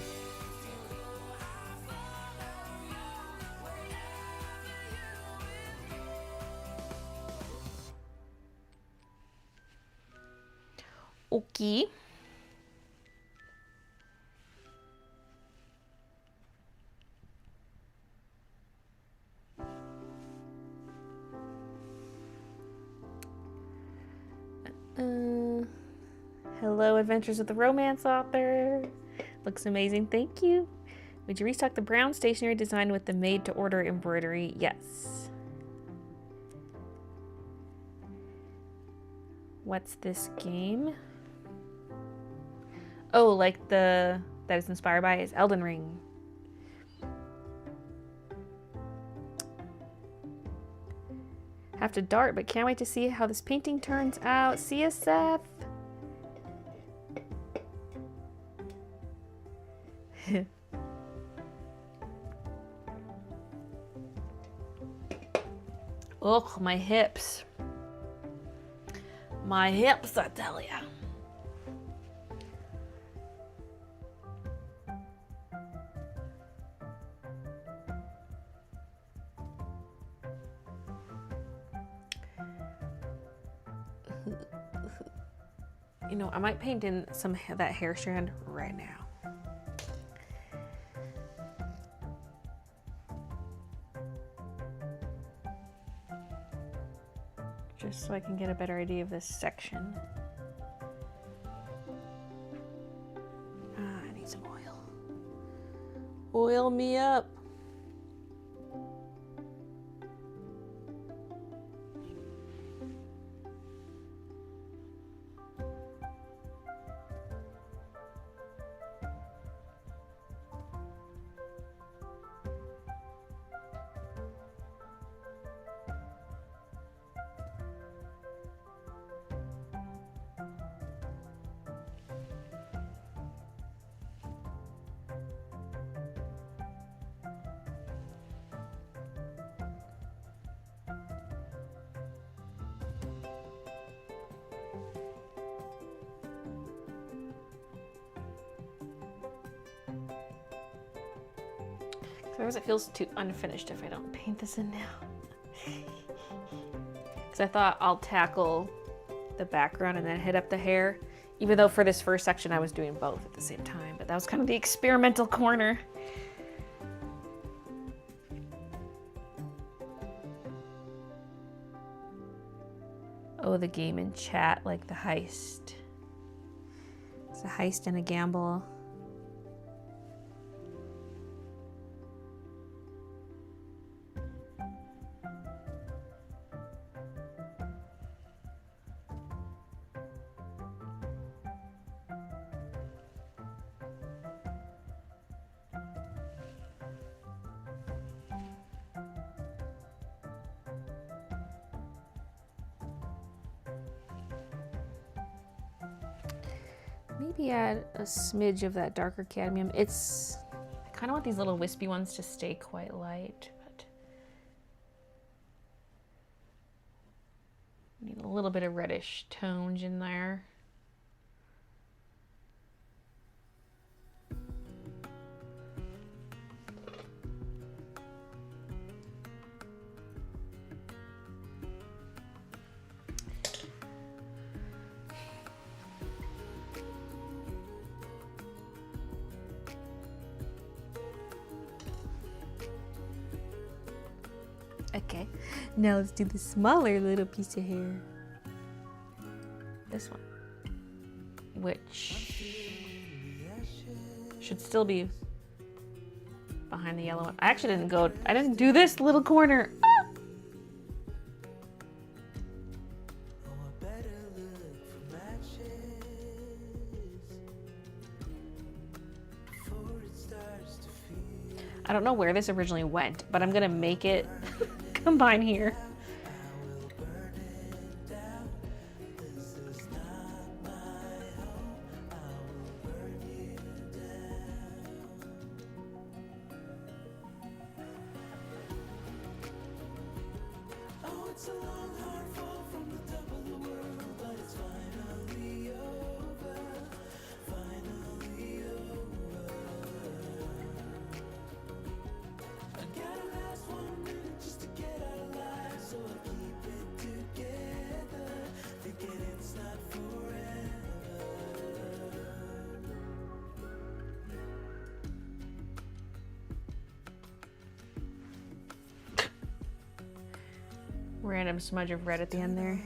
Okay. Hello, Adventures with the Romance Author. Looks amazing, thank you. Would you restock the brown stationery design with the made-to-order embroidery? Yes. What's this game? Oh, like that is inspired by is Elden Ring. Have to dart, but can't wait to see how this painting turns out. See ya, Seth. Oh, my hips. My hips, I tell ya. You know, I might paint in some that hair strand right now. Just so I can get a better idea of this section. I need some oil. Oil me up. Sometimes it feels too unfinished if I don't paint this in now. Because I thought I'll tackle the background and then hit up the hair. Even though for this first section I was doing both at the same time. But that was kind of the experimental corner. Oh, the game in chat, like the heist. It's a heist and a gamble. Maybe add a smidge of that darker cadmium. I kind of want these little wispy ones to stay quite light, but need a little bit of reddish tones in there. Okay, now let's do the smaller little piece of hair. The this one, which should still be behind the yellow one. I actually I didn't do this little corner. Ah! I don't know where this originally went, but I'm gonna make it combine here. Random smudge of red at the end there.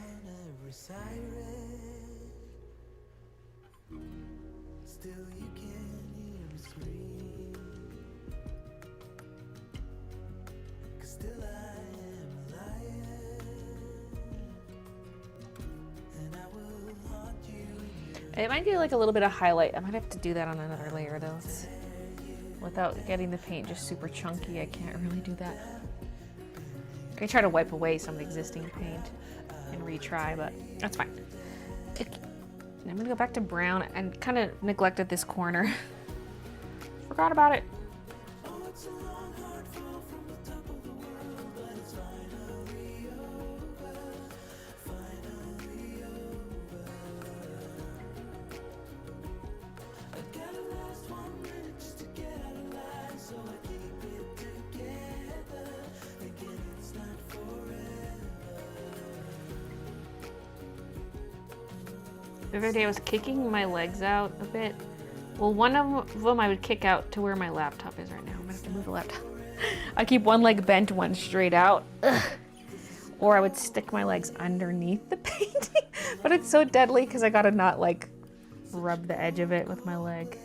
It might do like a little bit of highlight. I might have to do that on another layer though. Without getting the paint just super chunky, I can't really do that. I can try to wipe away some existing paint and retry, but that's fine. I'm gonna go back to brown and kind of neglected this corner. Forgot about it. The other day I was kicking my legs out a bit. Well, one of them I would kick out to where my laptop is right now. I'm gonna have to move the laptop. I keep one leg bent, one straight out. Ugh. Or I would stick my legs underneath the painting. But it's so deadly because I gotta not like rub the edge of it with my leg.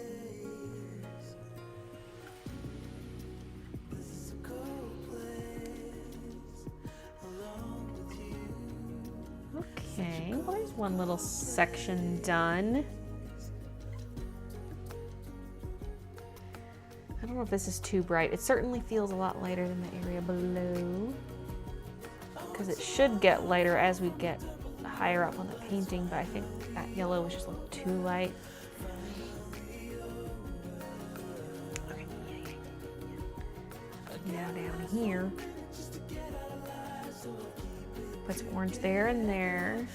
Okay, well, there's one little section done. I don't know if this is too bright. It certainly feels a lot lighter than the area below, because it should get lighter as we get higher up on the painting, but I think that yellow was just a little too light. Okay. Now down here. Put some orange there and there.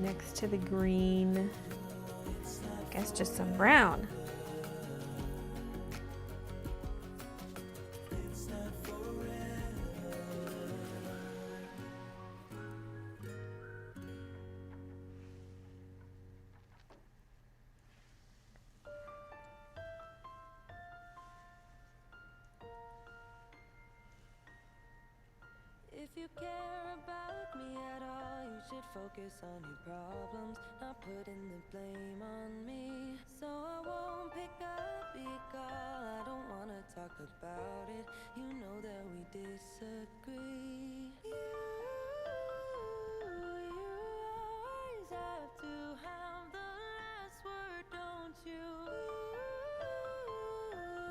Next to the green, I guess just some brown. If you care about me at all, you should focus on your problems, not putting the blame on me. So I won't pick up your call, I don't wanna talk about it. You know that we disagree. You always have to have the last word, don't you?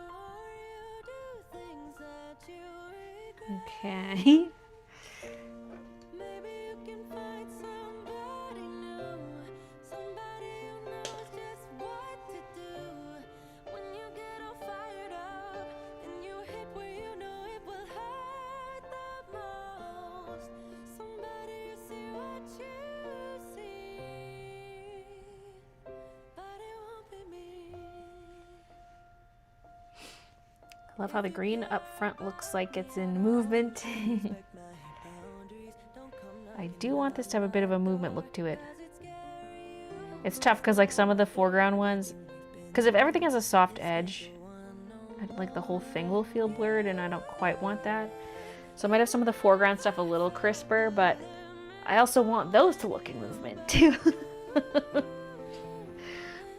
Or you do things that you regret. Okay. Maybe you can find somebody new, somebody who knows just what to do. When you get all fired up and you hit where you know it will hurt the most. Somebody who see what you see, but it won't be me. I love how the green up front looks like it's in movement. I do want this to have a bit of a movement look to it. It's tough because like some of the foreground ones, because if everything has a soft edge, like the whole thing will feel blurred and I don't quite want that. So I might have some of the foreground stuff a little crisper, but I also want those to look in movement too.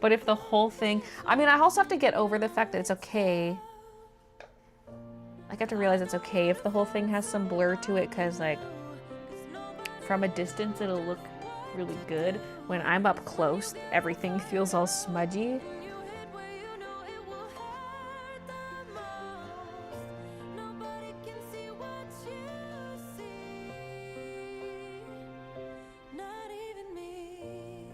But if the whole thing, I mean, I also have to get over the fact that it's okay. I have to realize it's okay if the whole thing has some blur to it, because like from a distance it'll look really good. When I'm up close, everything feels all smudgy. Nobody can see what you see, not even me.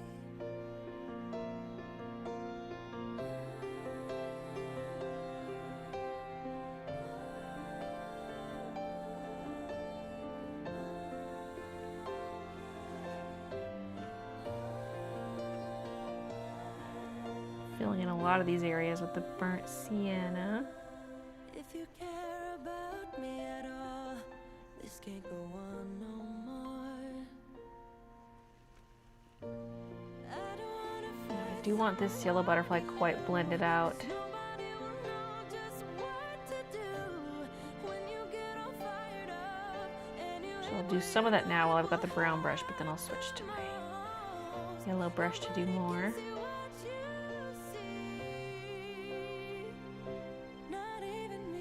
Filling in a lot of these areas with the burnt sienna. If you care about me at all, this can't go on no more. I don't wanna I fight. do want this yellow butterfly quite blended out. Nobody will know just what to do when you get all fired up and you So I'll do some of that now while I've got the brown brush, but then I'll switch to my yellow brush to do more. see what you see, not even me.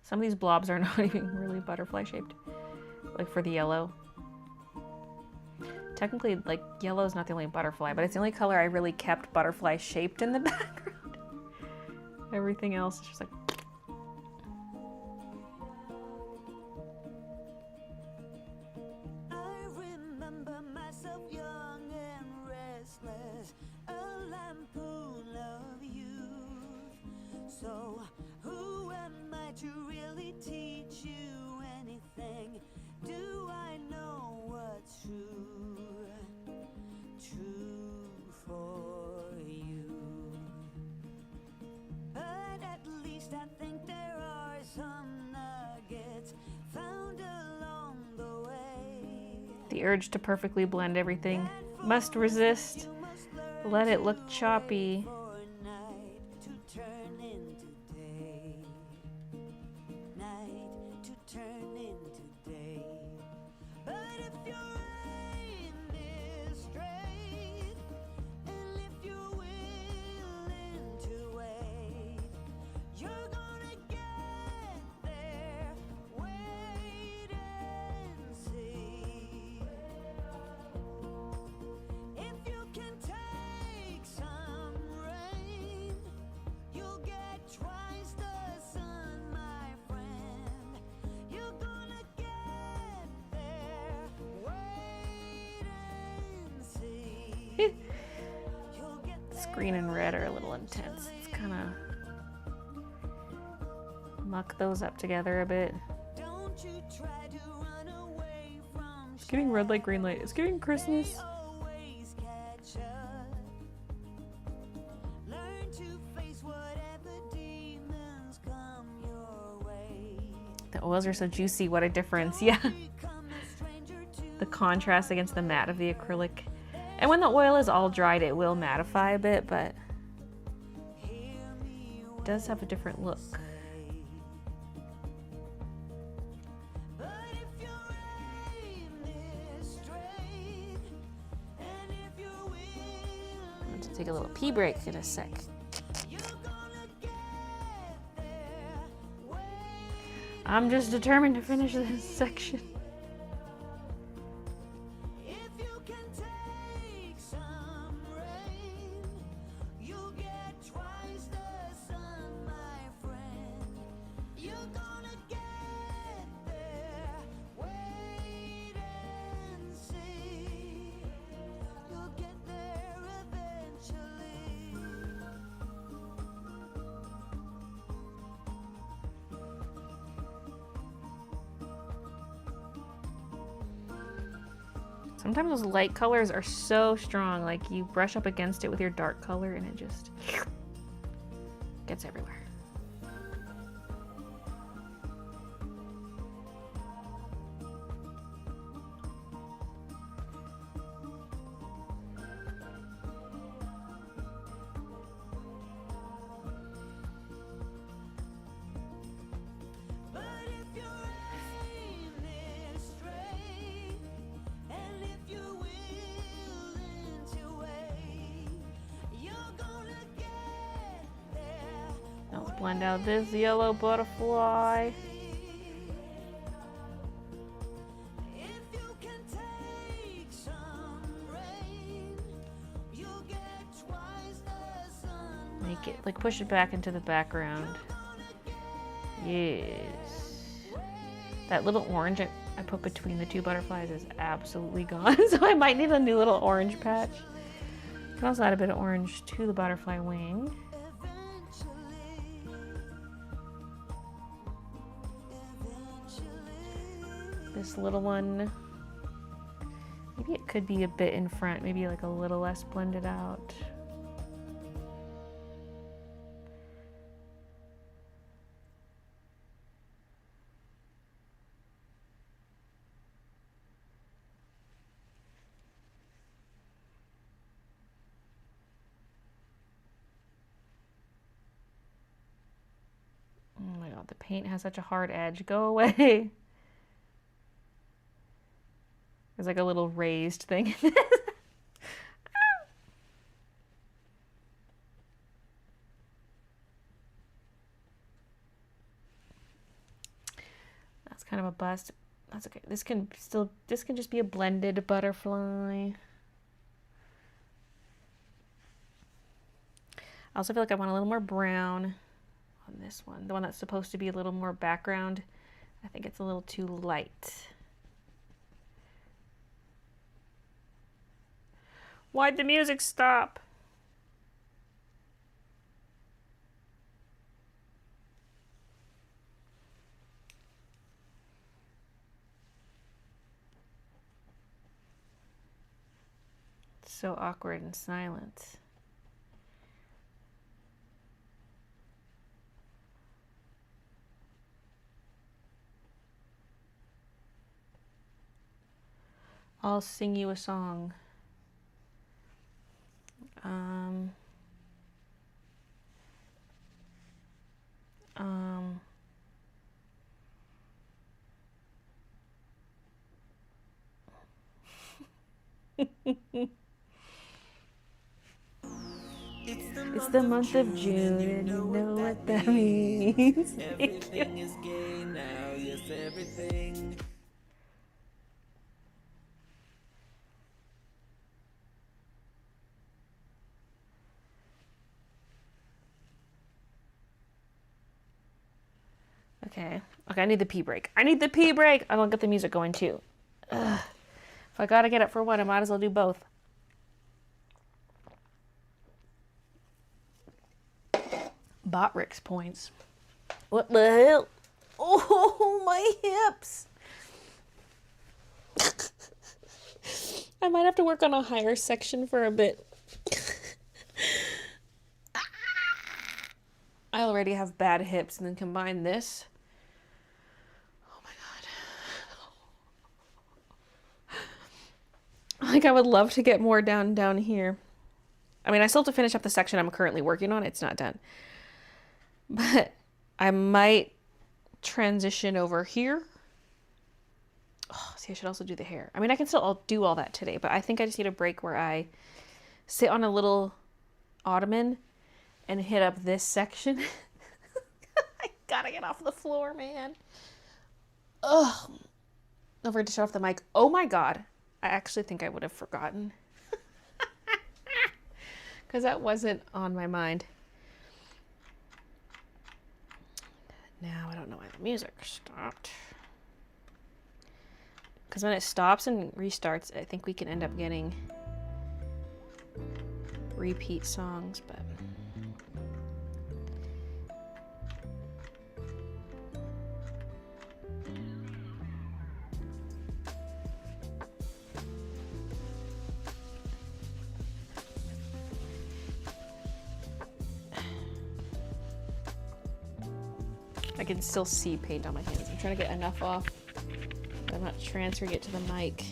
Some of these blobs are not even really butterfly shaped, like for the yellow. Technically, like, yellow is not the only butterfly, but it's the only color I really kept butterfly shaped in the background. Everything else is just like... I remember myself young and restless, a lampoon of youth. So who am I to really teach you anything? Do I know what's true? True for you. But at least I think there are some nuggets found along the way. The urge to perfectly blend everything must resist. Let it look choppy. For night to turn into day. Night to turn into day. But if your aim is straight, and if you're willing to wait, you're gonna get there. Wait and see. If you can take some rain, you'll get twice the sun, my friend. You're gonna get there. Wait and see. You'll get This green and red are a little intense. It's kind of muck those up together a bit. Don't you try to run away from It's getting red light, green light. It's getting Christmas. always catch up. Learn to face whatever demons come your way. The oils are so juicy. What a difference. Yeah. Become a stranger to The contrast against the matte of the acrylic. And when the oil is all dried, it will mattify a bit, but it does have a different look. But if your aim is straight, and if you're willing, I'm going to take a little pee break in a sec. you're gonna get there. Wait, I'm just determined to finish this section. if you can take some rain, you'll get twice the sun, my friend. You're gonna get there. Wait and see. You'll get there eventually. Sometimes those light colors are so strong, like you brush up against it with your dark color and it just gets everywhere. blend out this yellow butterfly. Make it, like, push it back into the background. Yes. That little orange I put between the two butterflies is absolutely gone, so I might need a new little orange patch. You can also add a bit of orange to the butterfly wing. This little one, maybe it could be a bit in front, maybe like a little less blended out. Oh my god, the paint has such a hard edge. Go away. There's like a little raised thing in this. That's kind of a bust. That's okay. This can just be a blended butterfly. I also feel like I want a little more brown on this one. The one that's supposed to be a little more background. I think it's a little too light. Why'd the music stop? It's so awkward and silent. I'll sing you a song. Um, It's the month of June, and you know what that means. Everything is gay now, yes, everything. Okay, I need the pee break. I need the pee break. I'm gonna get the music going too. Ugh. If I gotta get up for one, I might as well do both. Botrix points. What the hell? Oh, my hips. I might have to work on a higher section for a bit. I already have bad hips, and then combine this. Oh my god. Like, I would love to get more down here. I mean, I still have to finish up the section I'm currently working on. It's not done. But I might transition over here. Oh, see, I should also do the hair. I mean, I can still do all that today, but I think I just need a break where I sit on a little ottoman and hit up this section. I gotta get off the floor, man. Ugh. Don't forget to shut off the mic. Oh my god. I actually think I would have forgotten. Because that wasn't on my mind. Now I don't know why the music stopped. Because when it stops and restarts, I think we can end up getting repeat songs, but I can still see paint on my hands. I'm trying to get enough off, but I'm not transferring it to the mic.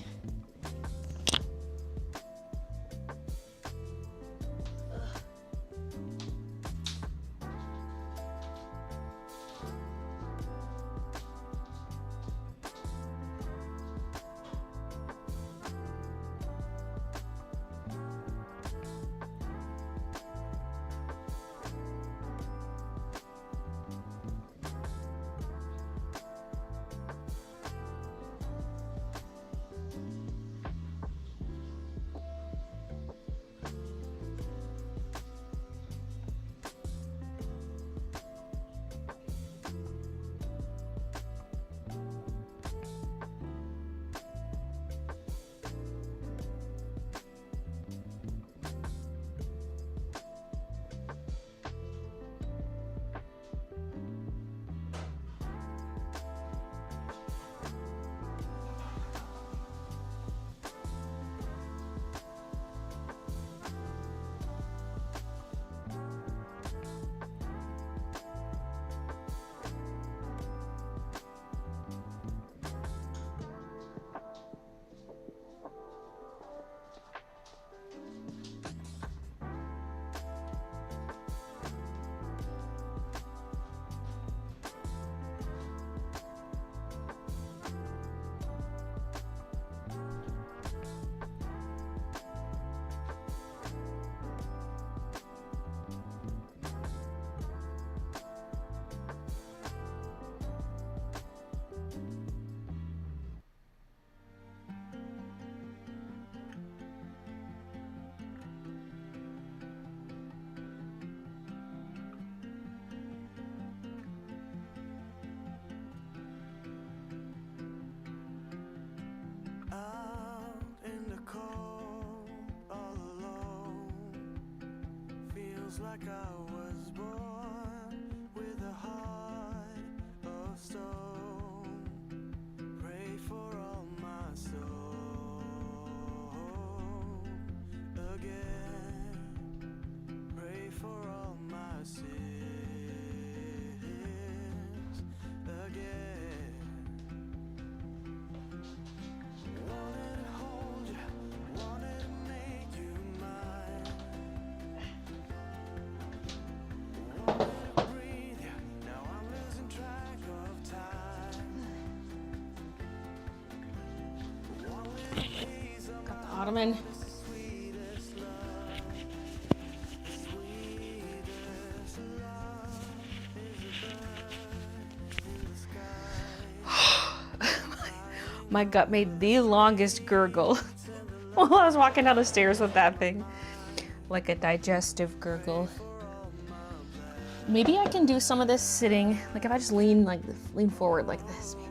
Feels like I was born with a heart of stone. Pray for all my soul again. Pray for all my sins again. Wanted to hold you, wanted to make you mine. Wanted to breathe you, now I'm losing track of time. Wanted a piece of Got the ottoman. sweetest love. Sweetest love is a bird in the sky. My gut made the longest gurgle while I was walking down the stairs with that thing. Like a digestive gurgle. Maybe I can do some of this sitting. Like if I just lean forward like this, maybe.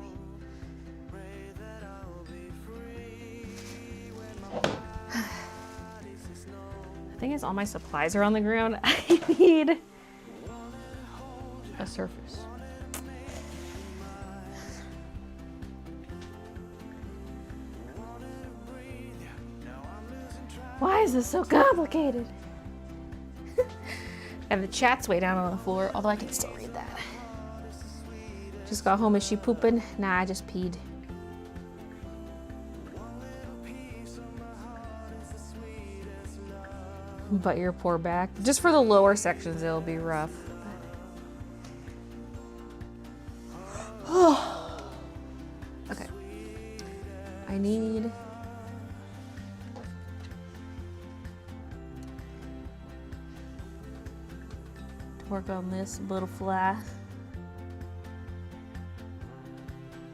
The thing is, all my supplies are on the ground. I need a surface. Why is this so complicated? And the chat's way down on the floor, although I can still read that. Just got home. Is she pooping? Nah, I just peed. But your poor back. Just for the lower sections, it'll be rough. Okay. I need... work on this butterfly.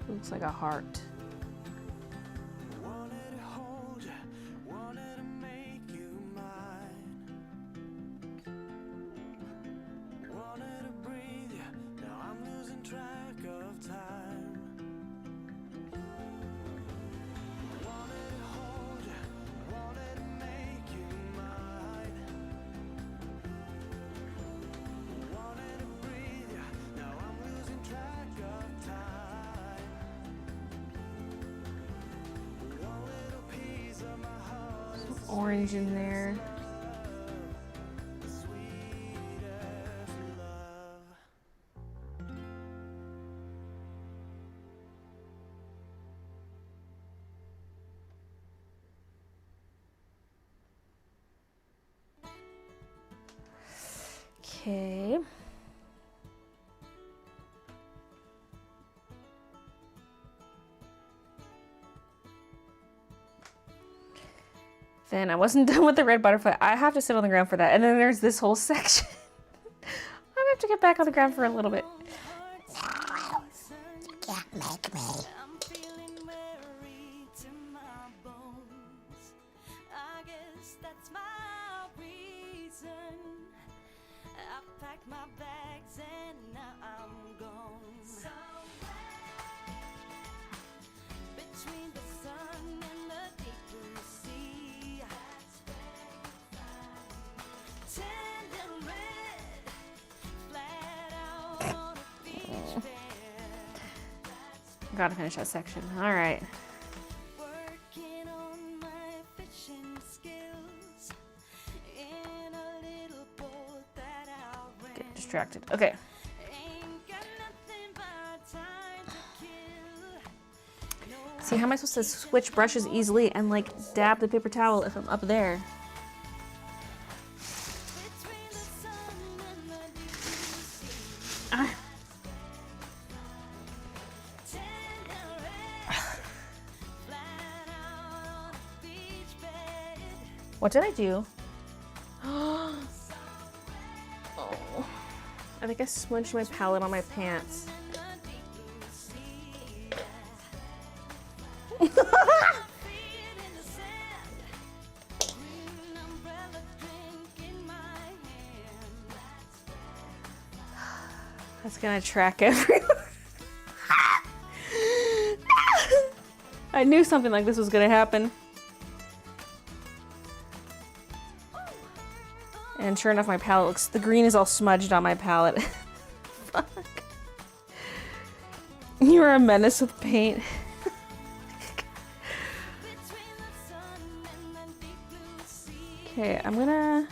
Looks like a heart. Wanted to hold you, wanted to make you mine. Wanted to breathe you, now I'm losing track of time. Wanted to hold you, wanted to make you mine. Wanted to breathe you, now I'm losing track of time. One little piece of my heart is Orange in there. sweetest love. Okay. Then I wasn't done with the red butterfly. I have to sit on the ground for that. And then there's this whole section. I have to get back on the ground for a little bit. I'm feeling weary to my bones. I guess that's my reason. I packed my bags and now I'm gone. Somewhere between the sun and the deep blue sea. Tender red, flat out on a beach bed. Gotta finish that section. All right. Working on my fishing skills in a little boat that I ran. Get distracted. Okay. Ain't got nothing but time to kill. No See, how am I supposed to switch brushes easily and like dab the paper towel if I'm up there? between the sun and the deep blue sea. Ah. Tender red, flat out on a beach bed. What did I do? Oh. I think I smudged my palette on my pants. That's gonna track everywhere. I knew something like this was gonna happen. And sure enough, my palette looks, the green is all smudged on my palette. Fuck. You are a menace with paint. Okay, I'm gonna...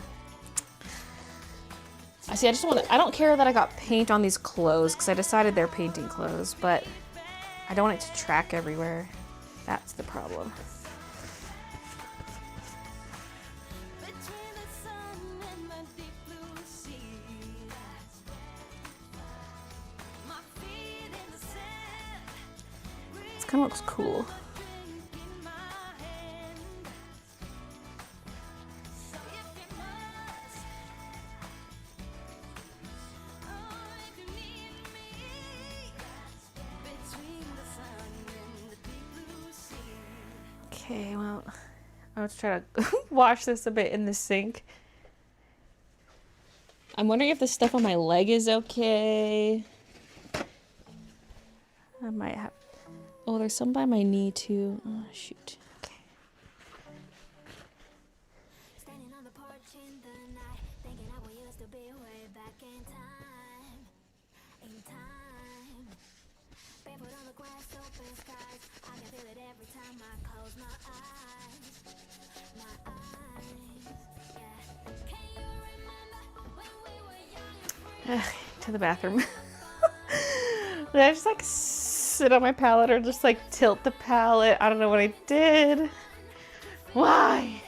I see, I just want to... I don't care that I got paint on these clothes, because I decided they're painting clothes, but I don't want it to track everywhere. That's the problem. This kind of looks cool. Okay, well, I'll try to wash this a bit in the sink. I'm wondering if the stuff on my leg is okay. I might have... Oh, there's some by my knee too. Oh, shoot. Okay. Standing on the porch in the night, thinking how we used to be way back in time. In time. Barefoot on the grass, open skies. I can feel it every time I close my eyes. My eyes. Yeah. Can you remember when we were young and free? To the bathroom. Did I just like sit on my palette or just like tilt the palette? I don't know what I did. Why?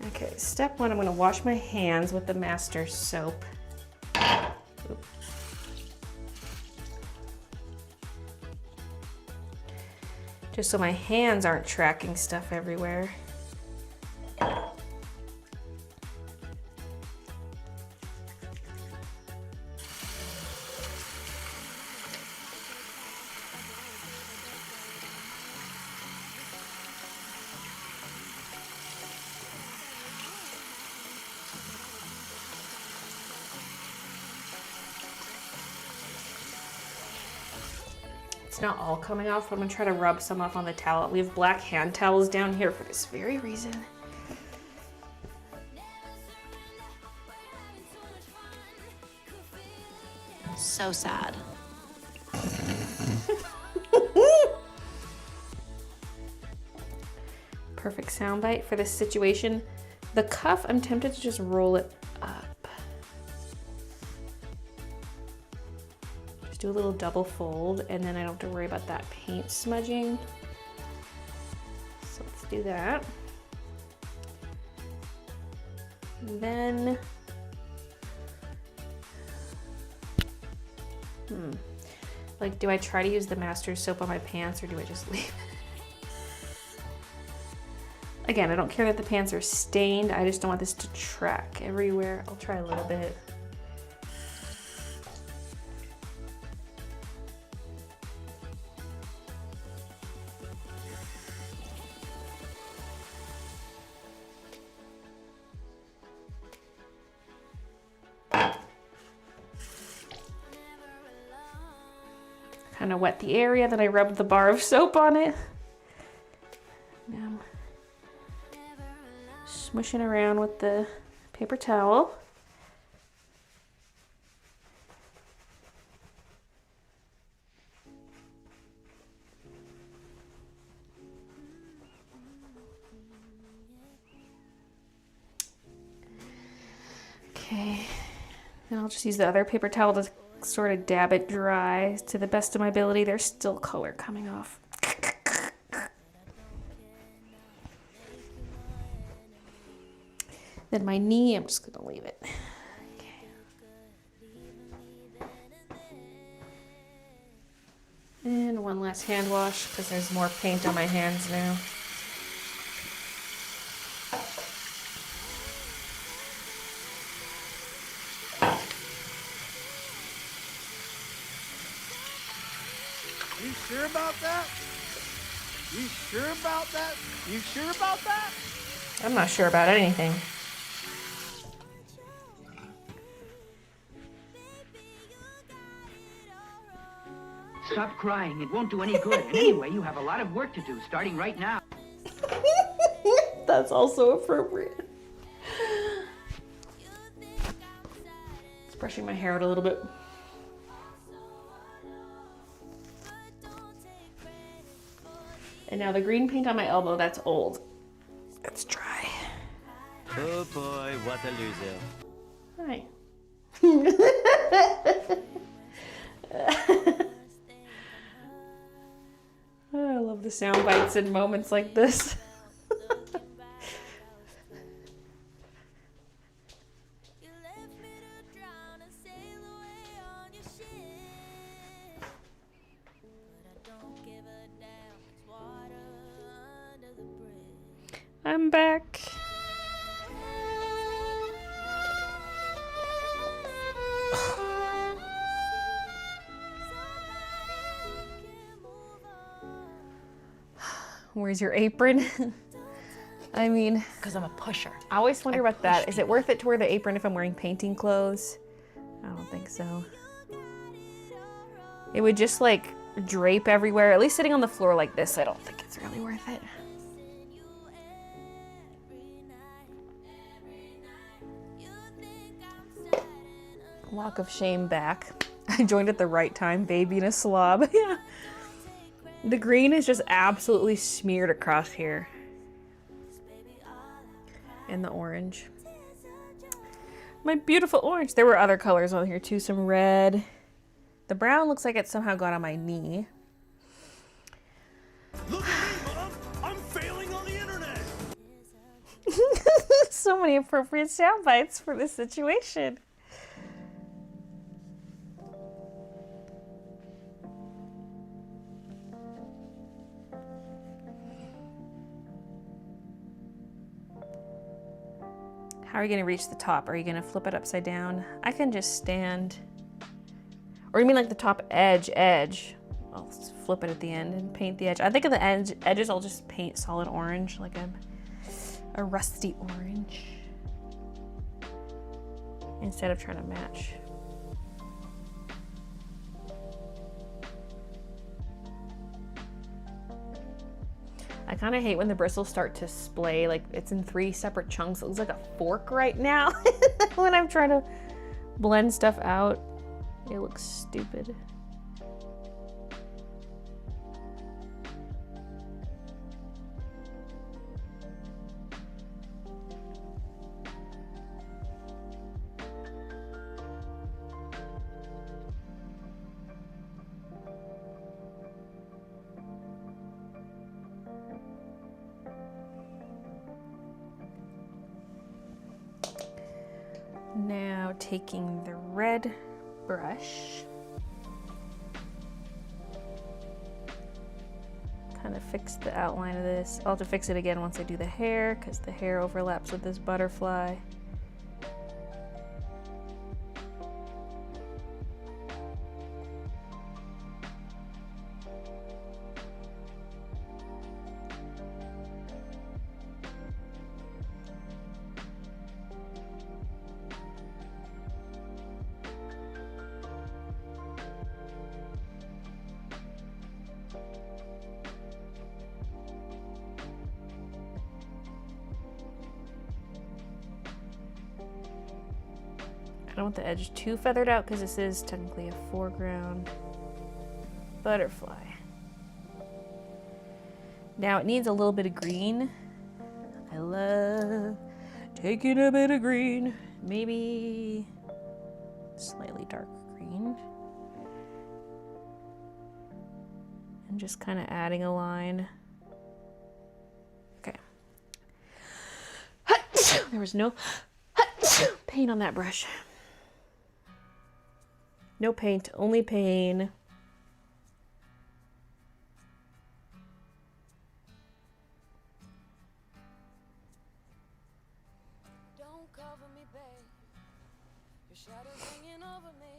Okay, step one, I'm gonna wash my hands with the master soap. Oop. Just so my hands aren't tracking stuff everywhere. It's not all coming off, but I'm gonna try to rub some off on the towel. We have black hand towels down here for this very reason. So sad. Perfect soundbite for this situation. The cuff, I'm tempted to just roll it up. Just do a little double fold, and then I don't have to worry about that paint smudging. So let's do that. And then, like, do I try to use the master soap on my pants, or do I just leave it? Again, I don't care that the pants are stained. I just don't want this to track everywhere. I'll try a little bit. Kind of wet the area, then I rubbed the bar of soap on it. Now I'm smushing around with the paper towel. Okay, then I'll just use the other paper towel to sort of dab it dry to the best of my ability. There's still color coming off. Then my knee, I'm just gonna leave it. Okay. And one last hand wash because there's more paint on my hands now. You sure about that? You sure about that? You sure about that? I'm not sure about anything. Stop crying. It won't do any good. And anyway, you have a lot of work to do, starting right now. That's also appropriate. Just brushing my hair out a little bit. And now the green paint on my elbow, that's old. It's dry. Oh boy, what a loser. Hi. Oh, I love the sound bites in moments like this. I'm back. Where's your apron? I mean, Because I'm a pusher. I always wonder about that. Is it worth it to wear the apron if I'm wearing painting clothes? I don't think so. It would just like drape everywhere. At least sitting on the floor like this, I don't think it's really worth it. Walk of shame back. I joined at the right time, baby and a slob. Yeah. The green is just absolutely smeared across here. And the orange. My beautiful orange. There were other colors on here too, some red. The brown looks like it somehow got on my knee. Look at me, Mom! I'm failing on the internet! So many appropriate sound bites for this situation. How are you going to reach the top? Are you going to flip it upside down? I can just stand. Or you mean like the top edge? I'll flip it at the end and paint the edge. I think of the edges I'll just paint solid orange, like a rusty orange, instead of trying to match. I kind of hate when the bristles start to splay, like it's in 3 separate chunks. It looks like a fork right now when I'm trying to blend stuff out. It looks stupid. Now taking the red brush, kind of fix the outline of this. I'll have to fix it again once I do the hair because the hair overlaps with this butterfly. I don't want the edge too feathered out because this is technically a foreground butterfly. Now it needs a little bit of green. I love taking a bit of green, maybe slightly dark green. And just kind of adding a line. Okay. There was no paint on that brush. No paint, only pain. Don't cover me, babe. Your shadow's hanging over me.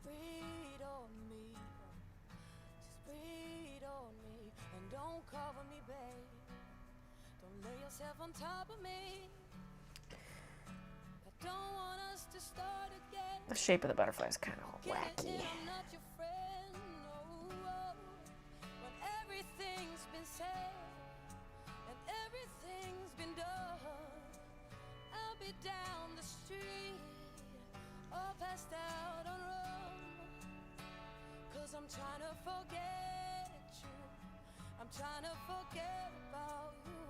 Breathe on me. Just breathe on me. And don't cover me, babe. Don't lay yourself on top of me. The shape of the butterfly is kind of wacky. I'm trying to forget you. I'm trying to forget about you.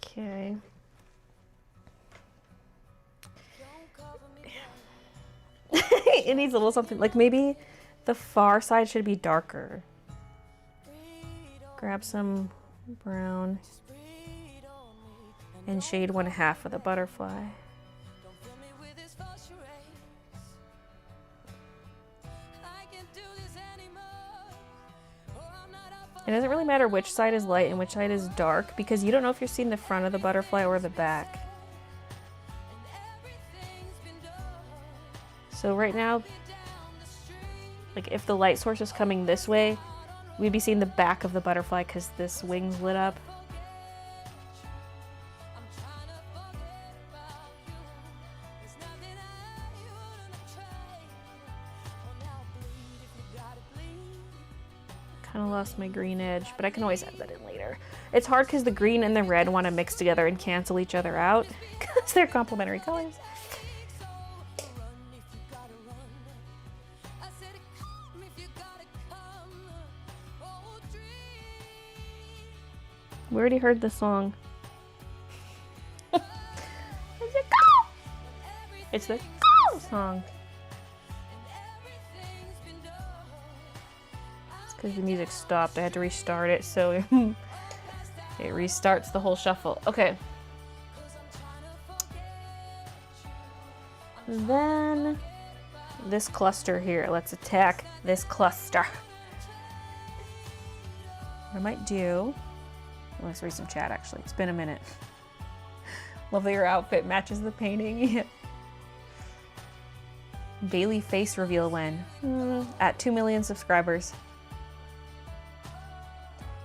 Okay. It needs a little something, like maybe the far side should be darker. Grab some brown and shade one half of the butterfly. It doesn't really matter which side is light and which side is dark because you don't know if you're seeing the front of the butterfly or the back. So right now, like if the light source is coming this way, we'd be seeing the back of the butterfly because this wing's lit up. Kind of lost my green edge, but I can always add that in later. It's hard because the green and the red want to mix together and cancel each other out because they're complementary colors. We already heard the song. It's the song. Because the music stopped. I had to restart it, so it restarts the whole shuffle. Okay. Then this cluster here. Let's attack this cluster. What I might do. Let's read some chat actually. It's been a minute. Love that your outfit matches the painting. Baylee face reveal when? At 2 million subscribers.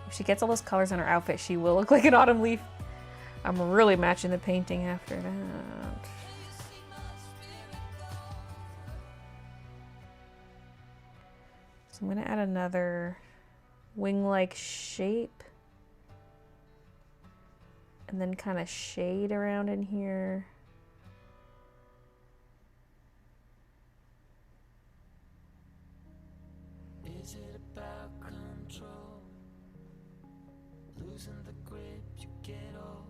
If she gets all those colors on her outfit, she will look like an autumn leaf. I'm really matching the painting after that. So I'm gonna add another wing-like shape. And then kind of shade around in here. Is it about control? Losing the grip, you get old.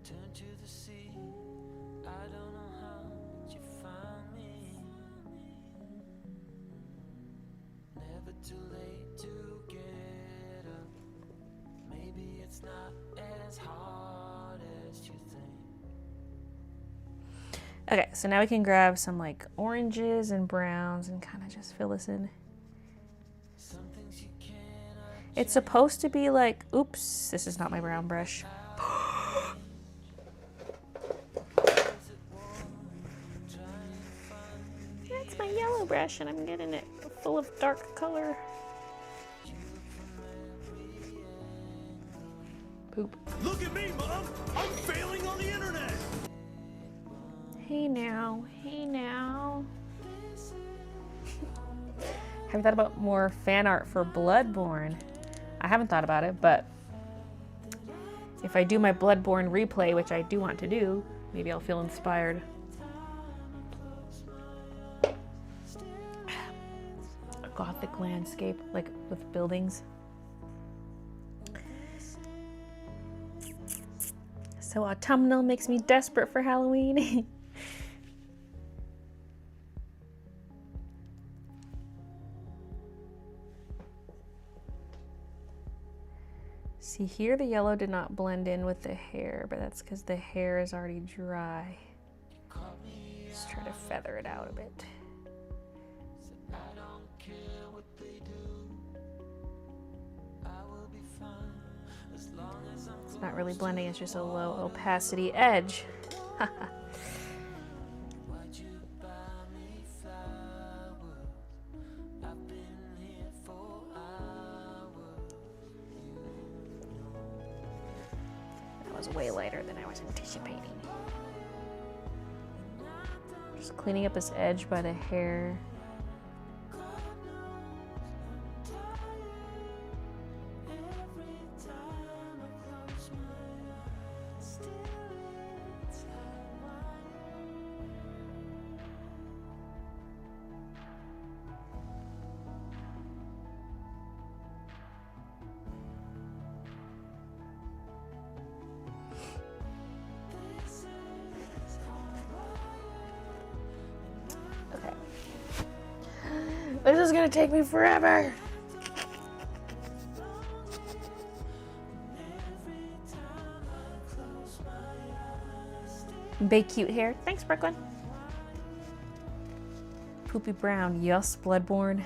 Turn to the sea. I don't know how, but you found me. Never too late to get up. Maybe it's not as hard as you think. Okay, so now we can grab some like oranges and browns and kind of just fill this in. It's supposed to be like, oops, this is not my brown brush. That's my yellow brush and I'm getting it full of dark color. Poop. Look at me, Mom! I'm failing on the internet! Hey now, hey now. Have you thought about more fan art for Bloodborne? I haven't thought about it, but if I do my Bloodborne replay, which I do want to do, maybe I'll feel inspired. A gothic landscape, like with buildings. So autumnal makes me desperate for Halloween. See here, the yellow did not blend in with the hair, but that's because the hair is already dry. Just try to feather it out a bit. It's not really blending, it's just a low opacity edge. was way lighter than I was anticipating. Just cleaning up this edge by the hair. Okay. This is gonna take me forever. Big cute hair. Thanks, Brooklyn. Poopy brown. Yes, bloodborne.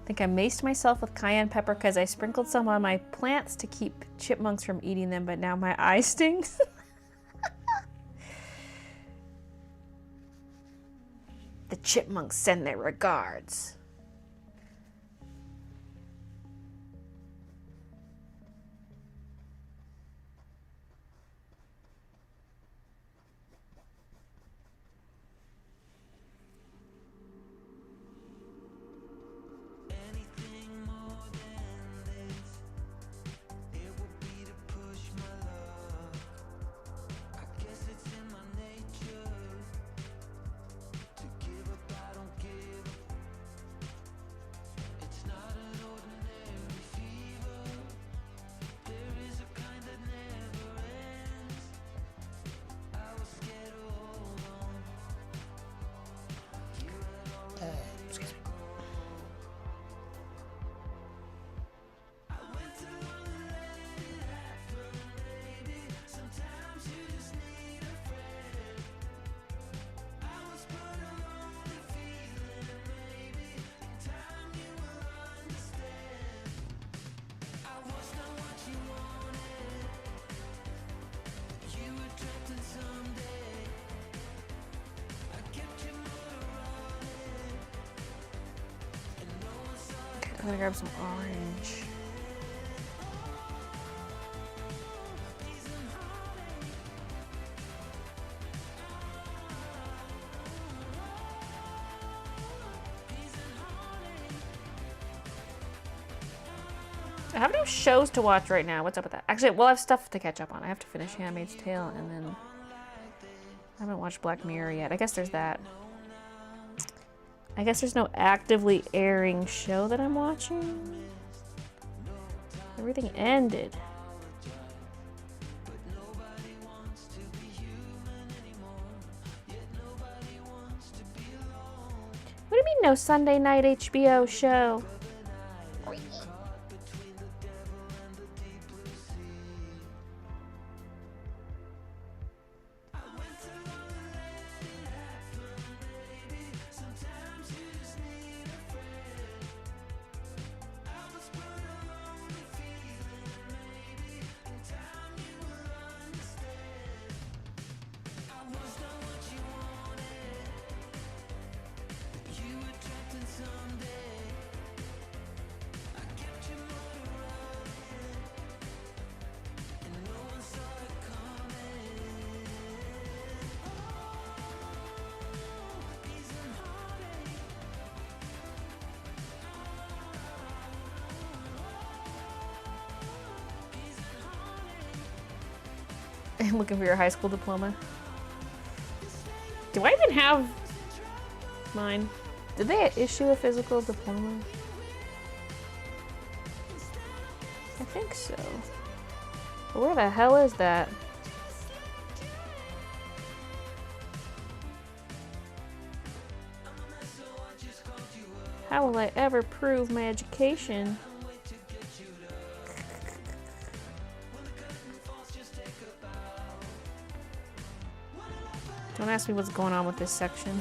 Think I maced myself with cayenne pepper because I sprinkled some on my plants to keep chipmunks from eating them, but now my eye stings. The chipmunks send their regards. I'm gonna grab some orange. I have no shows to watch right now. What's up with that? Actually, well, I have stuff to catch up on. I have to finish Handmaid's Tale, and then I haven't watched Black Mirror yet. I guess there's that. I guess there's no actively airing show that I'm watching. Everything ended. What do you mean no Sunday night HBO show? I'm looking for your high school diploma. Do I even have mine? Did they issue a physical diploma? I think so. But where the hell is that? How will I ever prove my education? Don't ask me what's going on with this section.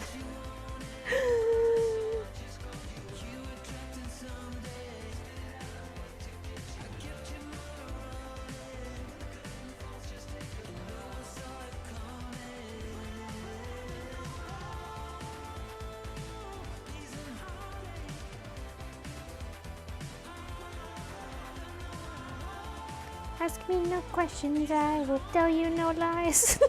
Ask me no questions, I will tell you no lies.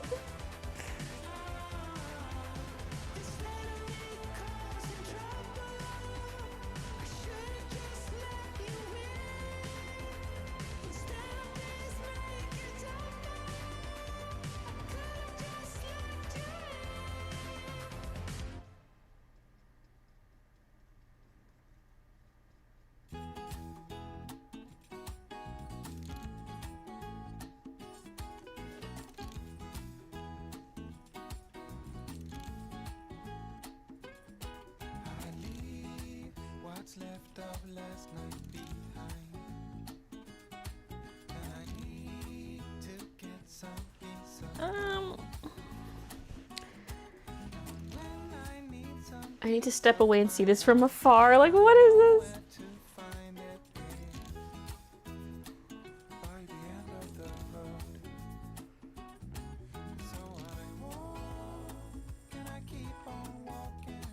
What's left of last night behind, and I need to get some peace of when I need some I need to step away and see this from afar. Like, what is this? to find it by the end of the road. So I walk and I keep on walking,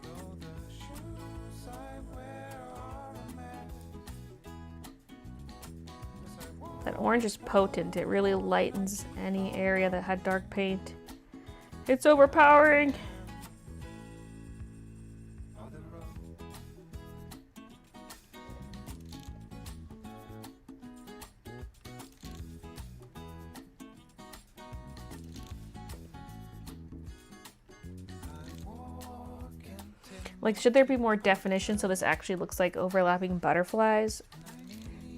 though the shoes I wear are a mess. As I walk That orange is potent. It really lightens any area that had dark paint. It's overpowering. on the road. Like, should there be more definition so this actually looks like overlapping butterflies?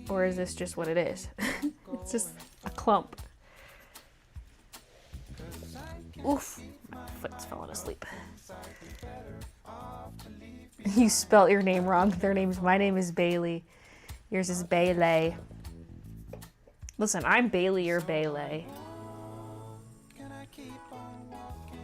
Or is this just what it is? It's just a clump. Oof, my foot's falling asleep. You spelt your name wrong. My name is Baylee. Yours is Baylee. Listen, I'm Baylee or Baylee. Can I keep on walking?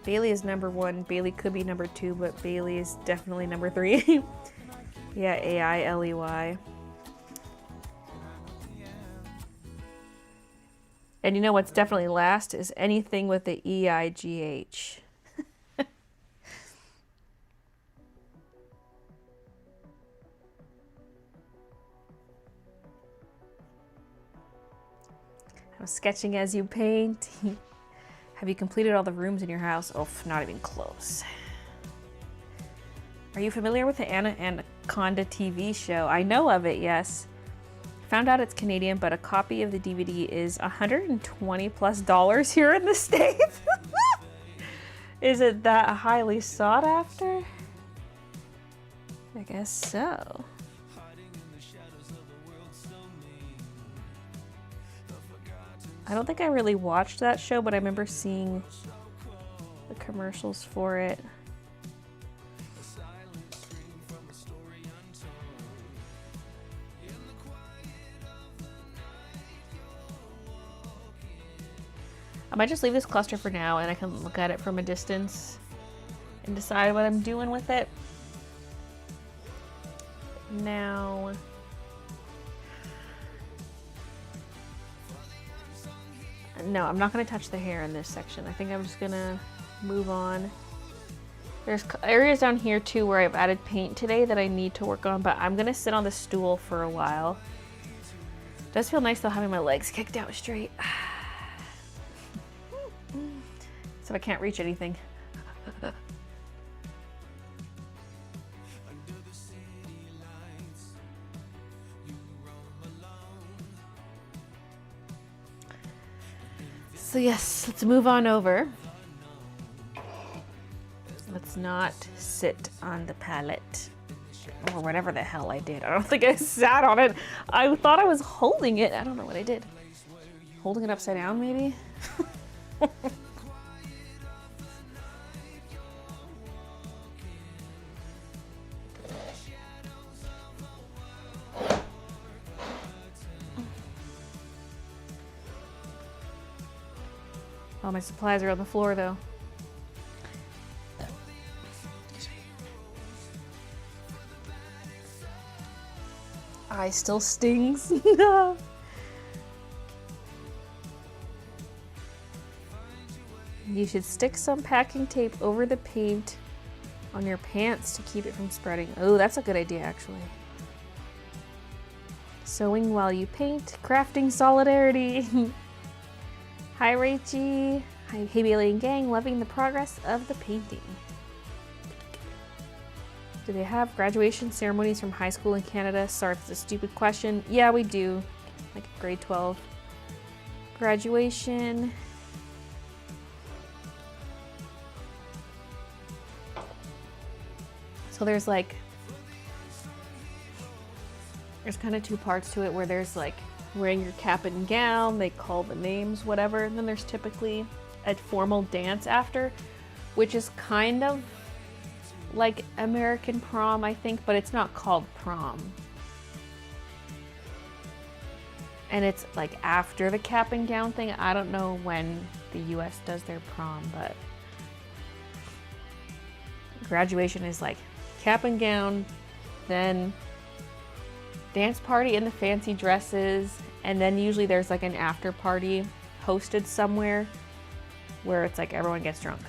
Baylee is number 1. Baylee could be number 2, but Baylee is definitely number 3. Yeah, Ailey. And you know what's definitely last is anything with the EIGH. I'm sketching as you paint. Have you completed all the rooms in your house? Oh, not even close. Are you familiar with the Anna Anaconda TV show? I know of it, yes. Found out it's Canadian, but a copy of the DVD is $120+ here in the States. Is it that highly sought after? I guess so. I don't think I really watched that show, but I remember seeing the commercials for it. I might just leave this cluster for now and I can look at it from a distance and decide what I'm doing with it. Now, no, I'm not going to touch the hair in this section. I think I'm just going to move on. There's areas down here too where I've added paint today that I need to work on, but I'm going to sit on the stool for a while. It does feel nice though having my legs kicked out straight. So I can't reach anything. So yes, let's move on over. Let's not sit on the palette or whatever the hell I did. I don't think I sat on it. I thought I was holding it. I don't know what I did. Holding it upside down maybe? All my supplies are on the floor though. Eye still stings. You should stick some packing tape over the paint on your pants to keep it from spreading. Oh, that's a good idea, actually. Sewing while you paint, crafting solidarity. Hi, Rachie. Hi, hey, Baylee and gang. Loving the progress of the painting. Do they have graduation ceremonies from high school in Canada? Sorry if it's a stupid question. Yeah, we do. Like grade 12. Graduation. So there's kind of two parts to it where there's like wearing your cap and gown, they call the names, whatever. And then there's typically a formal dance after, which is kind of like American prom, I think, but it's not called prom. And it's like after the cap and gown thing. I don't know when the US does their prom, but graduation is like cap and gown, then dance party in the fancy dresses, and then usually there's like an after party hosted somewhere where it's like everyone gets drunk.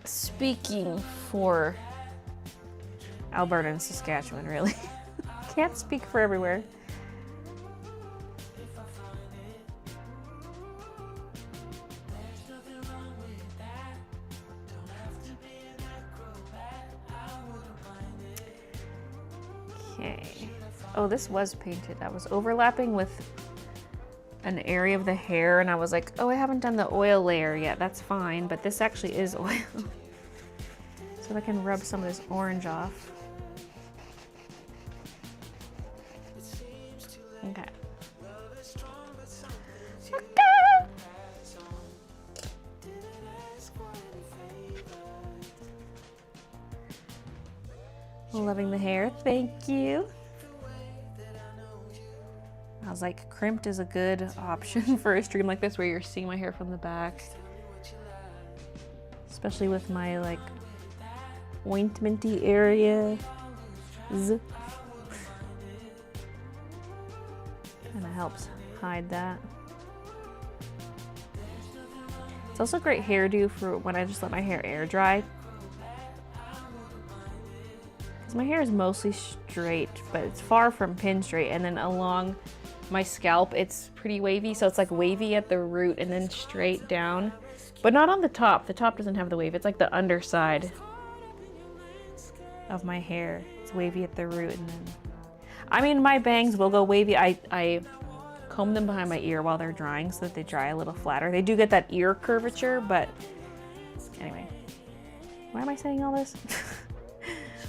Speaking for Alberta and Saskatchewan, really. Can't speak for everywhere. Okay. Oh, this was painted. I was overlapping with an area of the hair and I was like, oh, I haven't done the oil layer yet. That's fine, but this actually is oil. So I can rub some of this orange off. Okay. Loving the hair, thank you. I was like, crimped is a good option for a stream like this where you're seeing my hair from the back. Especially with my like ointmenty area. Kind of helps hide that. It's also a great hairdo for when I just let my hair air dry. Because my hair is mostly straight, but it's far from pin straight. And then along my scalp, it's pretty wavy. So it's like wavy at the root and then straight down. But not on the top. The top doesn't have the wave. It's like the underside of my hair. It's wavy at the root and then... I mean, my bangs will go wavy. I comb them behind my ear while they're drying so that they dry a little flatter. They do get that ear curvature, but anyway. Why am I saying all this?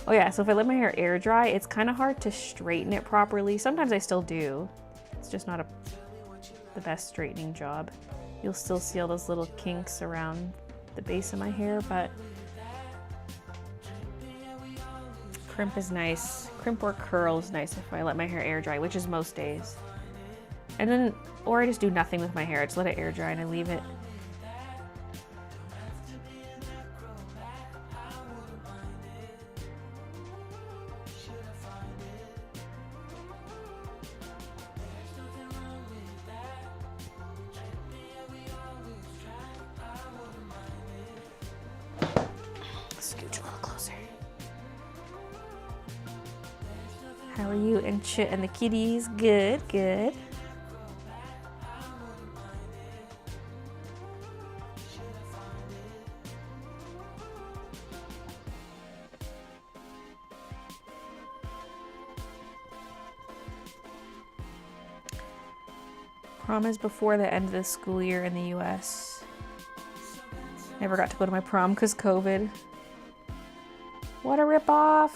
Oh yeah, so if I let my hair air dry, it's kind of hard to straighten it properly. Sometimes I still do. It's just not the best straightening job. You'll still see all those little kinks around the base of my hair, but crimp is nice. Crimp or curl is nice if I let my hair air dry, which is most days. And then, or I just do nothing with my hair. I just let it air dry and I leave it. Scooch a little closer. How are you and Chit and the kitties? Good, good. Prom is before the end of the school year in the US. Never got to go to my prom because COVID. What a ripoff!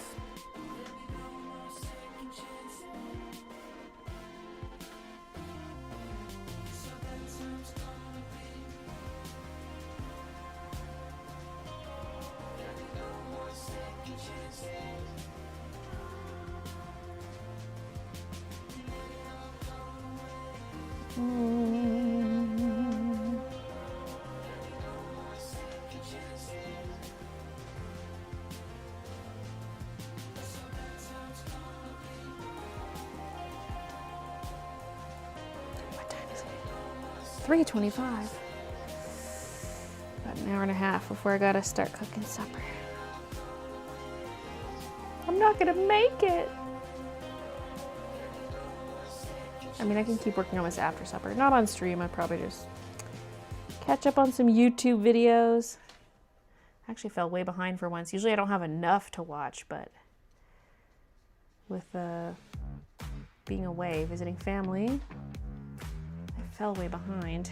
3:25. About an hour and a half before I gotta start cooking supper. I'm not gonna make it. I mean, I can keep working on this after supper. Not on stream, I'd probably just catch up on some YouTube videos. I actually fell way behind for once. Usually I don't have enough to watch, but with being away, visiting family, I fell way behind.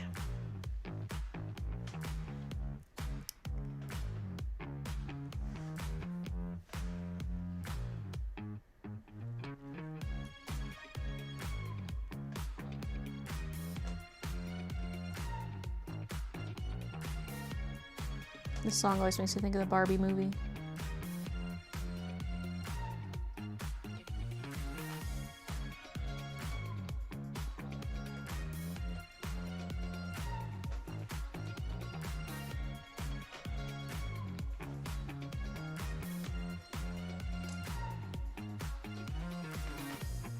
This song always makes me think of the Barbie movie.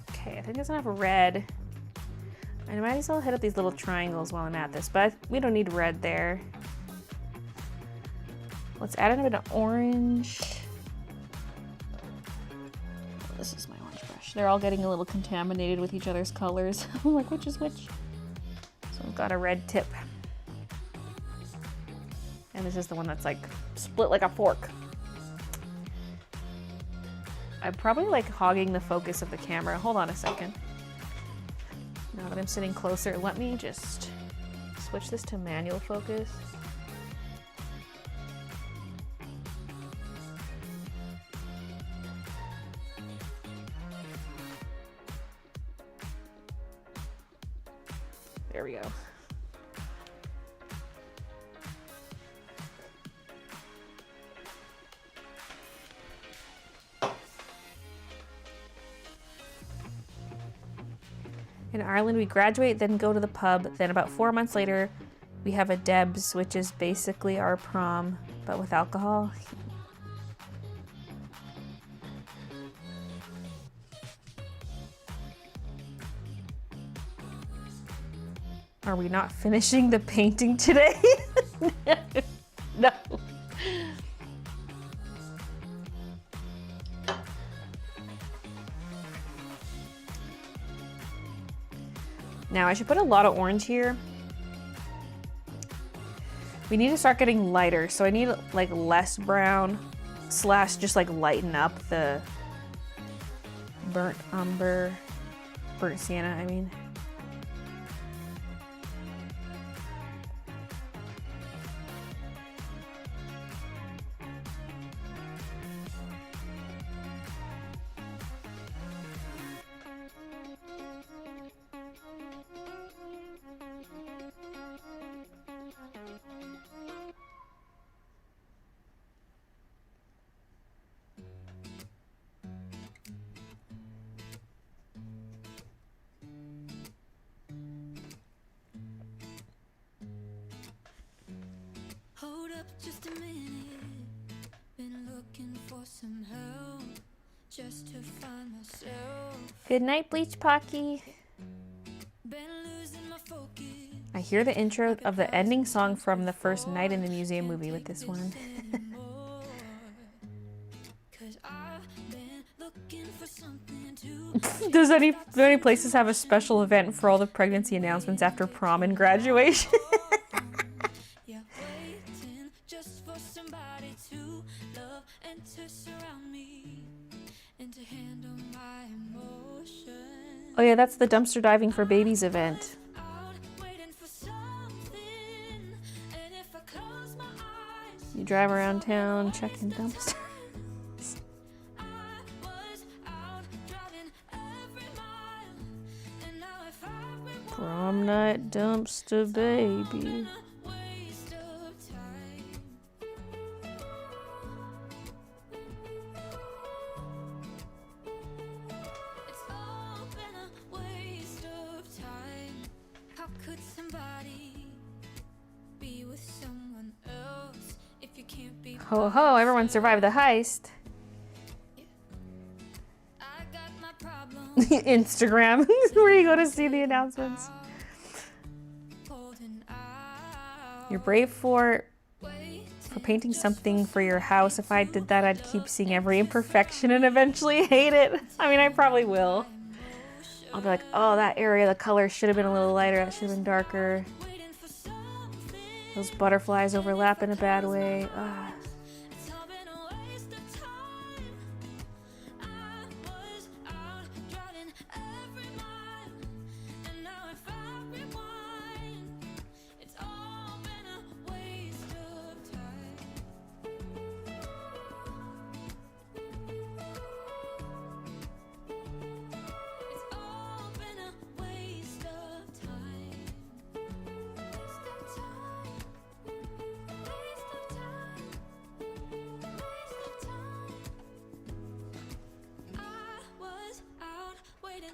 Okay, I think there's enough red. I might as well hit up these little triangles while I'm at this, but we don't need red there. Let's add in a bit of orange. This is my orange brush. They're all getting a little contaminated with each other's colors. I'm like, which is which? So I've got a red tip. And this is the one that's like split like a fork. I'm probably like hogging the focus of the camera. Hold on a second. Now that I'm sitting closer, let me just switch this to manual focus. There we go. In Ireland, we graduate, then go to the pub. Then about 4 months later, we have a Debs, which is basically our prom, but with alcohol. Are we not finishing the painting today? No. Now I should put a lot of orange here. We need to start getting lighter, so I need like less brown slash just like lighten up the burnt sienna, I mean. Hold up just a minute. Been looking for some help just to find myself. Good night, Bleach Pocky. Been losing my focus. I hear the intro of the ending song from the first Night in the Museum movie with this one. Do any places have a special event for all the pregnancy announcements after prom and graduation? Yeah, waiting just for somebody to love and to surround me and to handle my emotions. Oh yeah, that's the dumpster diving for babies event. You drive around town checking dumpsters. Prom night dumpster baby. Ho ho, everyone survived the heist. Instagram, where you go to see the announcements. You're brave for painting something for your house. If I did that, I'd keep seeing every imperfection and eventually hate it. I mean, I probably will. I'll be like, oh, that area, the color should have been a little lighter, that should have been darker. Those butterflies overlap in a bad way. Ah.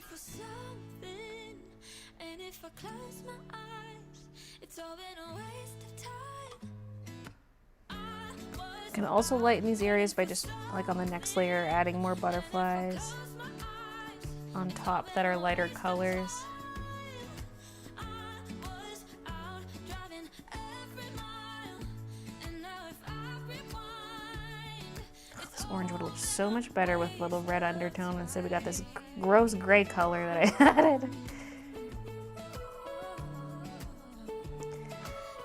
For something, and if I close my eyes, it's all been a waste of time. You can also lighten these areas by just, like on the next layer, adding more butterflies on top that are lighter colors. This orange would look so much better with a little red undertone. Instead we got this gross gray color that I added.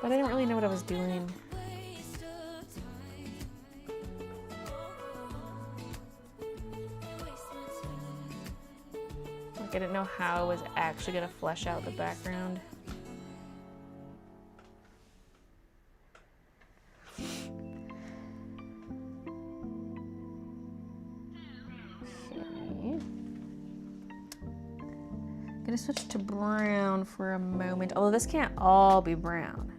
But I didn't really know what I was doing. Like I didn't know how I was actually gonna flesh out the background. I'm gonna switch to brown for a moment, although this can't all be brown.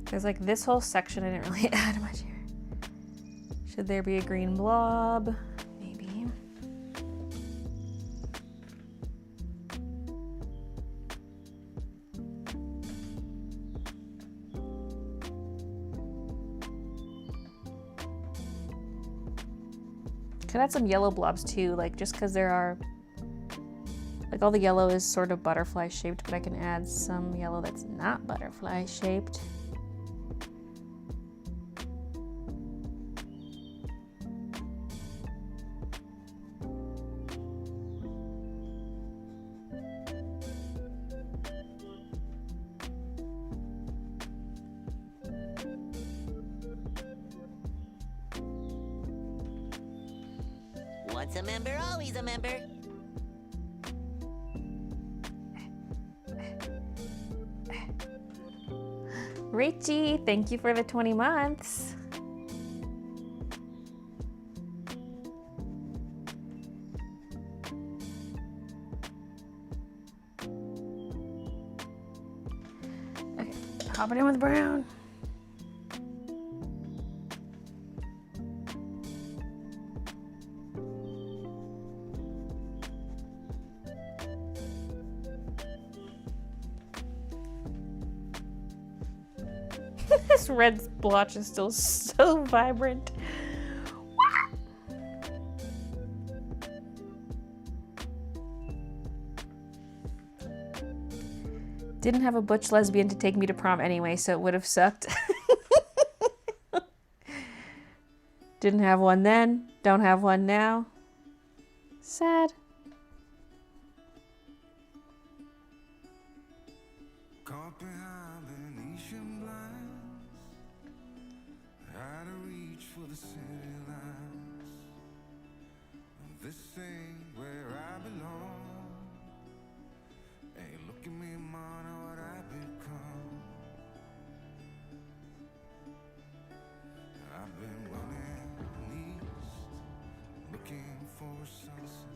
There's like this whole section I didn't really add much here. Should there be a green blob? Maybe. Could add some yellow blobs too, like just because there are, like all the yellow is sort of butterfly shaped, but I can add some yellow that's not butterfly shaped. Once a member, always a member. Richie, thank you for the 20 months. Okay, hopping in with brown. This red splotch is still so vibrant. Didn't have a butch lesbian to take me to prom anyway, so it would have sucked. Didn't have one then, don't have one now. Sad. Caught behind Venetian blinds, had to reach for the city lights. This ain't where I belong. Hey, look at me, man, what I've become. I've been running east, looking for a sunset,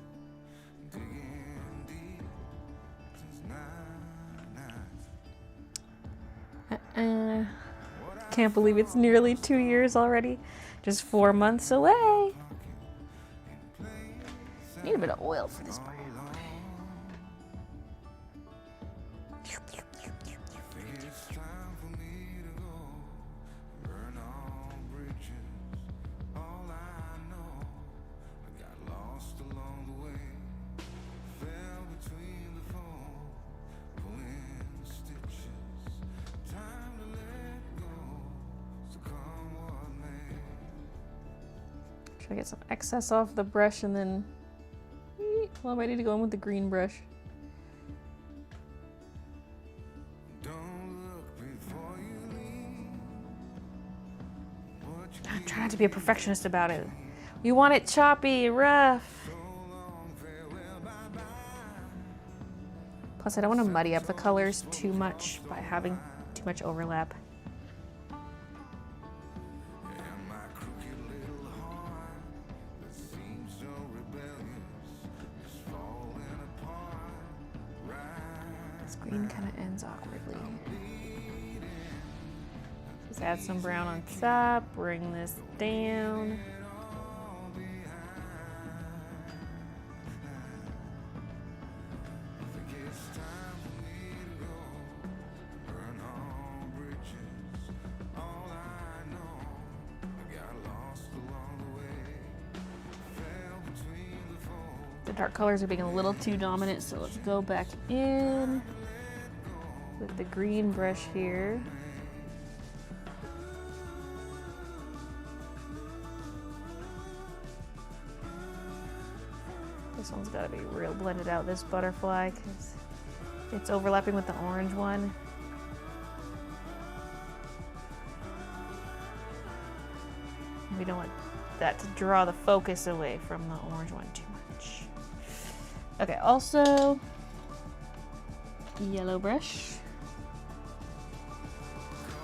digging deep since 9/9. Can't believe it's nearly 2 years already. Just 4 months away. Need a bit of oil for this brown. It's time for me to go, burn all bridges. All I know, I got lost along the way, fell between the four, Try to get some excess off the brush and then, well, I might need to go in with the green brush. I'm trying to be a perfectionist about it. You want it choppy, rough. Plus, I don't want to muddy up the colors too much by having too much overlap. This green kind of ends awkwardly. Just add some brown on top, bring this down. The dark colors are being a little too dominant, so let's go back in with the green brush here. This one's got to be real blended out, this butterfly, because it's overlapping with the orange one. We don't want that to draw the focus away from the orange one too much. Okay, also yellow brush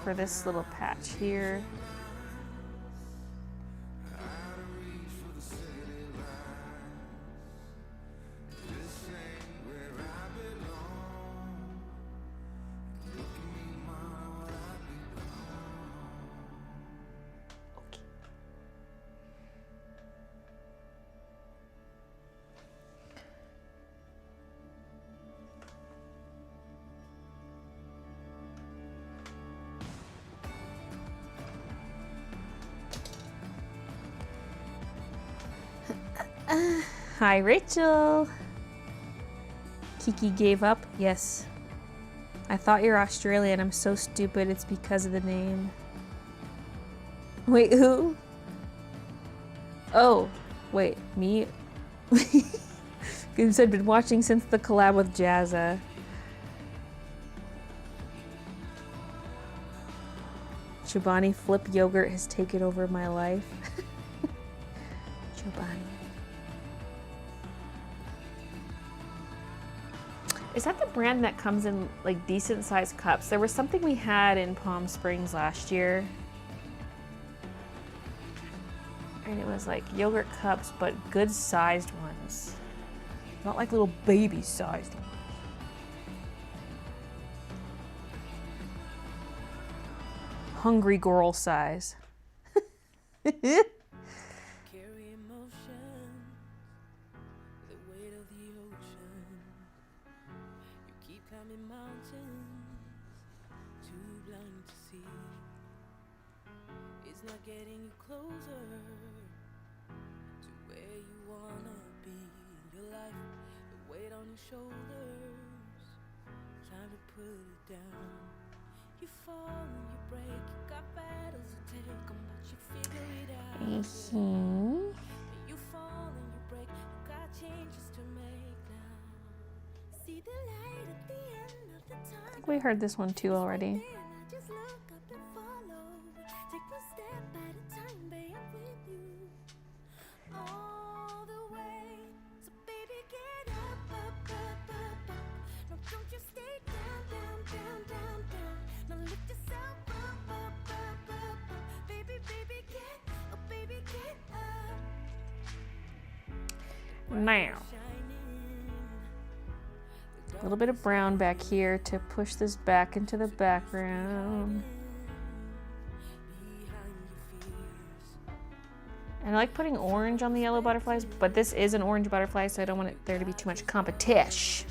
for this little patch here. Hi, Rachel. Kiki gave up. Yes. I thought you're Australian. I'm so stupid. It's because of the name. Wait, who? Oh, wait, me? Goose, I've been watching since the collab with Jazza. Chobani Flip Yogurt has taken over my life. Chobani. Is that the brand that comes in like decent sized cups? There was something we had in Palm Springs last year. And it was like yogurt cups, but good sized ones. Not like little baby sized ones. Hungry girl size. I think we heard this one too already. Now, a little bit of brown back here to push this back into the background. And I like putting orange on the yellow butterflies, but this is an orange butterfly, so I don't want it there to be too much competition.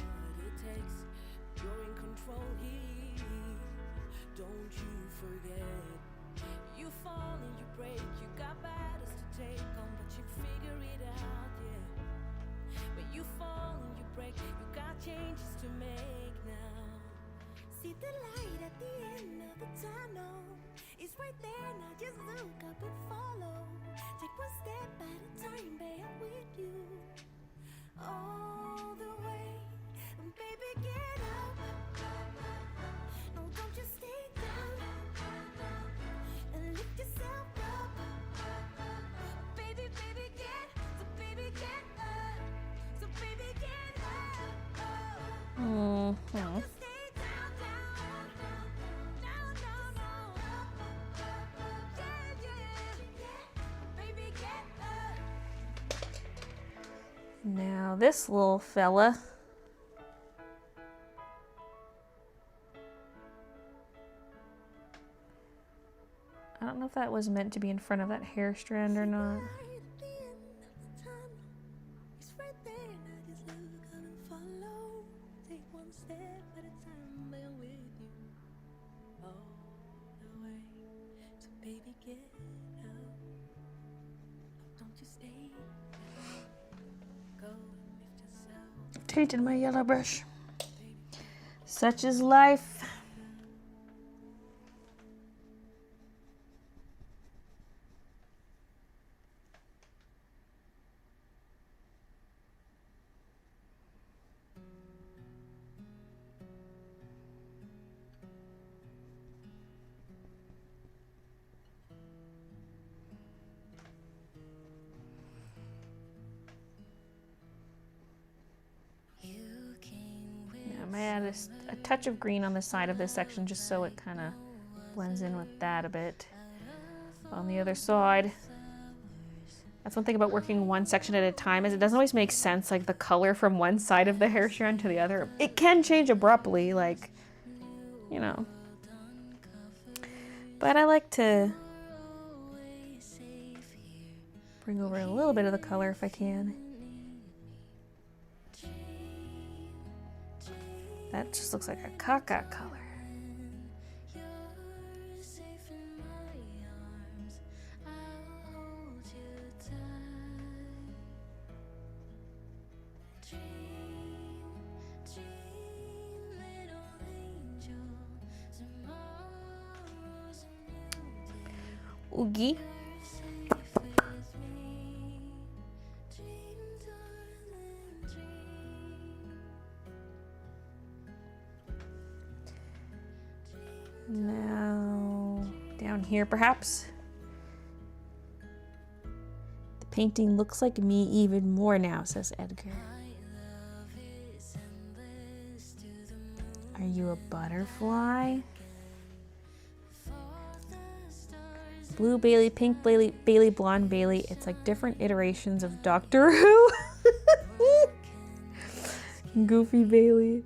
It's right there, now just look up and follow. Take one step at a Mm-hmm. Now this little fella. I don't know if that was meant to be in front of that hair strand or not. Tainted my yellow brush. Such is life. I might add a touch of green on the side of this section just so it kind of blends in with that a bit. On the other side, that's one thing about working one section at a time is it doesn't always make sense, like the color from one side of the hair strand to the other. It can change abruptly, like, you know. But I like to bring over a little bit of the color if I can. That just looks like a caca color. Oogie. Now, down here perhaps. The painting looks like me even more now, says Edgar. Are you a butterfly? Blue Baylee, pink Baylee, Baylee, blonde Baylee. It's like different iterations of Doctor Who. Goofy Baylee.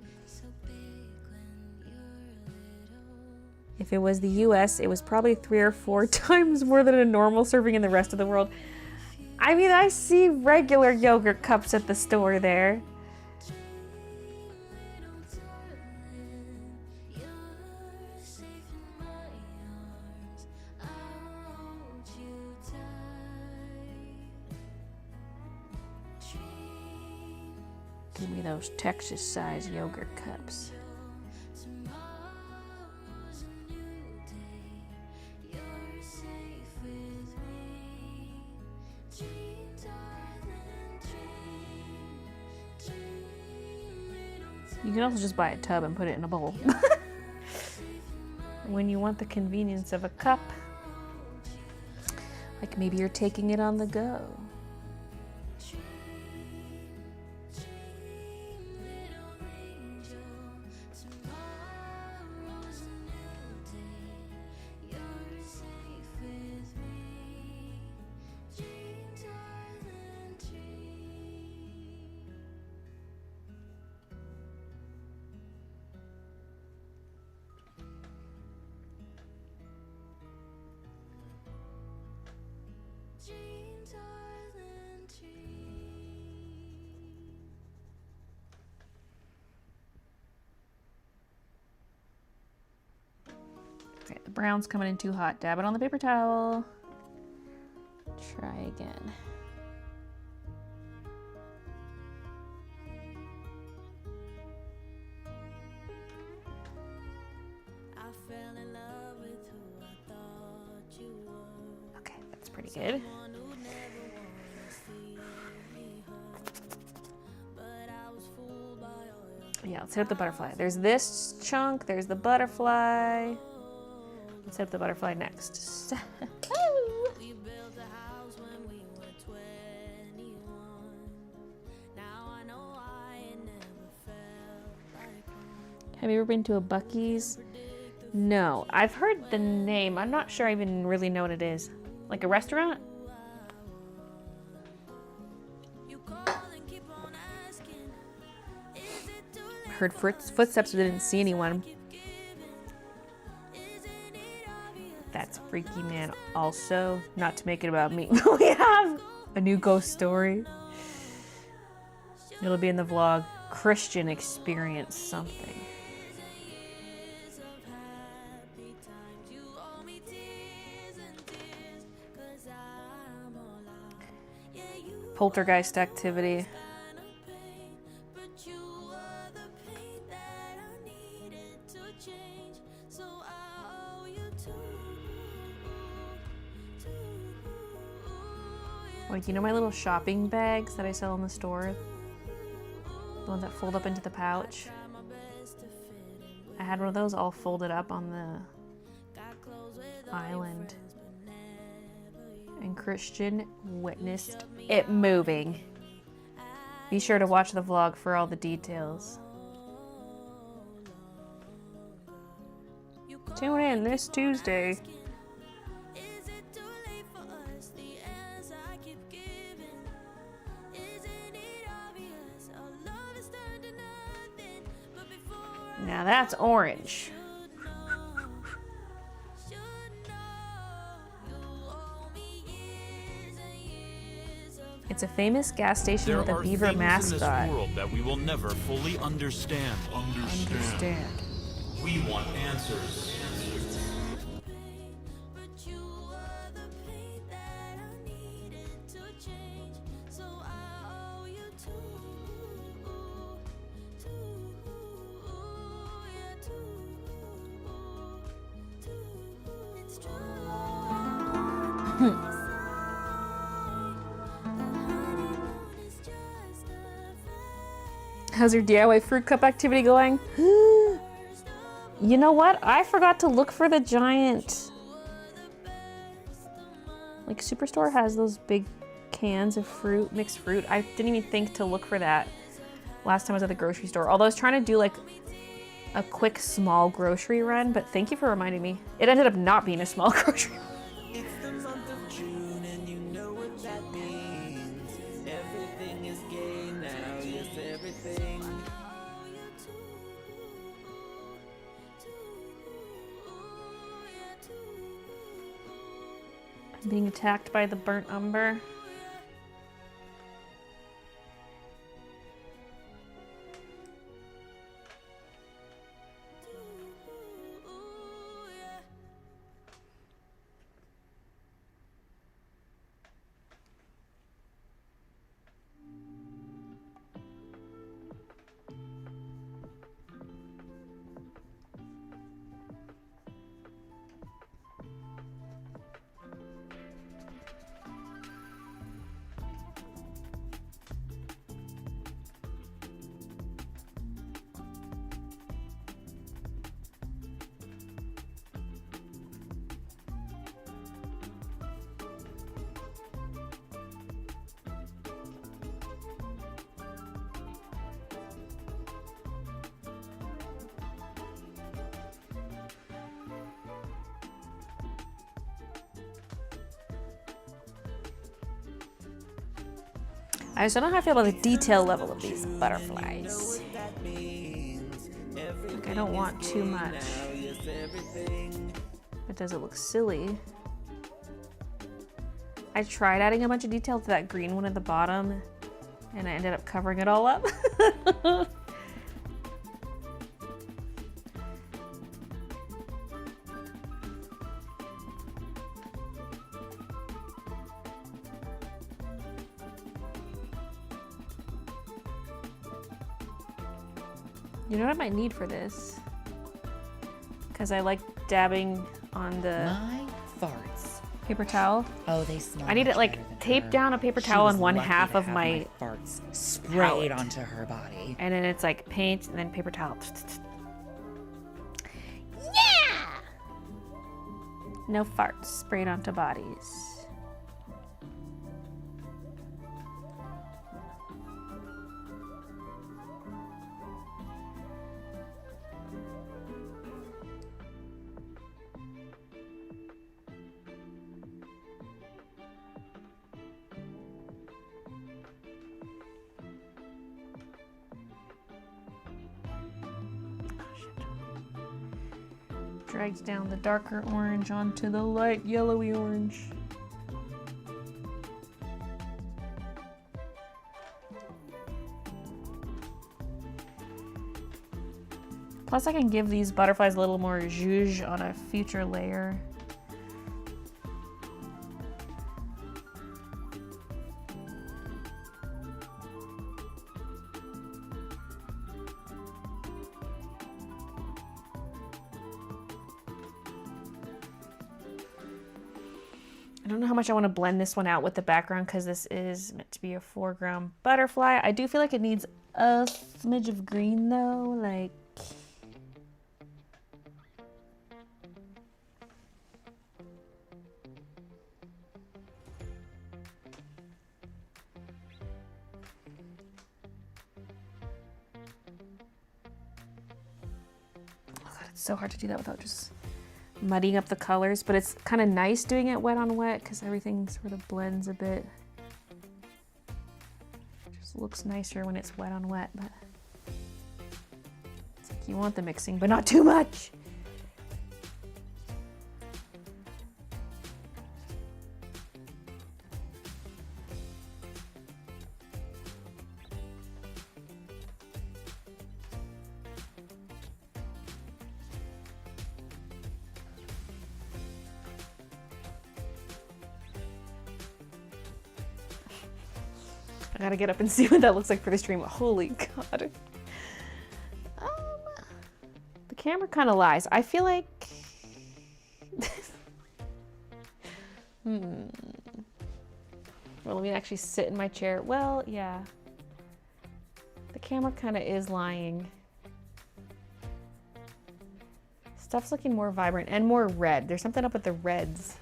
If it was the US, it was probably 3 or 4 times more than a normal serving in the rest of the world. I mean, I see regular yogurt cups at the store there. Give me those Texas-sized yogurt cups. You can also just buy a tub and put it in a bowl. When you want the convenience of a cup, like maybe you're taking it on the go. Okay, the brown's coming in too hot. Dab it on the paper towel. Try again. Okay, that's pretty good. Yeah, let's hit up the butterfly. There's this chunk, there's the butterfly. Let's hit up the butterfly next. Have you ever been to a Buc-ee's? No. I've heard the name. I'm not sure I even really know what it is. Like a restaurant? Heard footsteps but didn't see anyone. That's freaky, man. Also, not to make it about me, but we have a new ghost story. It'll be in the vlog. Christian experienced something. Poltergeist activity. Like, you know my little shopping bags that I sell in the store? The ones that fold up into the pouch? I had one of those all folded up on the island. And Christian witnessed it moving. Be sure to watch the vlog for all the details. Tune in this Tuesday. Now that's orange. It's a famous gas station with a beaver mascot. There are things in this world that we will never fully understand. We want answers. How's your DIY fruit cup activity going? You know what? I forgot to look for the giant. Like, Superstore has those big cans of fruit, mixed fruit. I didn't even think to look for that last time I was at the grocery store. Although I was trying to do like a quick small grocery run, but thank you for reminding me. It ended up not being a small grocery run. It's the month of June and you know what that means. Everything is gay now, yes, everything. I'm being attacked by the burnt umber. I just don't know how I feel about the detail level of these butterflies. Like, I don't want too much. But does it look silly? I tried adding a bunch of detail to that green one at the bottom, and I ended up covering it all up. You know what I might need for this? Because I like dabbing on the My farts. paper towel. Oh, they smell. I need much to like better than tape her. down a paper She towel was on one lucky half to of have my farts sprayed palette. onto her body. And then it's like paint and then paper towel. Yeah! No farts sprayed onto bodies. drags down the darker orange onto the light yellowy orange. Plus I can give these butterflies a little more zhuzh on a future layer. I don't know how much I want to blend this one out with the background because this is meant to be a foreground butterfly. I do feel like it needs a smidge of green though, like it's so hard to do that without just muddying up the colors, but it's kind of nice doing it wet on wet because everything sort of blends a bit. Just looks nicer when it's wet on wet, but it's like you want the mixing, but not too much. I gotta get up and see what that looks like for the stream. Holy God. The camera kind of lies. I feel like... Well, let me actually sit in my chair. Well, yeah. The camera kind of is lying. Stuff's looking more vibrant and more red. There's something up with the reds.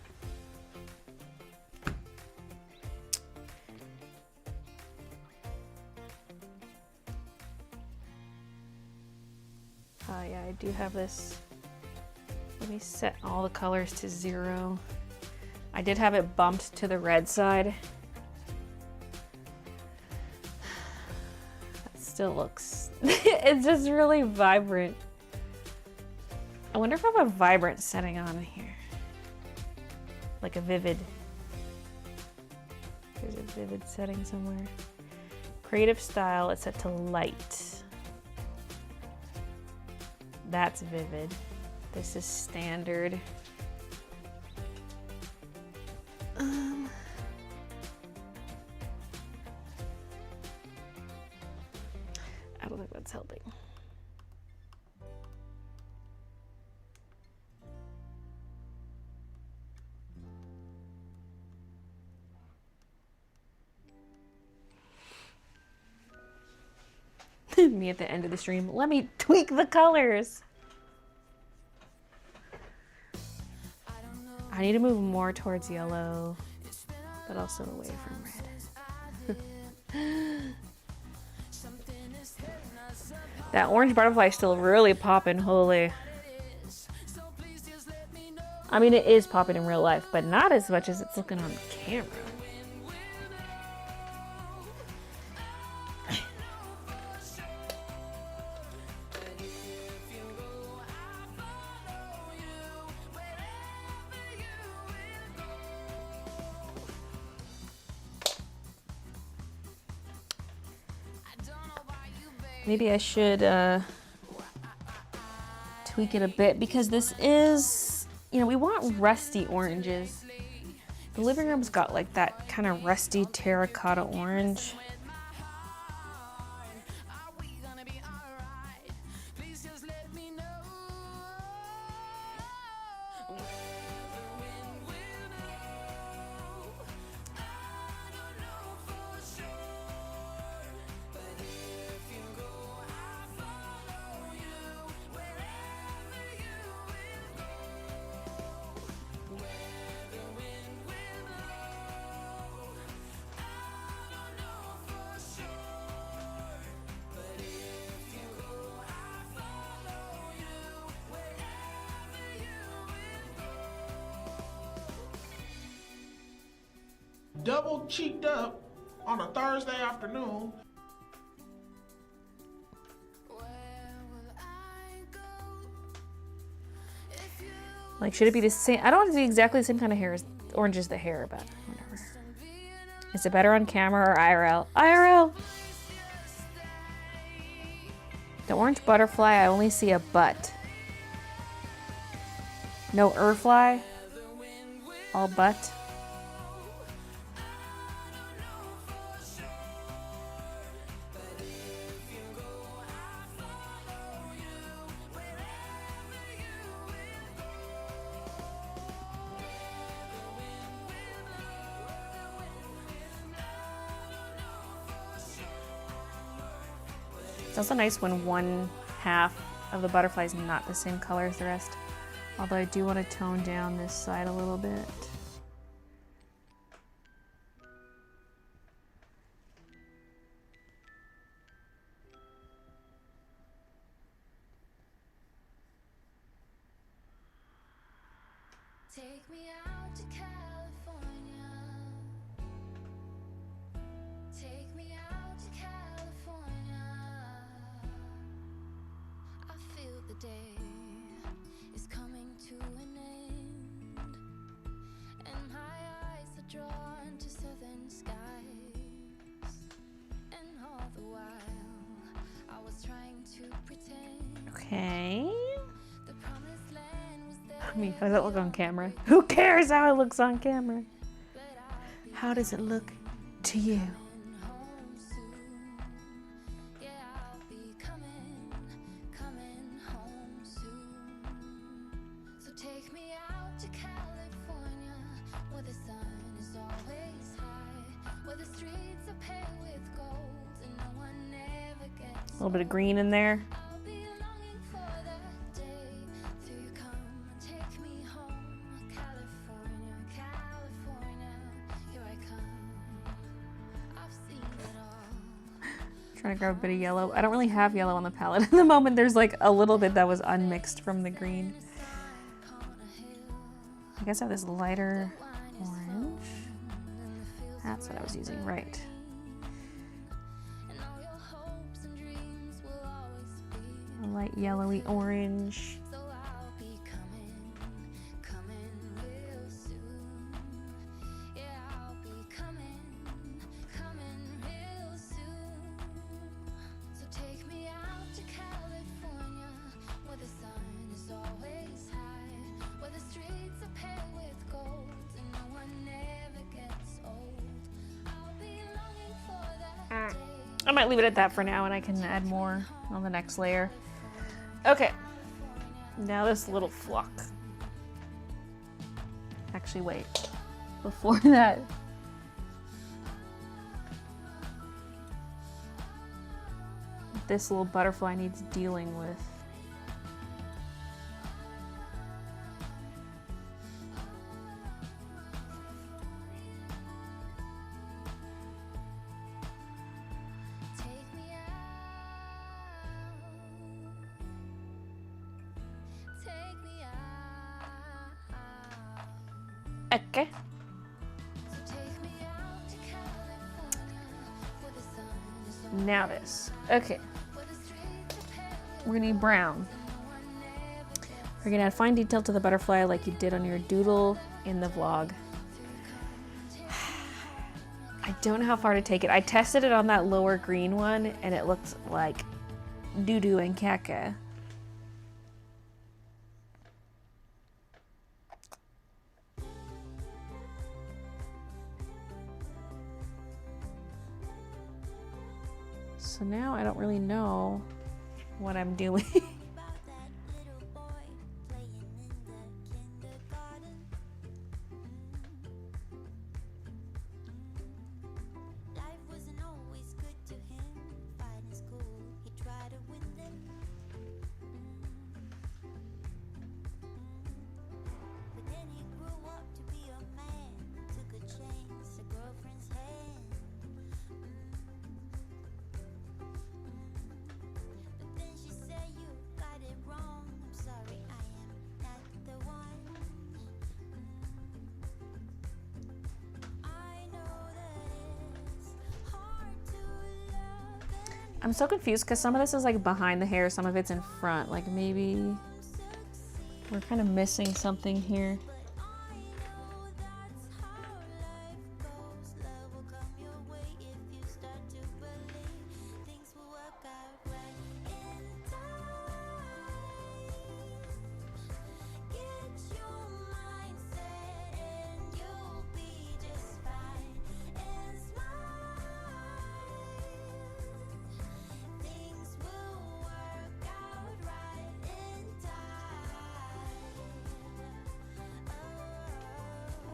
Yeah, I do have this. Let me set all the colors to 0. I did have it bumped to the red side. That still looks, it's just really vibrant. I wonder if I have a vibrant setting on here. Like a vivid. There's a vivid setting somewhere. Creative style, it's set to light. That's vivid. This is standard. I don't think that's helping. Me at the end of the stream. Let me tweak the colors. I need to move more towards yellow, but also away from red. That orange butterfly is still really popping, holy. I mean, it is popping in real life, but not as much as it's looking on camera. Maybe I should tweak it a bit because this is, you know, we want rusty oranges. The living room's got like that kind of rusty terracotta orange. Double cheeked up on a Thursday afternoon. Like, should it be the same? I don't want it to be exactly the same kind of hair as orange is the hair, but whatever. Is it better on camera or IRL? IRL! The orange butterfly, I only see a butt. No fly. All butt. It's also nice when one half of the butterfly is not the same color as the rest. Although I do want to tone down this side a little bit. Take me out to California. Take me out to California. I feel the day is coming to an end, and my eyes are drawn to southern skies. And all the while, I was trying to pretend. Okay. The promised land was there. I mean, how does that look on camera? Who cares how it looks on camera? How does it look to you? Take me out to California, where the sun is always high, where the streets are paved with gold, and no one ever gets A little bit of green in there. I'll be longing for that day till you come and take me home. California, California, here I come. I've seen it all. Trying to grab a bit of yellow. I don't really have yellow on the palette at the moment. There's like a little bit that was unmixed from the green. I guess I have this lighter orange. That's what I was using, right. A light yellowy orange. Take me out to California, where the sun is always high, where the streets are paved with gold, and no one ever gets old. I'll be longing for that day. I might leave it at that for now and I can add more on the next layer. Okay. Now this little flock. Actually, wait. Before that. This little butterfly needs dealing with. Take me out. Take me out. Okay. So take me out to California, where the sun is always Now this. Okay. We're gonna need brown. We're gonna add fine detail to the butterfly like you did on your doodle in the vlog. I don't know how far to take it. I tested it on that lower green one and it looked like doo-doo and caca. So now I don't really know what I'm doing. I'm so confused because some of this is like behind the hair, some of it's in front. Like maybe We're kind of missing something here.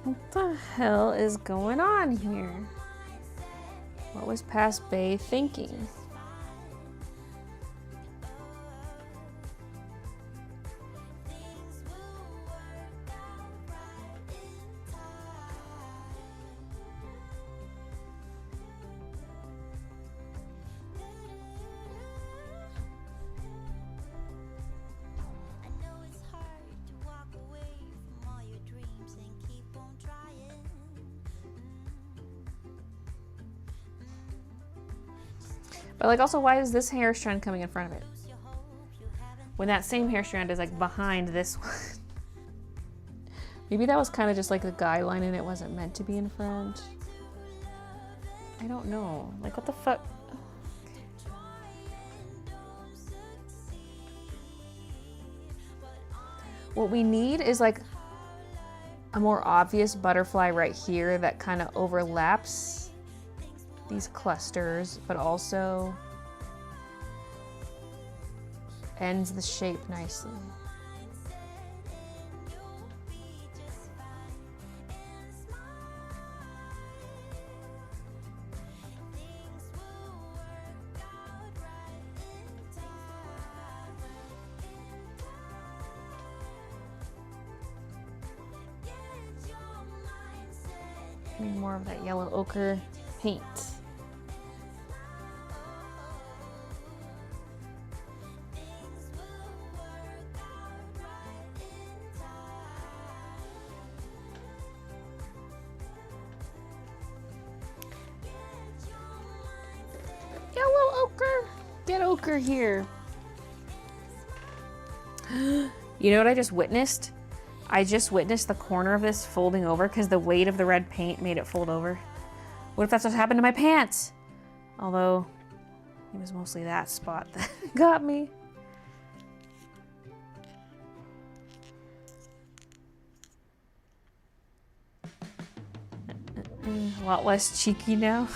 What the hell is going on here? What was past Bay thinking? But like also, why is this hair strand coming in front of it? When that same hair strand is like behind this one. Maybe that was kind of just like the guideline and it wasn't meant to be in front. I don't know. Like what the fuck? What we need is like a more obvious butterfly right here that kind of overlaps these clusters, but also ends the shape nicely. Need more of that yellow ochre paint. Yellow ochre! Get ochre here. You know what I just witnessed? I just witnessed the corner of this folding over because the weight of the red paint made it fold over. What if that's what happened to my pants? Although, it was mostly that spot that got me. A lot less cheeky now.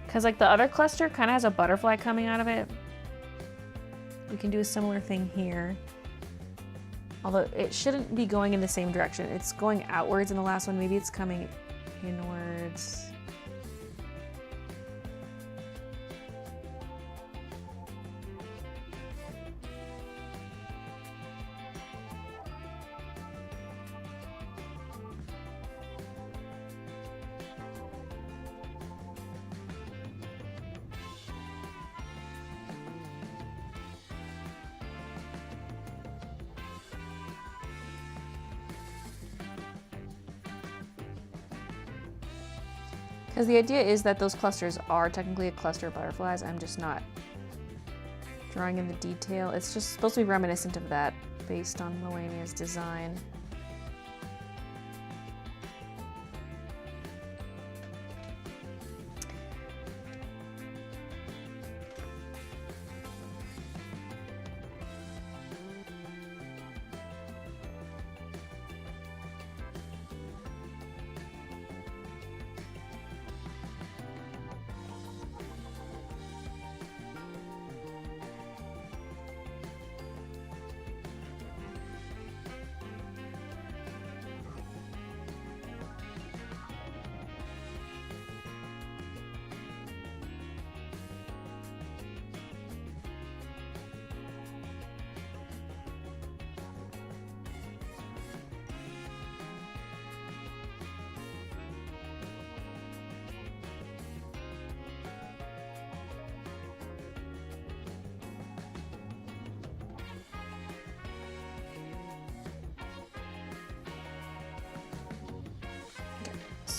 Because like the other cluster kind of has a butterfly coming out of it. We can do a similar thing here. Although it shouldn't be going in the same direction. It's going outwards in the last one. Maybe it's coming inwards. Because the idea is that those clusters are technically a cluster of butterflies. I'm just not drawing in the detail. It's just supposed to be reminiscent of that based on Melania's design.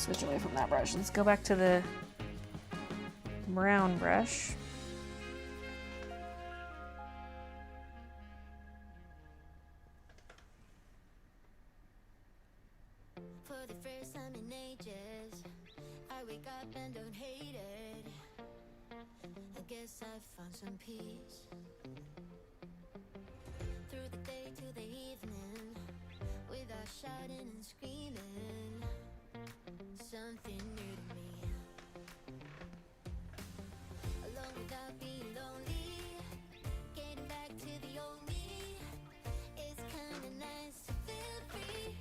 switch away from that brush. Let's go back to the brown brush. For the first time in ages, I wake up and don't hate it. I guess I found some peace. Through the day to the evening, without shouting and screaming, something new to me. Alone without being lonely, getting back to the old me. It's kinda nice to feel free.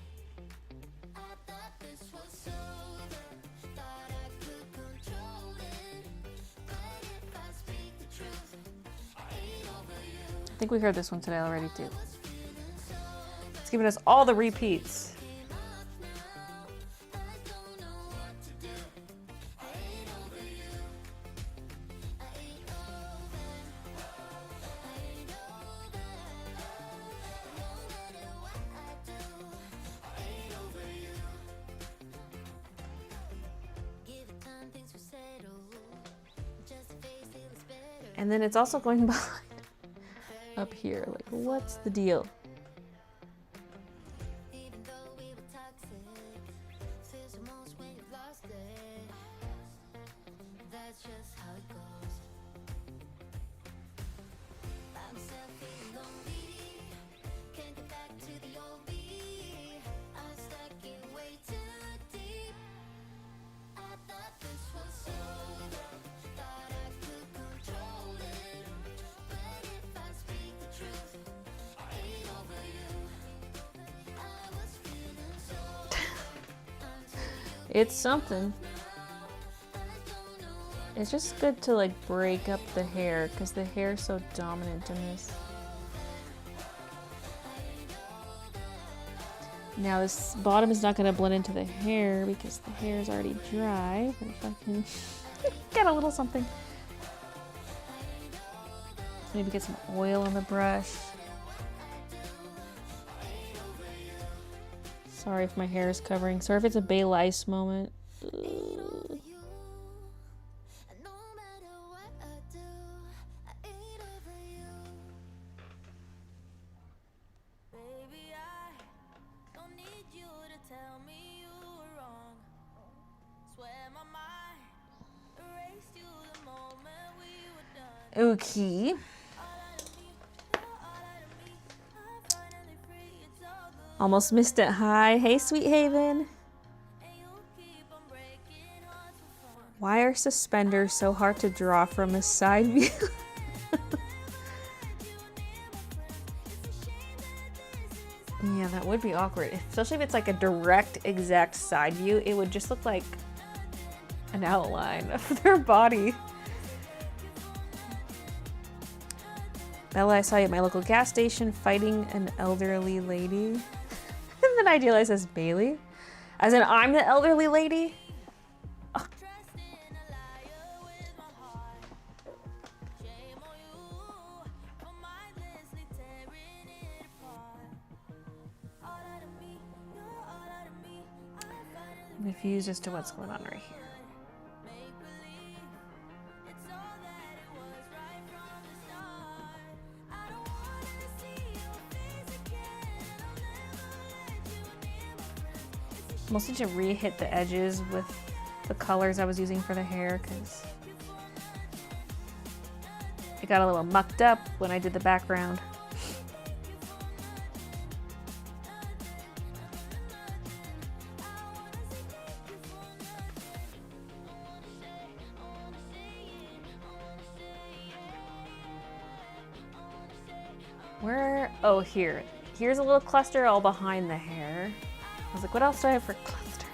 I thought this was over, thought I could control it. But if I speak the truth, I ain't over you. I think we heard this one today already too. It's giving us all the repeats. And then it's also going behind up here. Like, what's the deal? Even though we were toxic, feels the most when you've lost it. That's just how it goes. I'm still feeling lonely, can't get back to the old me. I'm stuck in way too deep. I thought this was over, thought I could control it. But if I speak the truth, I ain't over you. I was feeling so It's something. It's just good to like break up the hair because the hair is so dominant in this. Now this bottom is not going to blend into the hair because the hair is already dry. But if I can get a little something. Maybe get some oil on the brush. Sorry if my hair is covering. Sorry if it's a Baylee moment. Ugh. Okay. Almost missed it. Hi. Hey, Sweet Haven. Why are suspenders so hard to draw from a side view? Yeah, that would be awkward. Especially if it's like a direct, exact side view. It would just look like an outline of their body. Bella, I saw you at my local gas station fighting an elderly lady. And then I realized as Baylee. As in, I'm the elderly lady? Oh. I'm confused as to what's going on right here. Mostly to re-hit the edges with the colors I was using for the hair because it got a little mucked up when I did the background. Where? Oh, here. Here's a little cluster all behind the hair. I was like, what else do I have for clusters?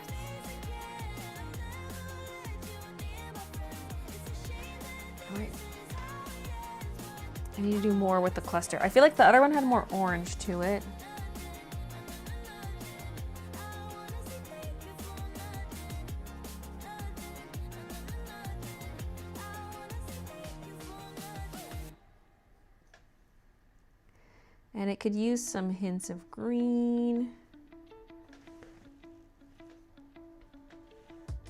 Alright. I need to do more with the cluster. I feel like the other one had more orange to it. And it could use some hints of green.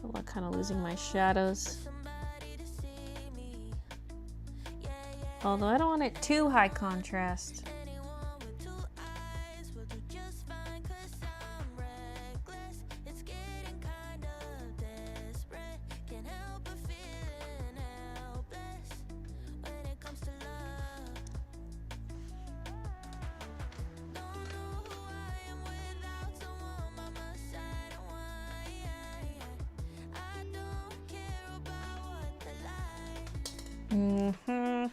I'm like kind of losing my shadows. Although I don't want it too high contrast. Mm-hmm.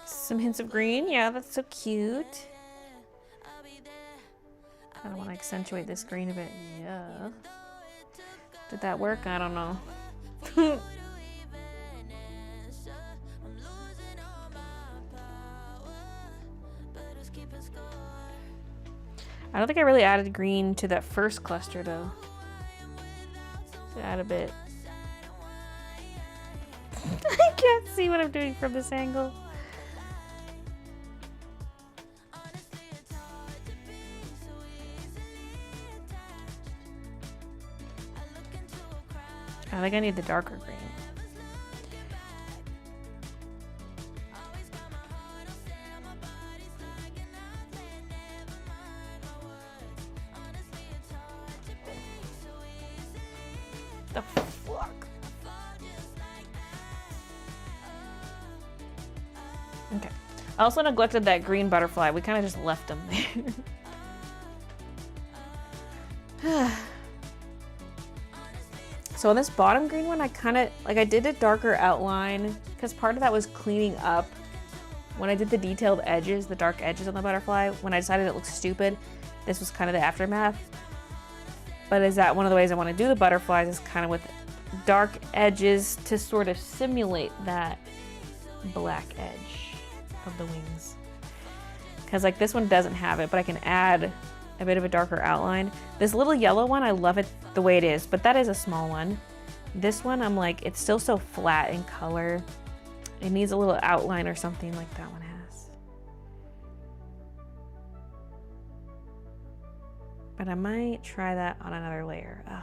Some hints of green. Yeah, that's so cute. I don't want to accentuate this green a bit. Yeah. Did that work? I don't know. I don't think I really added green to that first cluster though. To add a bit. I can't see what I'm doing from this angle. I think I need the darker green. The fuck? Okay. I also neglected that green butterfly. We kind of just left them there. So on this bottom green one, I kind of, like I did a darker outline because part of that was cleaning up. When I did the detailed edges, the dark edges on the butterfly, when I decided it looked stupid, this was kind of the aftermath. But is that one of the ways I want to do the butterflies is kind of with dark edges to sort of simulate that black edge of the wings. Because like this one doesn't have it, but I can add a bit of a darker outline. This little yellow one, I love it the way it is, but that is a small one. This one, I'm like, it's still so flat in color. It needs a little outline or something like that one has. But I might try that on another layer. Ugh.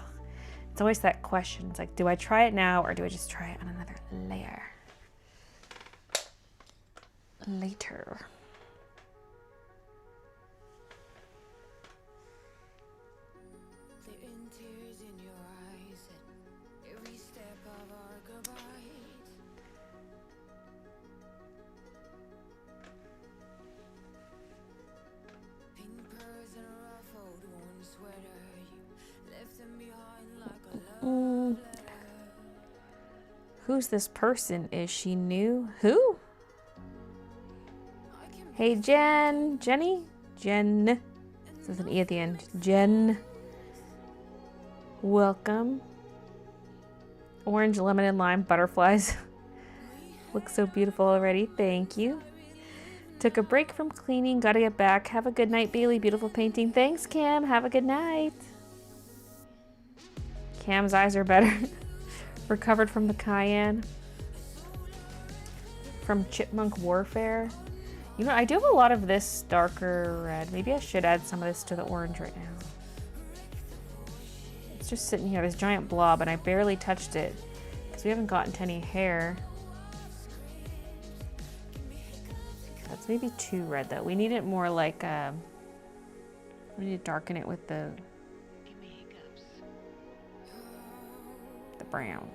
It's always that question. It's like, do I try it now or do I just try it on another layer? Later. Who's this person? Is she new? Who? Hey, Jen. Jenny? Jen. There's an E at the end. Jen. Welcome. Orange, lemon, and lime butterflies. Looks so beautiful already. Thank you. Took a break from cleaning. Gotta get back. Have a good night, Baylee. Beautiful painting. Thanks, Cam. Have a good night. Cam's eyes are better. Recovered from the cayenne. From Chipmunk Warfare. You know, I do have a lot of this darker red. Maybe I should add some of this to the orange right now. It's just sitting here, this giant blob, and I barely touched it because we haven't gotten to any hair. That's maybe too red though. We need it more like, we need to darken it with the brown.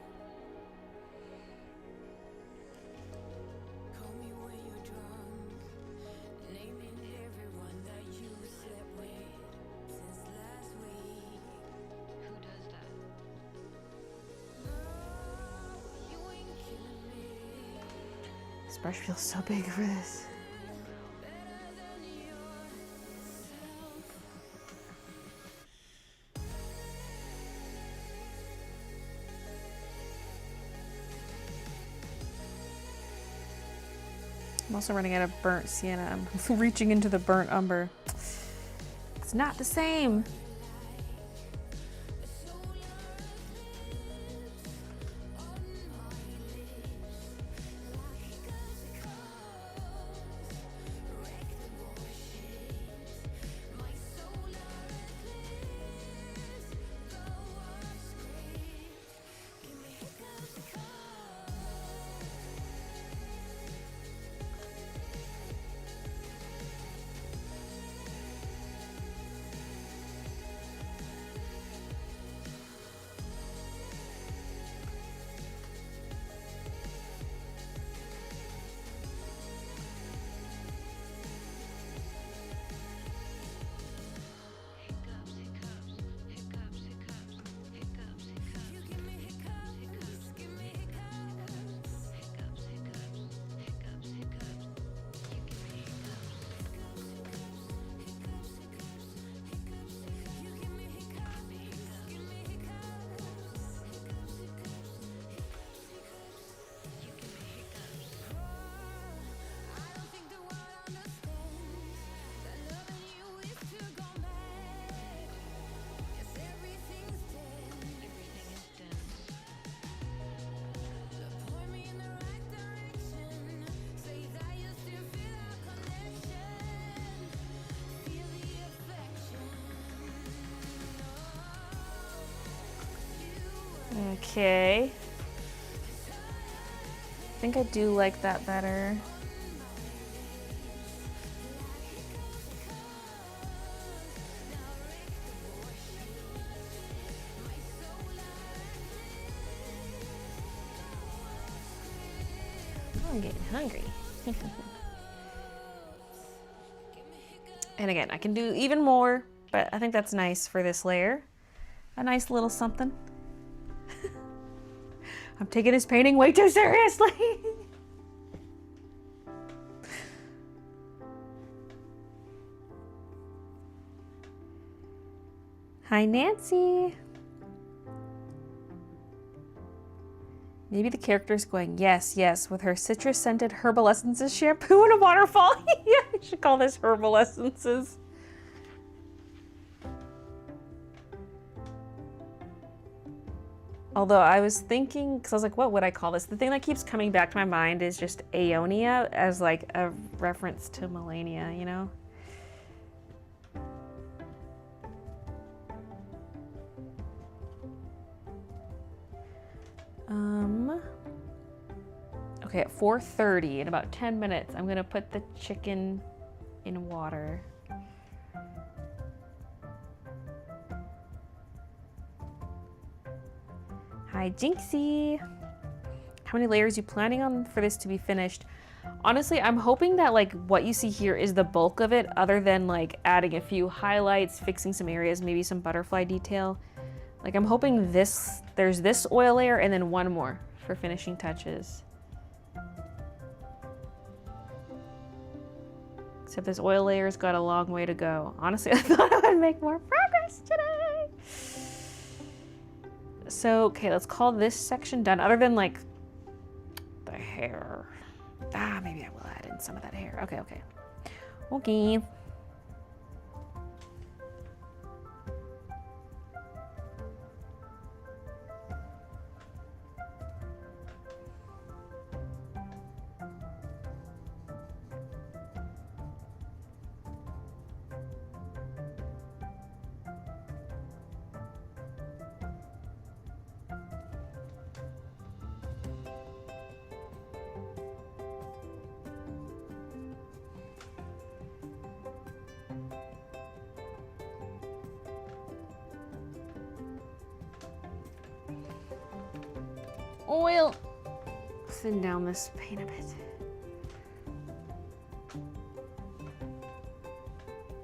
This brush feels so big for this. I'm also running out of burnt sienna. I'm reaching into the burnt umber. It's not the same. Okay. I think I do like that better. I'm getting hungry. And again, I can do even more, but I think that's nice for this layer. A nice little something. I'm taking this painting way too seriously. Hi, Nancy. Maybe the character's going, yes, yes, with her citrus-scented Herbal Essences shampoo and a waterfall. Yeah, I should call this Herbal Essences. Although I was thinking, because I was like, what would I call this? The thing that keeps coming back to my mind is just Aeonia as like a reference to Melania, you know? Okay, at 4:30, in about 10 minutes, I'm gonna put the chicken in water. Hi, Jinxie. How many layers are you planning on for this to be finished? Honestly, I'm hoping that like what you see here is the bulk of it, other than like adding a few highlights, fixing some areas, maybe some butterfly detail. Like I'm hoping there's this oil layer and then one more for finishing touches. Except this oil layer's got a long way to go. Honestly, I thought I would make more progress today. So, okay, let's call this section done, other than like the hair. Maybe I will add in some of that hair. Okay. Okay. Oil. Thin down this paint a bit.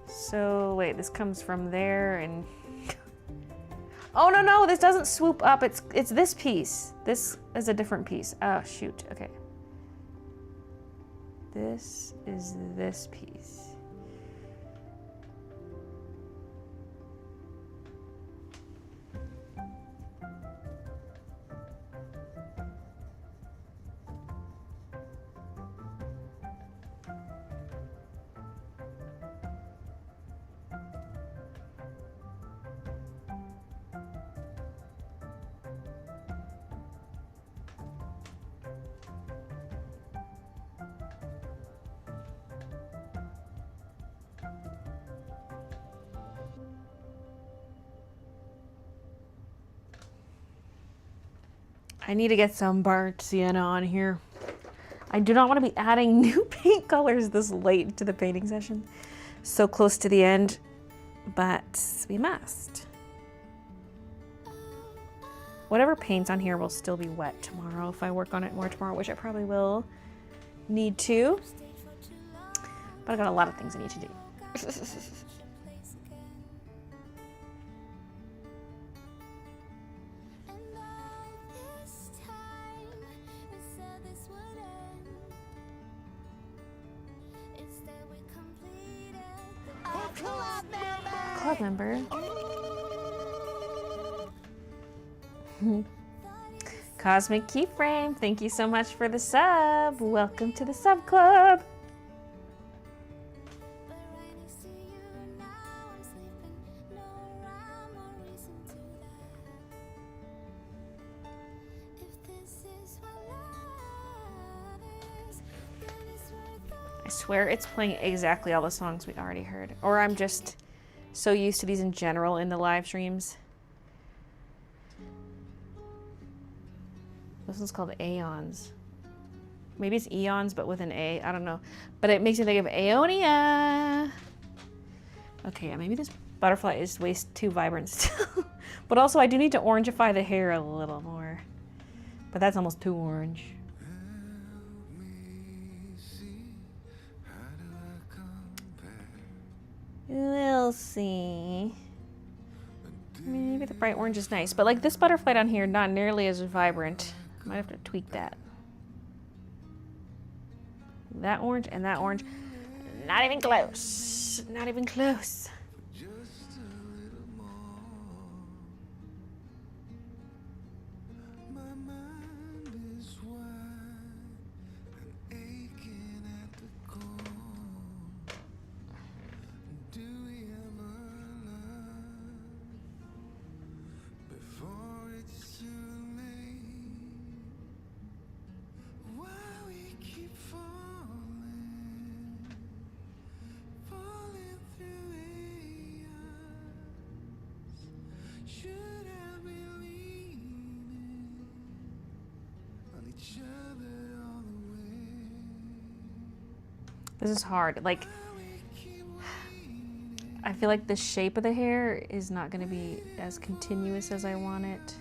So wait, this comes from there and oh no, this doesn't swoop up. It's this piece. This is a different piece. Oh shoot. Okay. This is this piece. I need to get some burnt sienna on here. I do not want to be adding new paint colors this late to the painting session. So close to the end, but we must. Whatever paint's on here will still be wet tomorrow if I work on it more tomorrow, which I probably will need to. But I got a lot of things I need to do. Club member. Cosmic Keyframe, thank you so much for the sub. Welcome to the sub club. I swear it's playing exactly all the songs we already heard. Or I'm just so used to these in general in the live streams. This one's called Aeons. Maybe it's Eons, but with an A. I don't know. But it makes me think of Aeonia. Okay, yeah, maybe this butterfly is way too vibrant still. But also, I do need to orangify the hair a little more. But that's almost too orange. We'll see. Maybe the bright orange is nice, but like this butterfly down here, not nearly as vibrant. Might have to tweak that. That orange and that orange, not even close. Not even close. This is hard. Like, I feel like the shape of the hair is not going to be as continuous as I want it.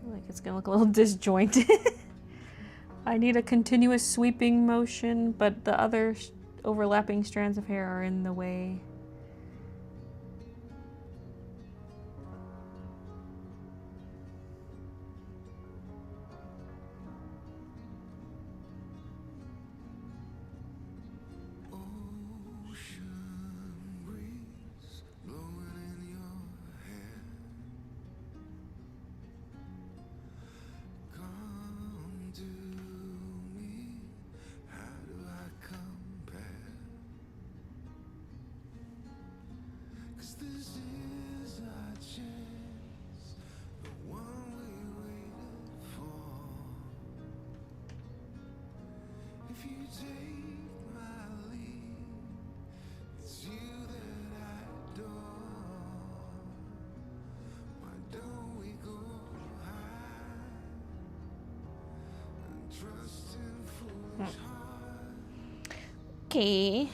Like it's going to look a little disjointed. I need a continuous sweeping motion, but the other overlapping strands of hair are in the way. Okay.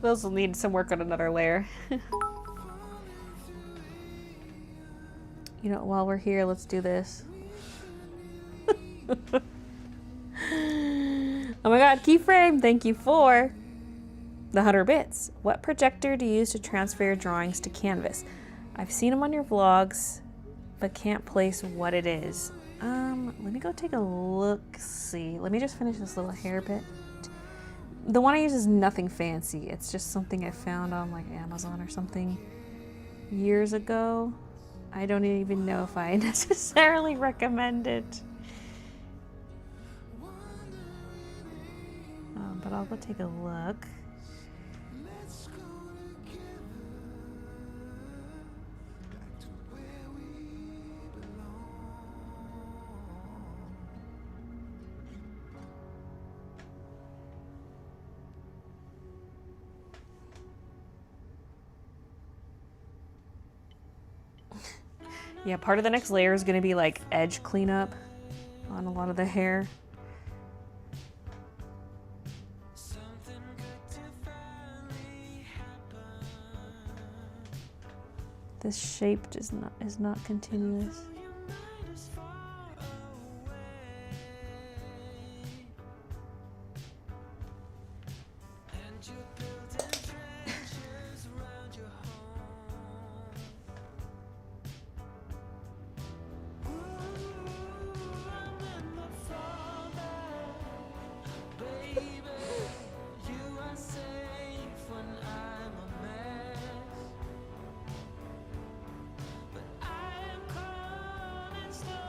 Those will need some work on another layer. You know, while we're here, let's do this. Oh my god, keyframe, thank you for the 100 bits. What projector do you use to transfer your drawings to canvas? I've seen them on your vlogs, but can't place what it is. Let me go take a look, see. Let me just finish this little hair bit. The one I use is nothing fancy. It's just something I found on like Amazon or something years ago. I don't even know if I necessarily recommend it. But I'll go take a look. Yeah, part of the next layer is gonna be like edge cleanup on a lot of the hair. This shape is not continuous.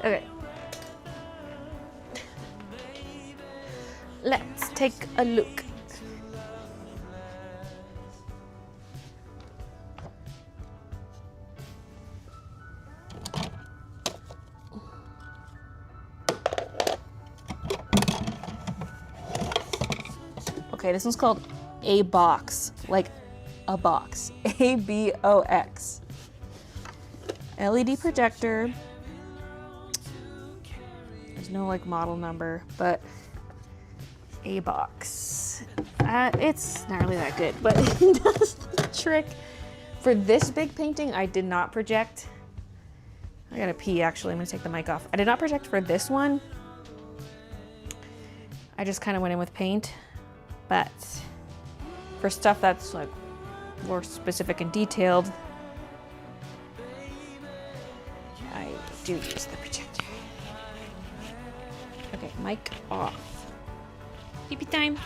Okay. Let's take a look. Okay, this one's called A Box, like a box. A-B-O-X. LED projector. There's no like model number, but A Box. It's not really that good, but it does the trick. For this big painting, I did not project. I gotta pee actually, I'm gonna take the mic off. I did not project for this one. I just kind of went in with paint. But for stuff that's like more specific and detailed, I do use the projector. Okay, mic off. Pee-pee time.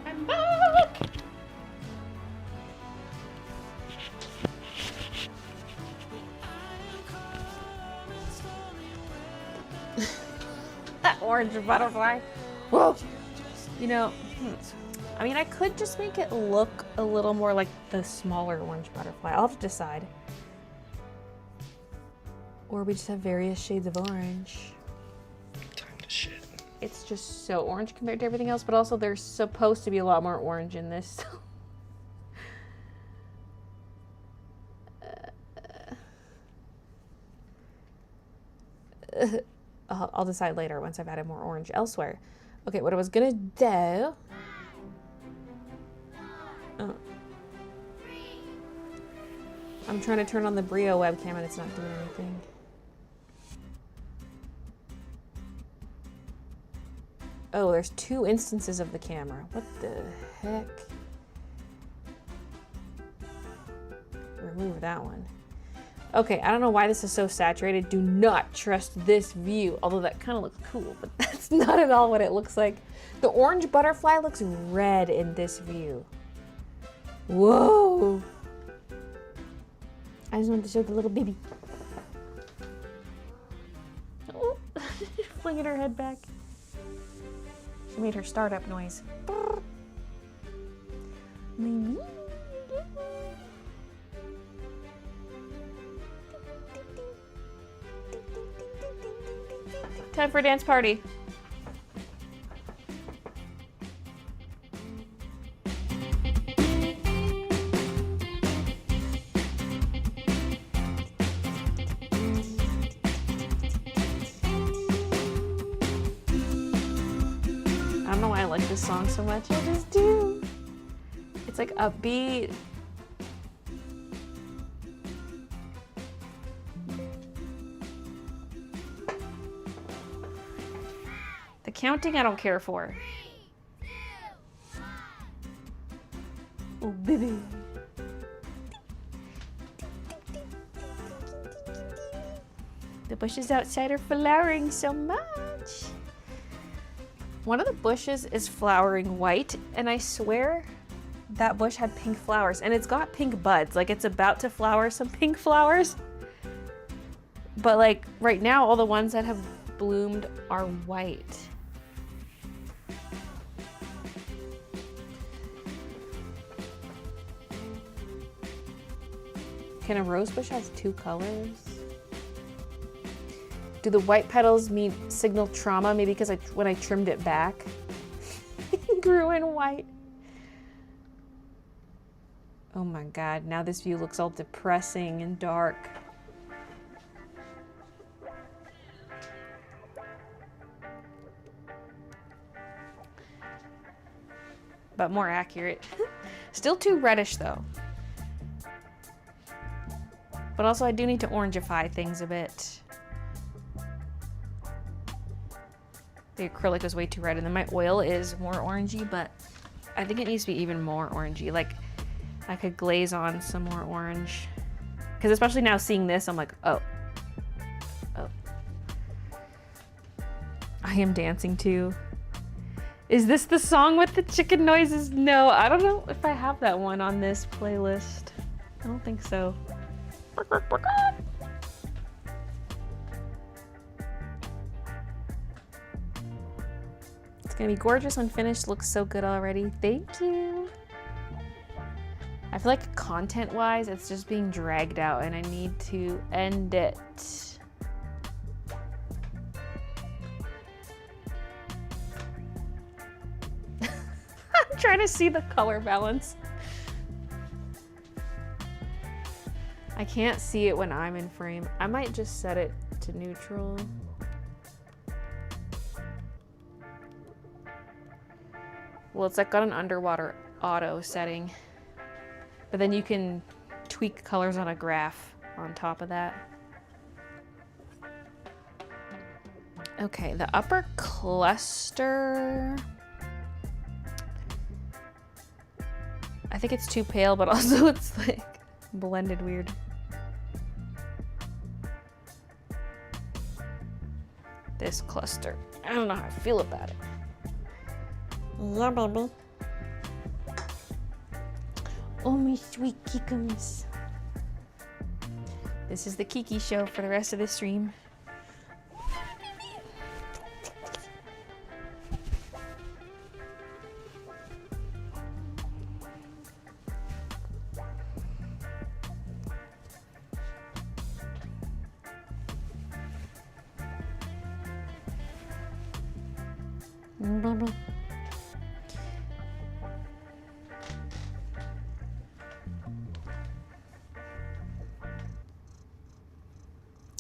I'm back! That orange butterfly. Whoa! You know, I mean, I could just make it look a little more like the smaller orange butterfly. I'll have to decide. Or we just have various shades of orange. Time to shit. It's just so orange compared to everything else, but also there's supposed to be a lot more orange in this. I'll decide later once I've added more orange elsewhere. Okay, what I was gonna do... I'm trying to turn on the Brio webcam and it's not doing anything. Oh, there's two instances of the camera. What the heck? Remove that one. Okay, I don't know why this is so saturated. Do not trust this view. Although that kind of looks cool, but that's not at all what it looks like. The orange butterfly looks red in this view. Whoa! I just wanted to show the little baby. Oh, flinging her head back. She made her startup noise. Time for a dance party. I don't know why I like this song so much. I just do. It's like upbeat. counting I don't care for. Oh, baby. The bushes outside are flowering so much. One of the bushes is flowering white, and I swear that bush had pink flowers, and it's got pink buds. Like, it's about to flower some pink flowers. But like right now, all the ones that have bloomed are white. Can a rose bush have two colors? Do the white petals signal trauma? Maybe because when I trimmed it back, it grew in white. Oh my God, now this view looks all depressing and dark. But more accurate. Still too reddish though. But also I do need to orangify things a bit. The acrylic is way too red, and then my oil is more orangey, but I think it needs to be even more orangey. Like, I could glaze on some more orange. Because especially now seeing this, I'm like, oh. Oh. I am dancing too. Is this the song with the chicken noises? No, I don't know if I have that one on this playlist. I don't think so. It's gonna be gorgeous when finished. Looks so good already. Thank you. I feel like content-wise, it's just being dragged out and I need to end it. I'm trying to see the color balance. I can't see it when I'm in frame. I might just set it to neutral. Well, it's like got an underwater auto setting, but then you can tweak colors on a graph on top of that. Okay, the upper cluster. I think it's too pale, but also it's like blended weird. This cluster. I don't know how I feel about it. Yeah, baby. Oh, my sweet kikums. This is the Kiki show for the rest of the stream.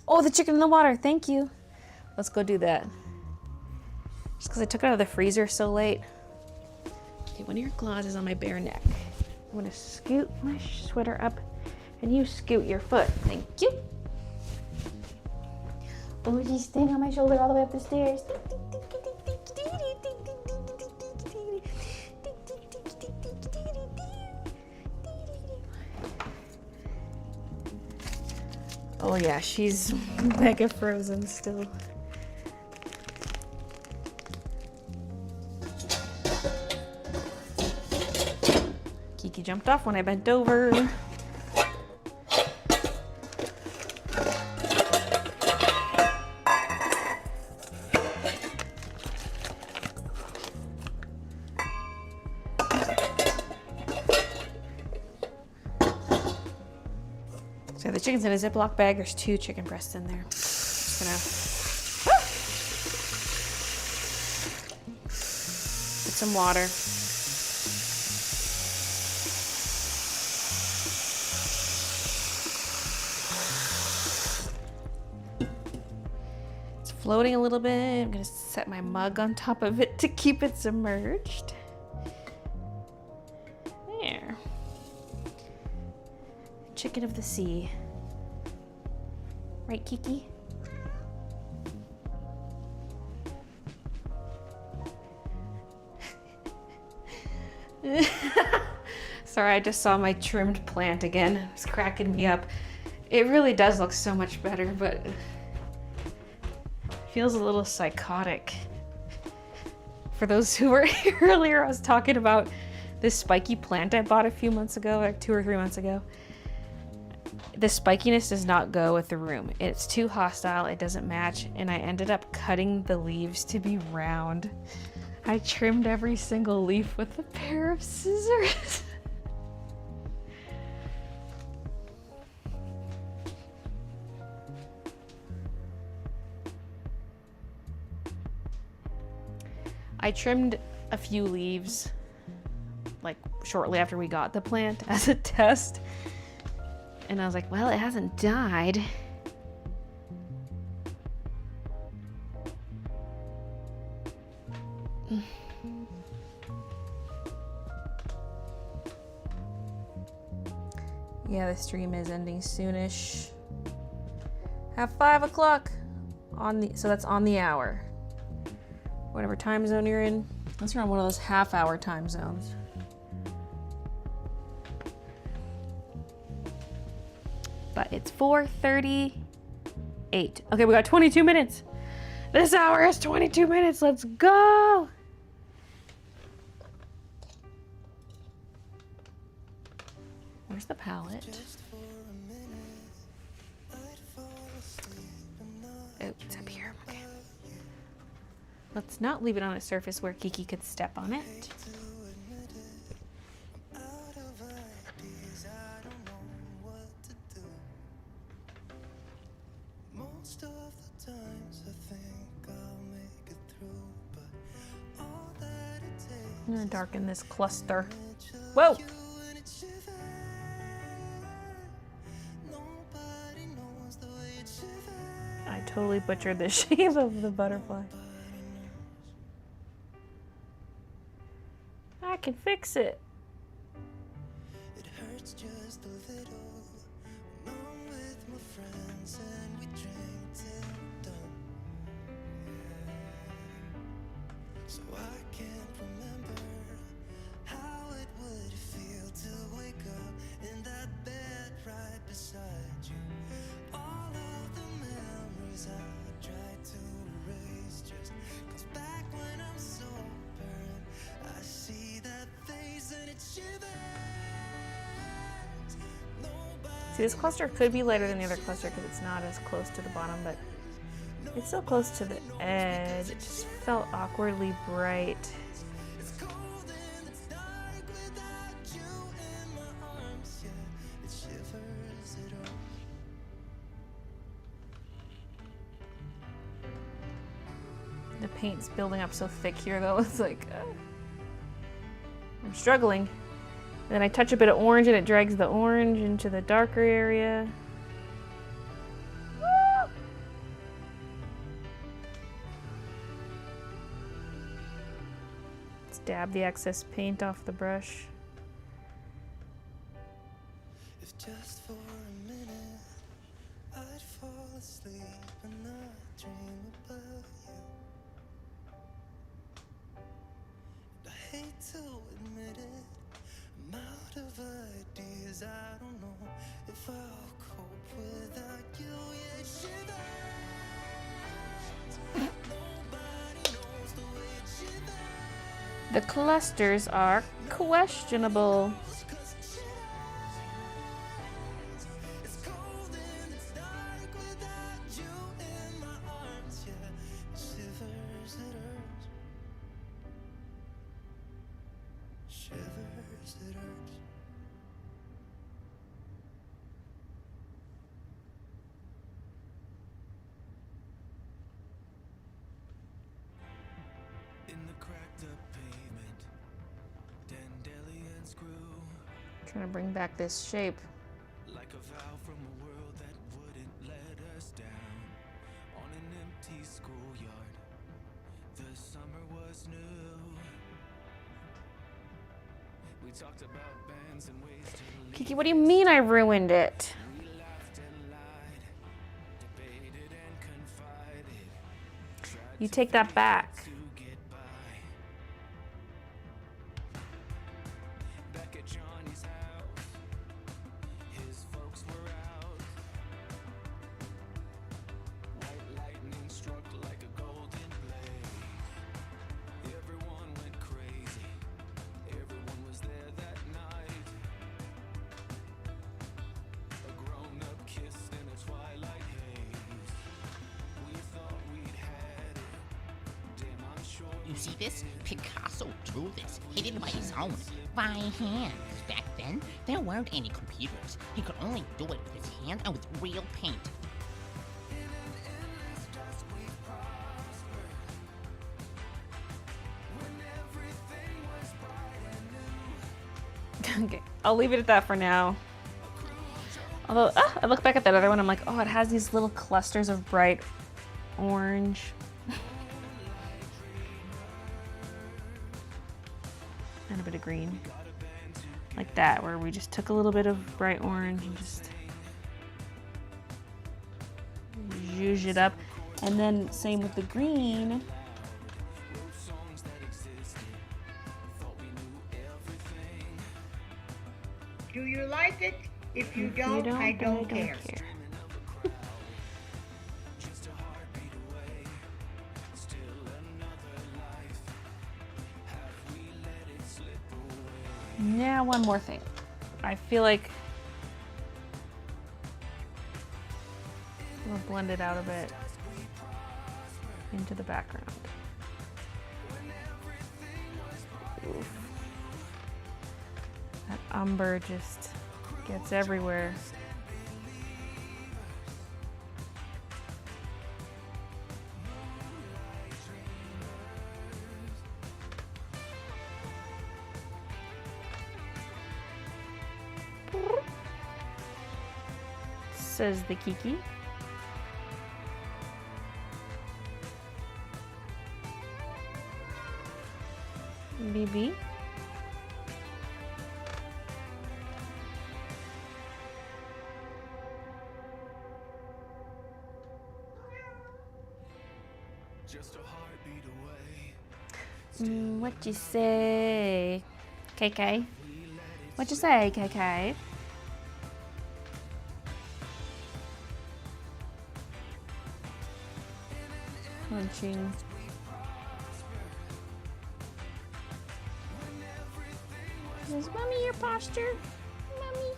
Oh, the chicken in the water. Thank you. Let's go do that. Just because I took it out of the freezer so late. Okay, one of your claws is on my bare neck. I'm going to scoot my sweater up and you scoot your foot. Thank you. Oh, she's staying on my shoulder all the way up the stairs. Oh yeah, she's mega frozen still. Kiki jumped off when I bent over. So the chicken's in a Ziploc bag. There's 2 chicken breasts in there. Just gonna put some water. It's floating a little bit. I'm gonna set my mug on top of it to keep it submerged. There. Chicken of the sea. Right, Kiki? Sorry, I just saw my trimmed plant again. It's cracking me up. It really does look so much better, but it feels a little psychotic. For those who were here earlier, I was talking about this spiky plant I bought a few months ago, like 2 or 3 months ago. The spikiness does not go with the room. It's too hostile, it doesn't match, and I ended up cutting the leaves to be round. I trimmed every single leaf with a pair of scissors. I trimmed a few leaves like shortly after we got the plant as a test. And I was like, well, it hasn't died. Yeah, the stream is ending soonish. At 5 o'clock on the, so that's on the hour. Whatever time zone you're in. Unless you're on one of those half-hour time zones. But it's 4:38. Okay, we got 22 minutes. This hour is 22 minutes. Let's go. Where's the palette? Oh, it's up here. Okay. Let's not leave it on a surface where Kiki could step on it. I'm gonna darken this cluster. Whoa! I totally butchered the shape of the butterfly. I can fix it. It hurts just a little. I'm with my friends and we drink till dawn. So I can't remember how it would feel to wake up in that bed right beside you. All of the memories I tried to erase just 'cause back when I'm sober I see that face and it shivers. See, this cluster could be lighter than the other cluster because it's not as close to the bottom, but it's so close to the edge. It just felt awkwardly bright. It's cold and it's dark without you in my arms. Yeah, it shivers, it hurts. The paint's building up so thick here though, it's like, I'm struggling. And then I touch a bit of orange and it drags the orange into the darker area. Woo! Let's dab the excess paint off the brush. If just for a minute I'd fall asleep and not dream about you. And I hate to admit it, I'm out of ideas. I don't know if I'll cope without you. Yeah, it shivers. Nobody knows the way it shivers. The clusters are questionable. It's cold and it's dark without you in my arms. Yeah, it shivers, it hurts. Shivers, it hurts. In the cracked up pavement, dandelions grew Trying to bring back this shape. like a vow from a world that wouldn't let us down. On an empty schoolyard, the summer was new. We talked about bands and ways to leave. Kiki, what do you mean I ruined it? We laughed and lied, debated and confided. Tried You to take that figure back. out to get by. You see this? Picasso drew this. He did it by his own, by hand. 'Cause back then, there weren't any computers. He could only do it with his hand and with real paint. Okay, I'll leave it at that for now. Although, I look back at that other one, I'm like, oh, it has these little clusters of bright orange. And a bit of green. Like that, where we just took a little bit of bright orange and just zhuzh it up. And then same with the green. Do you like it? If you don't, I don't care. Now, one more thing. I feel like we'll blend it out a bit into the background. Oof. That umber just gets everywhere. Says the Kiki. BB. Just a heartbeat away. What you say, KK? What you say, KK? Punching. Is mommy your posture? Mommy.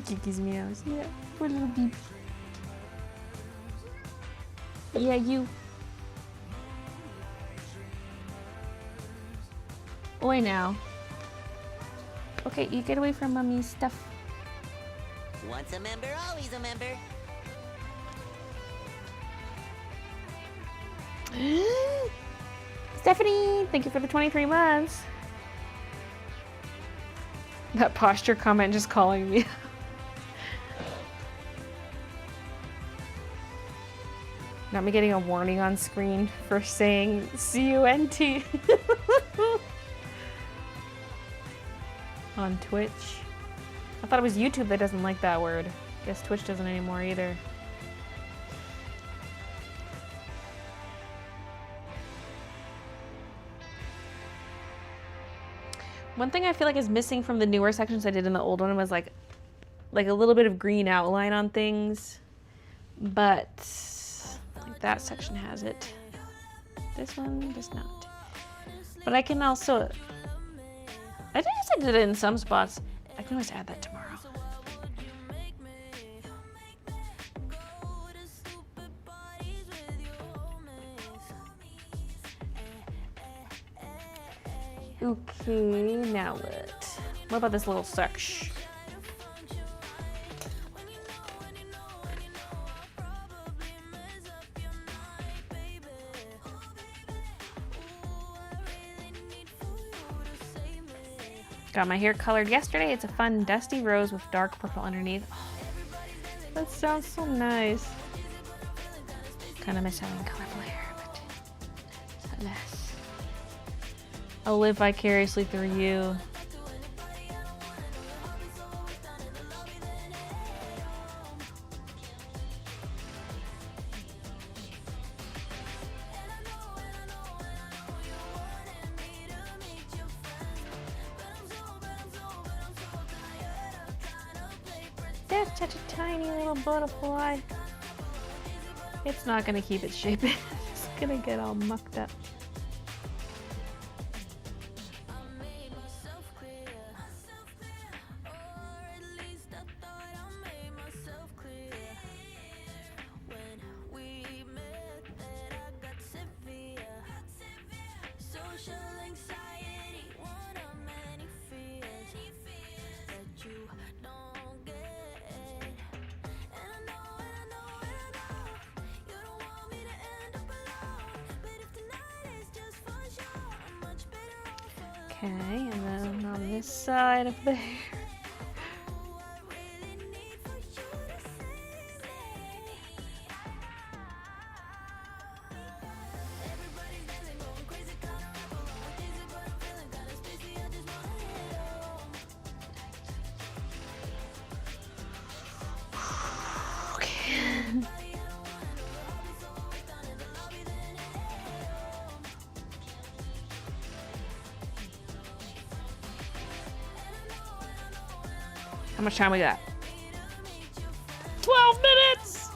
Kiki's meows. Yeah, poor little beep. Yeah, you. Oi now. Okay, you get away from mommy's stuff. Once a member, always a member. Stephanie, thank you for the 23 months. That posture comment just calling me. Not me getting a warning on screen for saying C-U-N-T. On Twitch. I thought it was YouTube that doesn't like that word. Guess Twitch doesn't anymore either. One thing I feel like is missing from the newer sections I did in the old one was like a little bit of green outline on things, but like that section has it. This one does not. But I can also, I guess I did it in some spots. I can always add that tomorrow. Okay, now what? What about this little section? Got my hair colored yesterday. It's a fun dusty rose with dark purple underneath. Oh, that sounds so nice. Kind of miss having colorful hair, but alas. I'll live vicariously through you. That's such a tiny little butterfly. It's not gonna keep its shape. It's gonna get all mucked up. Okay, and then on this side of the hair. How much time we got? 12 minutes!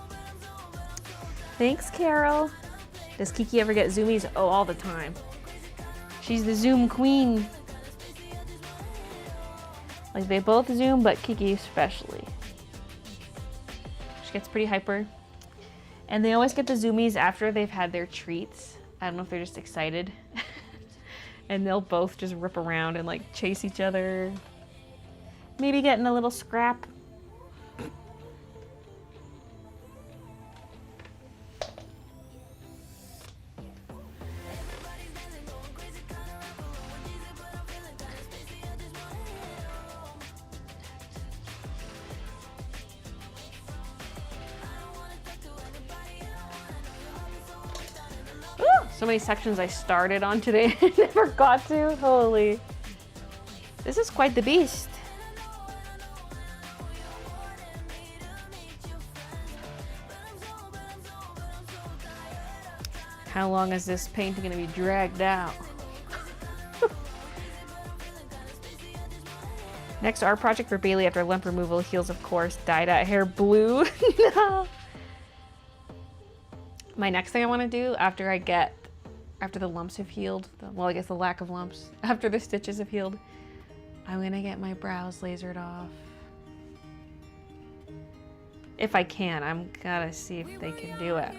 Thanks, Carol. Does Kiki ever get zoomies? Oh, all the time. She's the zoom queen. Like, they both zoom, but Kiki especially. She gets pretty hyper. And they always get the zoomies after they've had their treats. I don't know if they're just excited. And they'll both just rip around and like chase each other. Maybe getting a little scrap. Ooh, so many sections I started on today and never got to. Holy. This is quite the beast. How long is this painting going to be dragged out? Next art project for Baylee after lump removal, heels of course, dye-dye hair blue. No. My next thing I want to do after the lumps have healed, well, I guess the lack of lumps, after the stitches have healed, I'm going to get my brows lasered off. If I can, I'm gotta see if they can do it.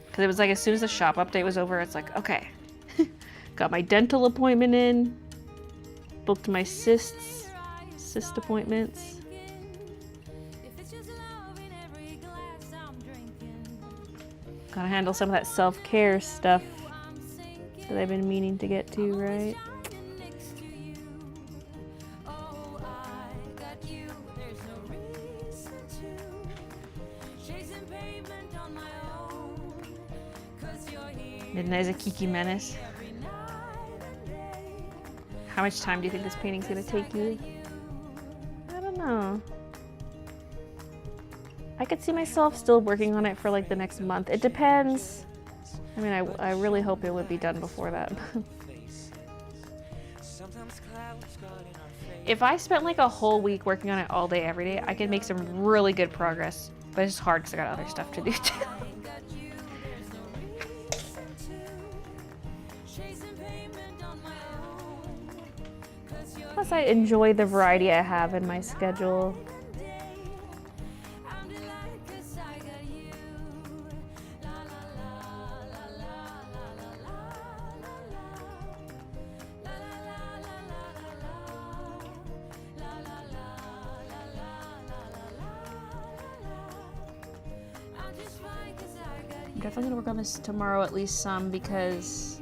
Because it was like as soon as the shop update was over, it's like, okay. Got my dental appointment in. Booked my cyst appointments. Gotta handle some of that self-care stuff that I've been meaning to get to, right? Midnight is a Kiki menace. How much time do you think this painting's gonna take you? I don't know. I could see myself still working on it for like the next month. It depends. I mean, I really hope it would be done before that. If I spent like a whole week working on it all day, every day, I could make some really good progress. But it's hard because I got other stuff to do too. Plus, I enjoy the variety I have in my schedule. I'm definitely gonna work on this tomorrow, at least some, because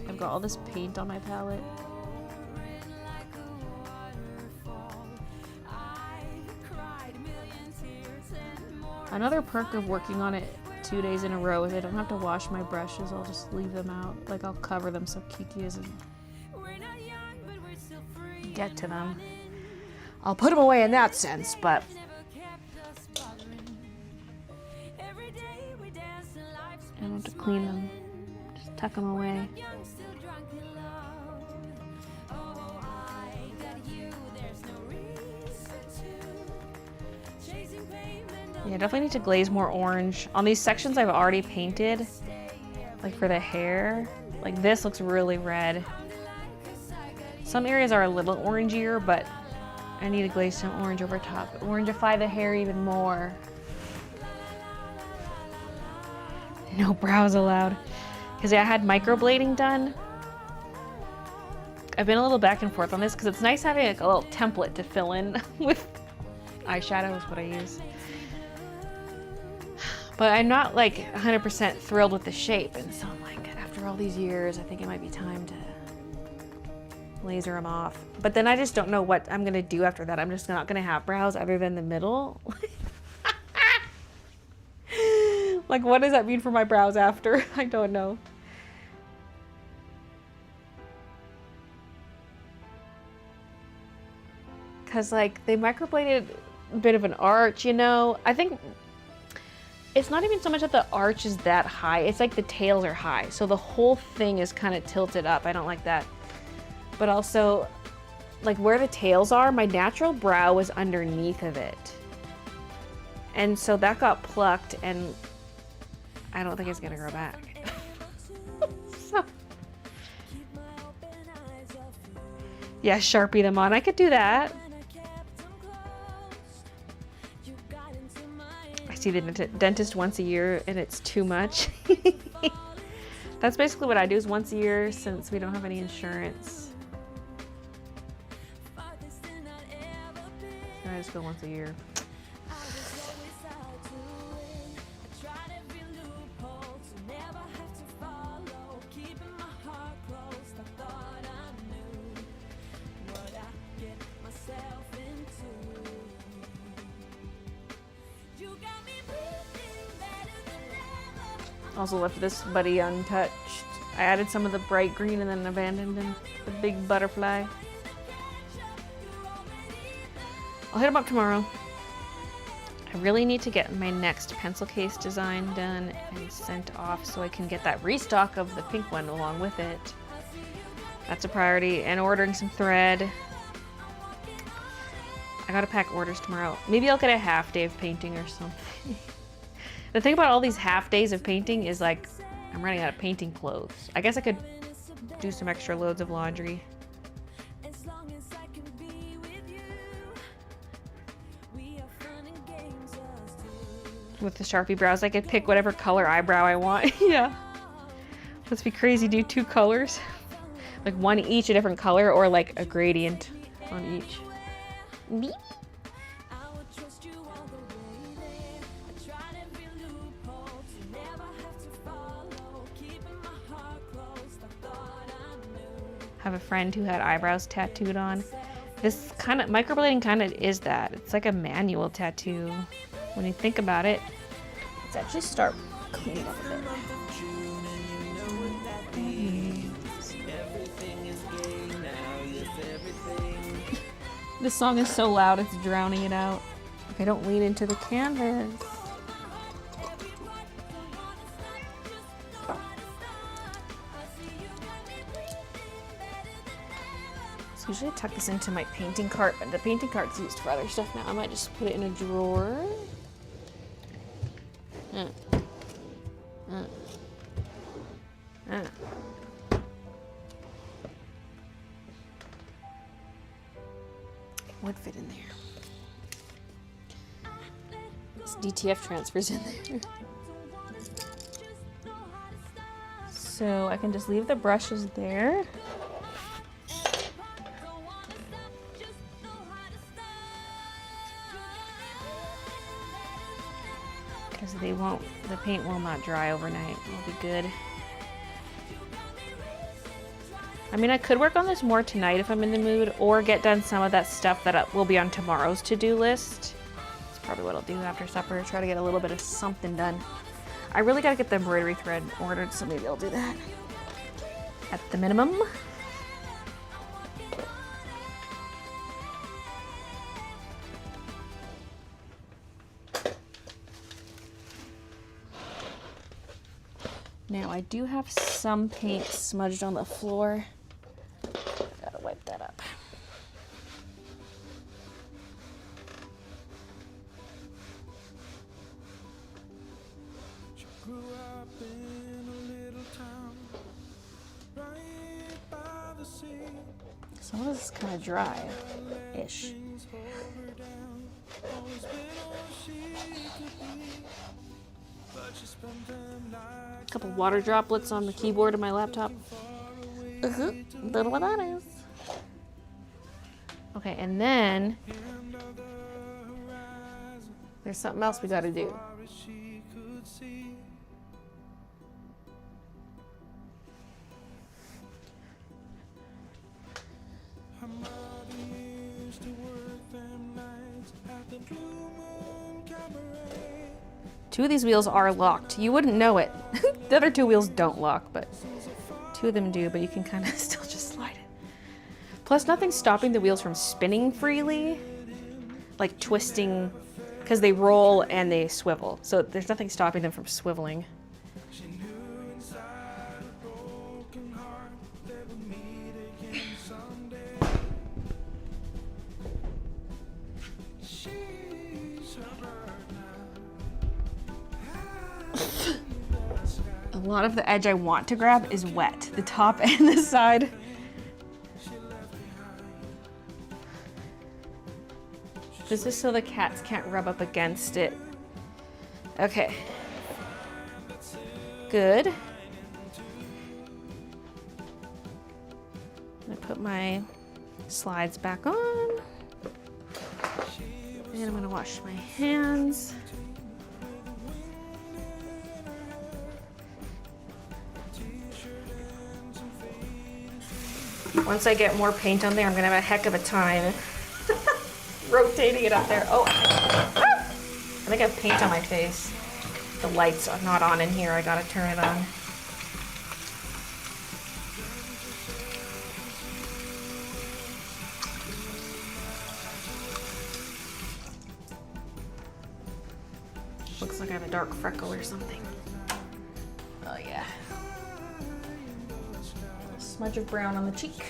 I've got all this paint on my palette. Another perk of working on it 2 days in a row is I don't have to wash my brushes. I'll just leave them out. Like, I'll cover them so Kiki doesn't get to them. I'll put them away in that sense, but I don't have to clean them. Just tuck them away. Yeah, definitely need to glaze more orange. On these sections I've already painted, like for the hair, like this looks really red. Some areas are a little orangier, but I need to glaze some orange over top. Orangify the hair even more. No brows allowed. Because I had microblading done I've been a little back and forth on this because it's nice having like a little template to fill in with eyeshadow is what I use. But I'm not like 100% thrilled with the shape, and so I'm like, after all these years, I think it might be time to laser them off. But then I just don't know what I'm gonna do after that. I'm just not gonna have brows other than the middle. Like, what does that mean for my brows after? I don't know. Cause like they microbladed a bit of an arch, you know. I think it's not even so much that the arch is that high. It's like the tails are high. So the whole thing is kind of tilted up. I don't like that. But also, like where the tails are, my natural brow was underneath of it. And so that got plucked, and I don't think it's gonna grow back. So, yeah, Sharpie them on. I could do that. I see the dentist once a year, and it's too much. That's basically what I do, is once a year, since we don't have any insurance. I just go once a year. Also left this buddy untouched. I added some of the bright green and then abandoned him. The big butterfly. I'll hit him up tomorrow. I really need to get my next pencil case design done and sent off so I can get that restock of the pink one along with it. That's a priority. And ordering some thread. I gotta pack orders tomorrow. Maybe I'll get a half day of painting or something. The thing about all these half days of painting is like, I'm running out of painting clothes. I guess I could do some extra loads of laundry. With the Sharpie brows, I could pick whatever color eyebrow I want. Yeah. Must be crazy, do 2 colors. Like one each a different color, or like a gradient on each. Me? Have a friend who had eyebrows tattooed on. This kind of microblading kind of is that. It's like a manual tattoo. When you think about it, let's actually start cleaning up a bit. This song is so loud, it's drowning it out. If I don't lean into the canvas. So usually I tuck this into my painting cart, but the painting cart's used for other stuff now. I might just put it in a drawer. Would fit in there. This DTF transfers in there. So I can just leave the brushes there. Because the paint will not dry overnight. It'll be good. I mean, I could work on this more tonight if I'm in the mood, or get done some of that stuff that will be on tomorrow's to-do list. That's probably what I'll do after supper, try to get a little bit of something done. I really gotta get the embroidery thread ordered, so maybe I'll do that at the minimum. Now I do have some paint smudged on the floor. Gotta wipe that up. Grew up in a little town right by the sea. Some of this is kind of dry-ish. A couple water droplets on the keyboard of my laptop. Don't know what that is. Okay, and then there's something else we gotta do. Two of these wheels are locked. You wouldn't know it. The other two wheels don't lock, but two of them do, but you can kind of still just slide it. Plus, nothing's stopping the wheels from spinning freely, like twisting, because they roll and they swivel. So there's nothing stopping them from swiveling. A lot of the edge I want to grab is wet, the top and the side. This is so the cats can't rub up against it. Okay. Good. I'm gonna put my slides back on. And I'm gonna wash my hands. Once I get more paint on there, I'm gonna have a heck of a time rotating it up there. Oh, I think I have paint on my face. The lights are not on in here. I gotta turn it on. Looks like I have a dark freckle or something. Oh yeah. A smudge of brown on the cheek.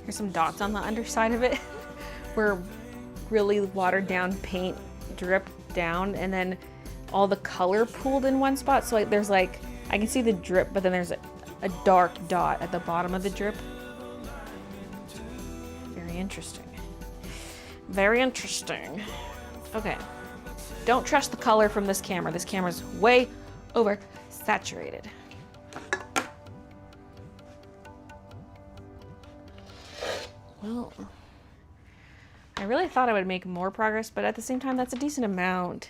Here's some dots on the underside of it where really watered down paint dripped down and then all the color pooled in one spot. So like there's like, I can see the drip, but then there's a dark dot at the bottom of the drip. Very interesting. Very interesting. Okay. Don't trust the color from this camera. This camera's way over saturated. Well, I really thought I would make more progress, but at the same time, that's a decent amount.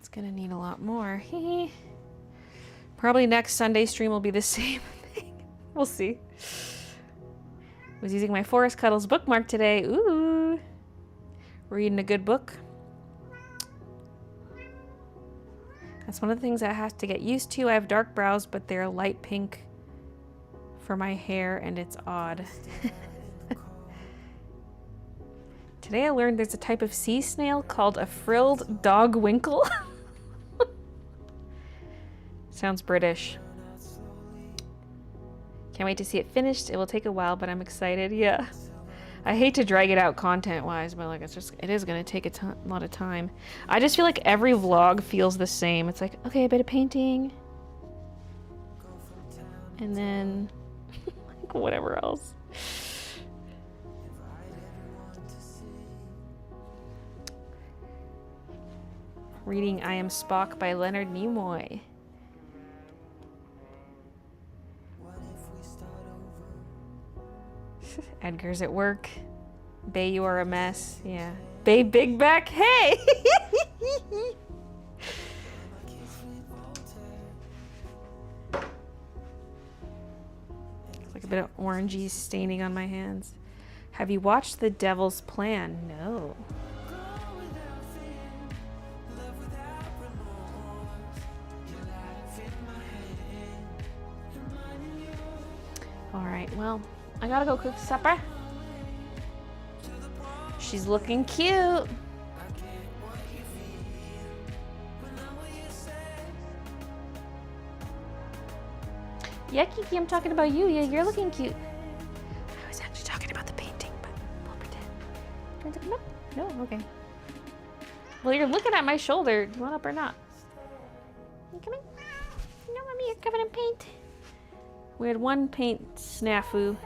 It's gonna need a lot more. Probably next Sunday stream will be the same thing. We'll see. Was using my Forest Cuddles bookmark today. Ooh. Reading a good book. That's one of the things I have to get used to. I have dark brows, but they're light pink for my hair, and it's odd. Today I learned there's a type of sea snail called a frilled dog winkle. Sounds British. Can't wait to see it finished. It will take a while, but I'm excited. Yeah. I hate to drag it out content-wise, but like it is gonna take a lot of time. I just feel like every vlog feels the same. It's like, okay, a bit of painting, and then like whatever else. Reading I Am Spock by Leonard Nimoy. Edgar's at work. Bay, you are a mess. Yeah. Bay Big Back, hey! It's like a bit of orangey staining on my hands. Have you watched The Devil's Plan? No. Alright, well, I gotta go cook supper. She's looking cute. Yeah, Kiki, I'm talking about you. Yeah, you're looking cute. I was actually talking about the painting, but we'll pretend. No? Okay. Well, you're looking at my shoulder. Do you want up or not? You coming? No, Mommy, you're covered in paint. We had one paint snafu.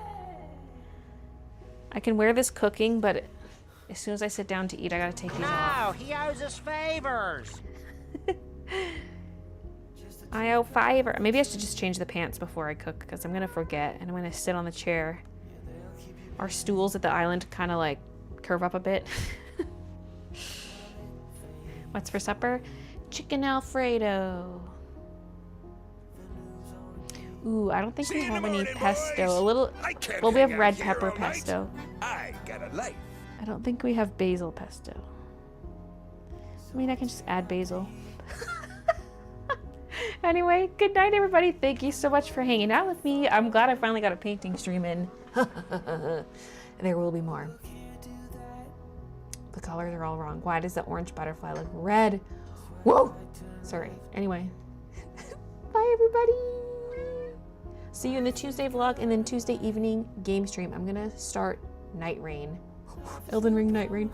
I can wear this cooking, but as soon as I sit down to eat, I gotta take these off. No, he owes us favors. I owe $5. Maybe I should just change the pants before I cook because I'm gonna forget and I'm gonna sit on the chair. Our stools at the island kind of like curve up a bit. What's for supper? Chicken Alfredo. Ooh, I don't think we have any pesto. A little. Well, we have red pepper pesto. I got a life. I don't think we have basil pesto. I mean, I can just add basil. Anyway, good night, everybody. Thank you so much for hanging out with me. I'm glad I finally got a painting stream in. There will be more. The colors are all wrong. Why does the orange butterfly look red? Whoa! Sorry. Anyway. Bye, everybody. See you in the Tuesday vlog and then Tuesday evening game stream. I'm gonna start Night Rain. Elden Ring Night Rain.